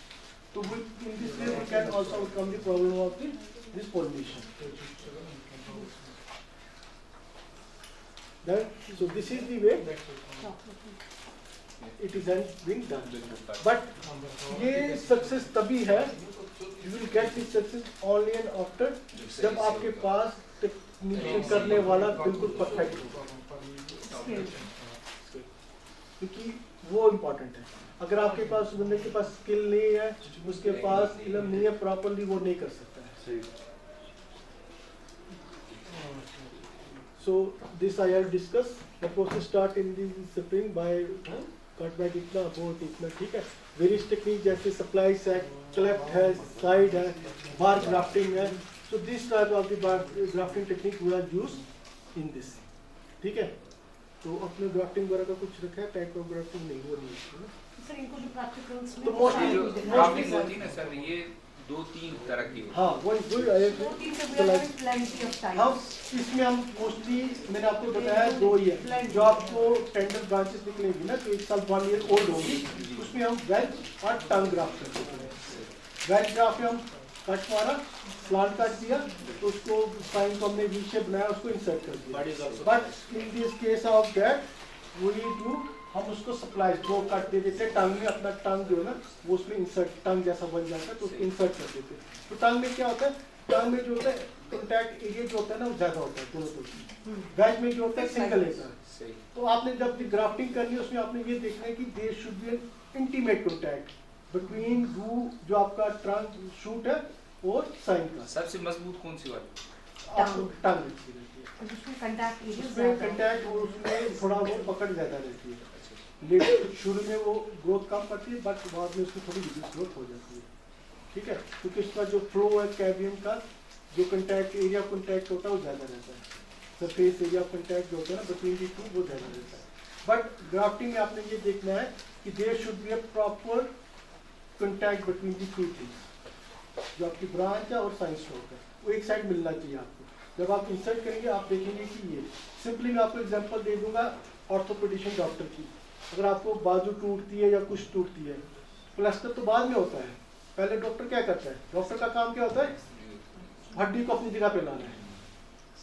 तो in this way we can also overcome the problem of this pollination. So this is the way it is being done. But ये सक्सेस तभी है, you will get this success only and after जब आपके पास technician करने वाला बिल्कुल perfect हो, क्योंकि वो इम्पोर्टेंट है। अगर आपके पास बंदे के पास स्किल नहीं है, उसके पास इल्म नहीं है प्रॉपरली, वो नहीं कर सकता है। So this I have discussed. The process start in the spring by cut back इतना बहुत इतना। ठीक है, वेरियस टेक्निक जैसे सप्लाई सेट, क्लेफ्ट है, साइड है, बार ग्राफ्टिंग है। So this type of the bar grafting technique we are used in this. ठीक है, तो अपने ग्राफ्टिंग वगैरह का कुछ रखा है, टाइप ऑफ ग्राफ्टिंग नहीं, वो नहीं है। सर इनको जो प्रैक्टिकल्स में तो mostly जो mostly ग्राफ्टिंग होती है ना सर, ये 2-3 तरह की होती है। हाँ, वही आया दो तीन से we are having plenty of time. हम इसमें हम मोस्टली मैंने आपको बताया 2 ईयर जो आपको टेंडर ब्रांचेस निकलेंगी ना, तो 1 साल 1 ईयर ओल्ड होगी, उसमें हम वेज और टंग ग्राफ्ट करते हैं। वेज ग्राफ्ट में हम कट मारा, प्लांट काट दिया, तो उसको साइन को हमने वी शेप बनाया, उसको इंसर्ट कर दिया। But in this case of that we do, हम उसको सप्लाई दो कट दे देते, टंग में अपना टंग जो है ना वो उसमें इंसर्ट, टंग जैसा बन जाता है तो उसको इंसर्ट कर देते। तो टंग में क्या होता है, टंग में जो होता है कॉन्टैक्ट एरिया जो होता है ना वो ज्यादा होता है दोनों तरफ। वेज में जो होता है सिंगल होता है। तो आपने जब ग्राफ्टिंग करनी है उसमें आपने ये देखना है कि there should be an intimate contact between root जो आपका ट्रंक शूट है और साइन का। सबसे मजबूत कौन सी वाली? आपको टंग अच्छी रहती है, उसमें कंटैक्ट एरिया उसमें ज्यादा कंटैक्ट और उसमें थोड़ा वो पकड़ ज्यादा रहती है। लेकिन शुरू में वो ग्रोथ कम करती है, बट बाद में उसकी थोड़ी रिड्यूस ग्रोथ हो जाती है। ठीक है, क्योंकि इसका जो फ्लो है कैडमियम का, जो कंटैक्ट एरिया ऑफ कंटैक्ट होता है वो ज़्यादा रहता है, सरफेस एरिया ऑफ कंटैक्ट जो होता है ना बिटवीन दी टू वो ज़्यादा रहता है। बट ग्राफ्टिंग में आपने ये देखना है कि there should be a proper contact between the two things, जो आपकी ब्रांच है और साइंस स्टॉक है वो एक साइड मिलना चाहिए आपको। जब आप इंसर्ट करेंगे आप देखेंगे कि ये सिंपली मैं आपको एग्जांपल दे दूंगा ऑर्थोपेडिशियन डॉक्टर की। अगर आपको बाजू टूटती है या कुछ टूटती है, प्लास्टर तो बाद में होता है, पहले डॉक्टर क्या करता है, डॉक्टर का काम क्या होता है, हड्डी को अपनी जगह पे लाना है।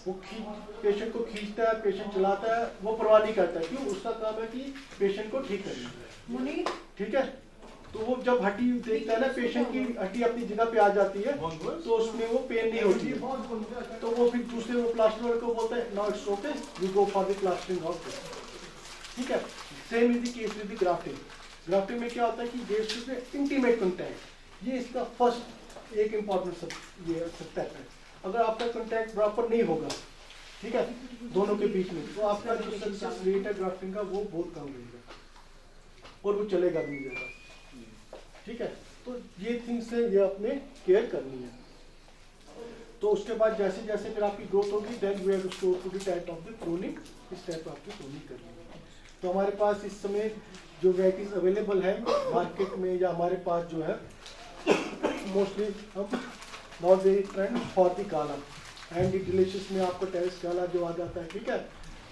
वो पेशेंट को खींचता है, पेशेंट चलाता है, वो परवाह नहीं करता है, क्यों, उसका काम है कि पेशेंट को ठीक करना, ठीक है। तो वो जब हड्डी देखता है ना पेशेंट की हड्डी अपनी जगह पे आ जाती है तो उसमें वो पेन नहीं होती है, तो वो फिर दूसरे वो प्लास्टर वाले को बोलता है now it's okay we go for the plastering of this, ठीक है। Same is the case with the grafting. Grafting में क्या होता है कि there should be intimate contact, ये इसका फर्स्ट एक इम्पॉर्टेंट ये स्टेप है। अगर आपका कांटेक्ट प्रॉपर नहीं होगा, ठीक है, दोनों के बीच में, तो आपका जो सक्सेस रेट है ग्राफ्टिंग का वो बहुत कम रहेगा और वो चलेगा भी ज़्यादा, ठीक है। तो ये थिंग्स है, ये आपने केयर करनी है। तो उसके बाद जैसे जैसे फिर आपकी ग्रोथ होगी then we have to store to the type of the pruning, इस टाइप आपकी प्रूनिंग करनी है। तो हमारे पास इस समय जो वैराइटीज अवेलेबल है मार्केट में या हमारे पास जो है मोस्टली हम not very trend for the gala and the delicious में आपको टेरेस गाला जो आ जाता है, ठीक है,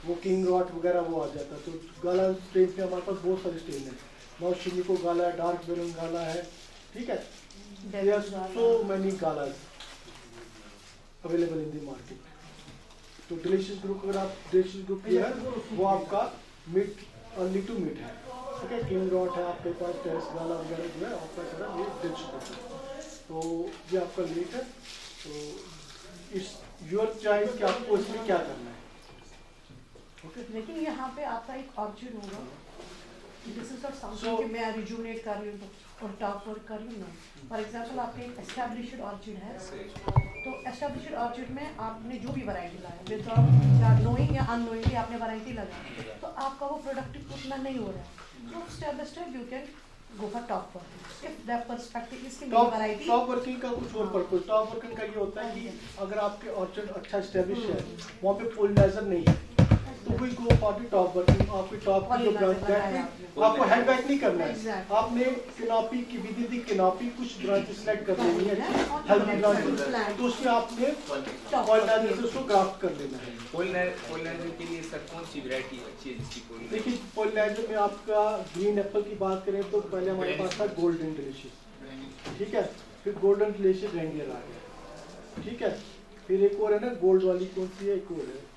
वो किंग रॉट वगैरह वो आ जाता है। तो गाला स्टेज में हमारे पास बहुत सारे स्टेज हैं, नौशिनिको गाला है, डार्क बेलन गाला है, ठीक है, there are so many galas available in the market. तो डिलीशियस ग्रुप अगर आप डिलीशियस ग्रुप किया है वो आपका मिड अर्ली टू मिड है, ठीक है, किंग रॉट है आपके पास, टेरेस गाला वगैरह जो है आपका सारा ये डिलीशियस ग्रुप है। तो ये आपका लेट है, तो इस योर चॉइस कि आपको इसमें क्या करना है, ओके। लेकिन यहाँ पे आपका एक ऑर्चिड होगा, दिस इज नॉट समथिंग कि मैं रिजुविनेट कर रही हूँ और टॉप वर्क कर रही हूँ। फॉर एग्जांपल आपके एक एस्टैब्लिश्ड ऑर्चिड है, तो एस्टैब्लिश्ड ऑर्चिड में आपने जो भी वैरायटी लाया विद या नोइंग या अननोइंगली आपने वैरायटी लगाई, तो आपका वो प्रोडक्टिव उतना नहीं हो रहा है, तो step by step you can go for top working if that perspective is कि वैरायटी। टॉप वर्किंग का कुछ और पर्पस, टॉप वर्किंग का ये होता है कि अगर आपके ऑर्चर्ड अच्छा एस्टैब्लिश है, वहाँ पे पोलिनाइजर नहीं है, तो we go for the top working. आपकी टॉप की जो ब्रांच है आपको हेड बैक नहीं करना है, आपने कैनोपी की विद इन द कैनोपी कुछ ब्रांचेस सेलेक्ट कर लेनी है, हेल्दी ब्रांचेस, तो उसमें आपने पोलिनाइजर से उसको ग्राफ्ट कर लेना है। पोलिनाइजर के लिए सर कौन सी वैरायटी अच्छी है जिसकी पोलिनाइजर? देखिए पोलिनाइजर में आपका ग्रीन एप्पल की बात करें तो पहले हमारे पास था गोल्डन डिलीशियस, ठीक है, फिर गोल्डन डिलीशियस रेंडियर आ गया, ठीक है, फिर एक और है ना गोल्ड वाली, कौन सी है, एक और है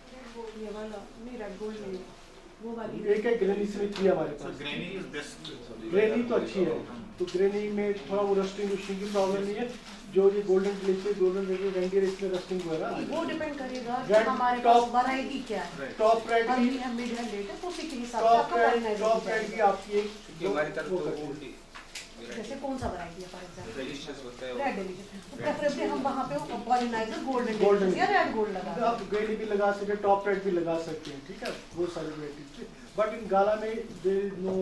ये वाला नहीं, रेड गोल्ड नहीं, वो वाली एक है ग्रेनी स्मिथ भी हमारे So pass. granny is best. Granny तो अच्छी है, तो ग्रेनी में थोड़ा वो रस्टिंग की प्रॉब्लम नहीं है, जो ये गोल्डन डिलीशियस गोल्डन रेंडियर इसमें रस्टिंग वगैरह वो डिपेंड करेगा कि Red हमारे top- पास वैरायटी क्या है, टॉप रेड अर्ली की, है, मिड है, लेट है, तो उसी के हिसाब से टॉप आपका रेड पोलिनाइजर की आपकी एक क्योंकि हमारी तरफ वो तो करती है। वो जैसे कौन सा वैरायटी है फॉर एग्जांपल डिलीशियस होता है रेड डिलीशियस, तो प्रेफरेबली हम वहाँ पे पोलिनाइजर गोल्डन Golden डिलीशियस या रेड गोल्ड लगा तो आप ग्रेनी भी लगा सकते हैं, टॉप रेड भी लगा सकते हैं, ठीक है, बहुत सारी वैरायटीज। बट इन गाला में देयर इज नो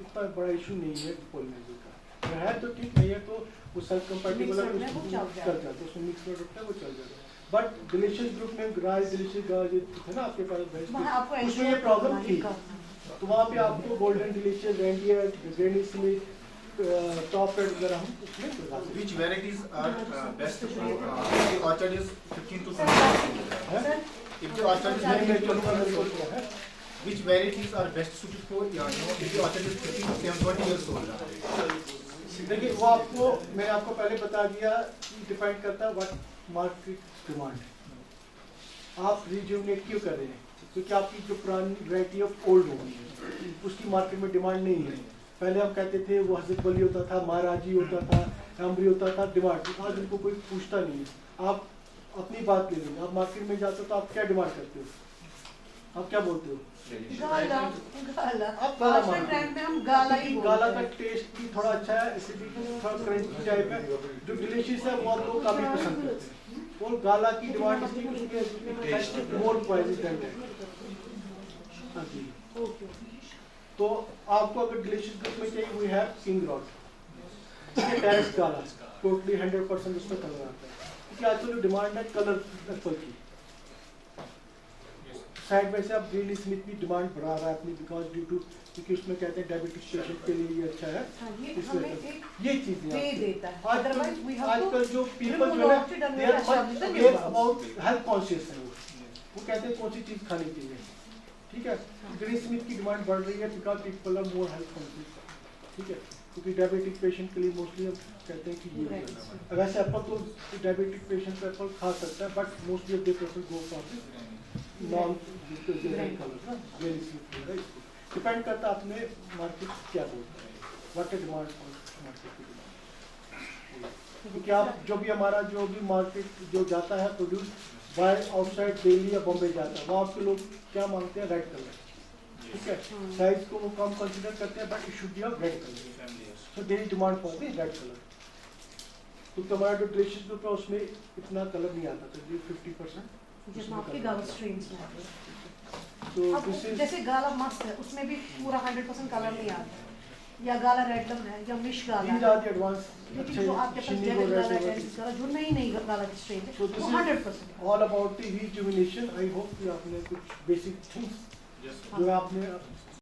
इतना बड़ा इशू नहीं है पोलिनाइजर का, अगर है तो ठीक, नहीं है तो वो सेल्फ कंपैटिबल है, Mixed में वो उसको चल चल जाता है, उसमें मिक्स प्रोडक्ट है वो चल जाता है। बट डिलीशियस ग्रुप में ग्रास डिलीशियस गाज है ना आपके पास वहाँ आपको बेस्ट, उसमें ये प्रॉब्लम थी, करना तो वहाँ पे आपको golden delicious reindeer granny Smith top red वगैरह हम उसमें लगा सकते Which varieties are best for if the orchard is 15 to 20 हैं। if the orchard is नहीं, 15 नहीं, to चलो, 20 चलो, चलो, है। which varieties are best suited for if the orchard is 15 to 20 years old? देखिए वो आपको मैंने आपको पहले बता दिया, डिपेंड करता है व्हाट मार्केट डिमांड। आप रिज्यूमिनेट क्यों कर रहे हैं, क्योंकि आपकी जो पुरानी वैरायटी ऑफ ओल्ड हो गई है, उसकी मार्केट में डिमांड नहीं है। पहले हम कहते थे वो हज़रत बली होता था, महाराजी होता था, अम्बरी होता था, डिमांड, आज उनको कोई पूछता नहीं है। आप अपनी बात ले लेंगे, आप मार्केट में जाते हो तो आप क्या डिमांड करते हो, आप क्या बोलते हो, गाला गाला आप गाला आज के मानते ट्रेंड में हम गाला ही बोलते गाला हैं। का टेस्ट भी थोड़ा अच्छा है, एसिडिटी थोड़ा क्रंची टाइप है, जो डिलीशियस है वो आप लोग काफी पसंद करते हैं। और गाला की डिमांड इसकी उसके मोर पॉजिटिव है। हाँ जी, ओके तो आपको अगर डिलीशियस ग्रुप में चाहिए वी हैव किंग रॉड, ये टेरेक्स काला टोटली 100% उसमें कलर आता है, क्योंकि आजकल जो डिमांड है कलर एप्पल की, साइड बाय से अब ग्रीली स्मिथ भी डिमांड बढ़ा रहा है अपनी, बिकॉज ड्यू टू, क्योंकि उसमें कहते हैं डायबिटिक पेशेंट के लिए ये अच्छा है, हाँ, ये इसमें हमें एक ये चीजें वे आती हैं। देता है, otherwise we have to आजकल जो पीपल remove जो है opted and they are establish much the new aware ones. about health conscious है वो कहते हैं कौन सी चीज खानी चाहिए, ठीक है। ग्रीन स्मिथ की डिमांड बढ़ रही है because people are more health conscious, ठीक है, क्योंकि डायबिटिक पेशेंट के लिए मोस्टली हम कहते हैं कि ये Right. वैसे एप्पल तो डायबिटिक पेशेंट तो एप्पल खा सकता है, but mostly they prefer go for non colour ना, ग्रीन स्मिथ है, डिपेंड करता है अपने मार्केट क्या बोलता है, व्हाट इज डिमांड मार्केट की डिमांड, क्योंकि आप जो भी हमारा जो भी मार्केट जो जाता है प्रोड्यूस बाय आउटसाइड दिल्ली या बॉम्बे जाता है, वहाँ आपके लोग क्या मांगते हैं, रेड कलर, ठीक है, साइज को वो कम कंसीडर करते हैं, but it should be of red colour, so there is demand for the red colour, क्योंकि हमारा जो डिलीशियस ग्रुप है उसमें इतना कलर नहीं आता था, 50%, जिसमें आपके गाला स्ट्रेन्स में आते हैं। तो अब दिस इज जैसे गाला मस्त है, उसमें भी पूरा 100% कलर नहीं आता है, या गाला रेडलम है या मिश गाला दीज है, आर द एडवांस लेकिन जो आपके पास जेनेटिक गाला है, जेनेटिक गाला जो नहीं गाला की स्ट्रेन है, So वो this is 100% all about the rejuvenation. I hope कि आपने कुछ बेसिक थिंग्स जो आपने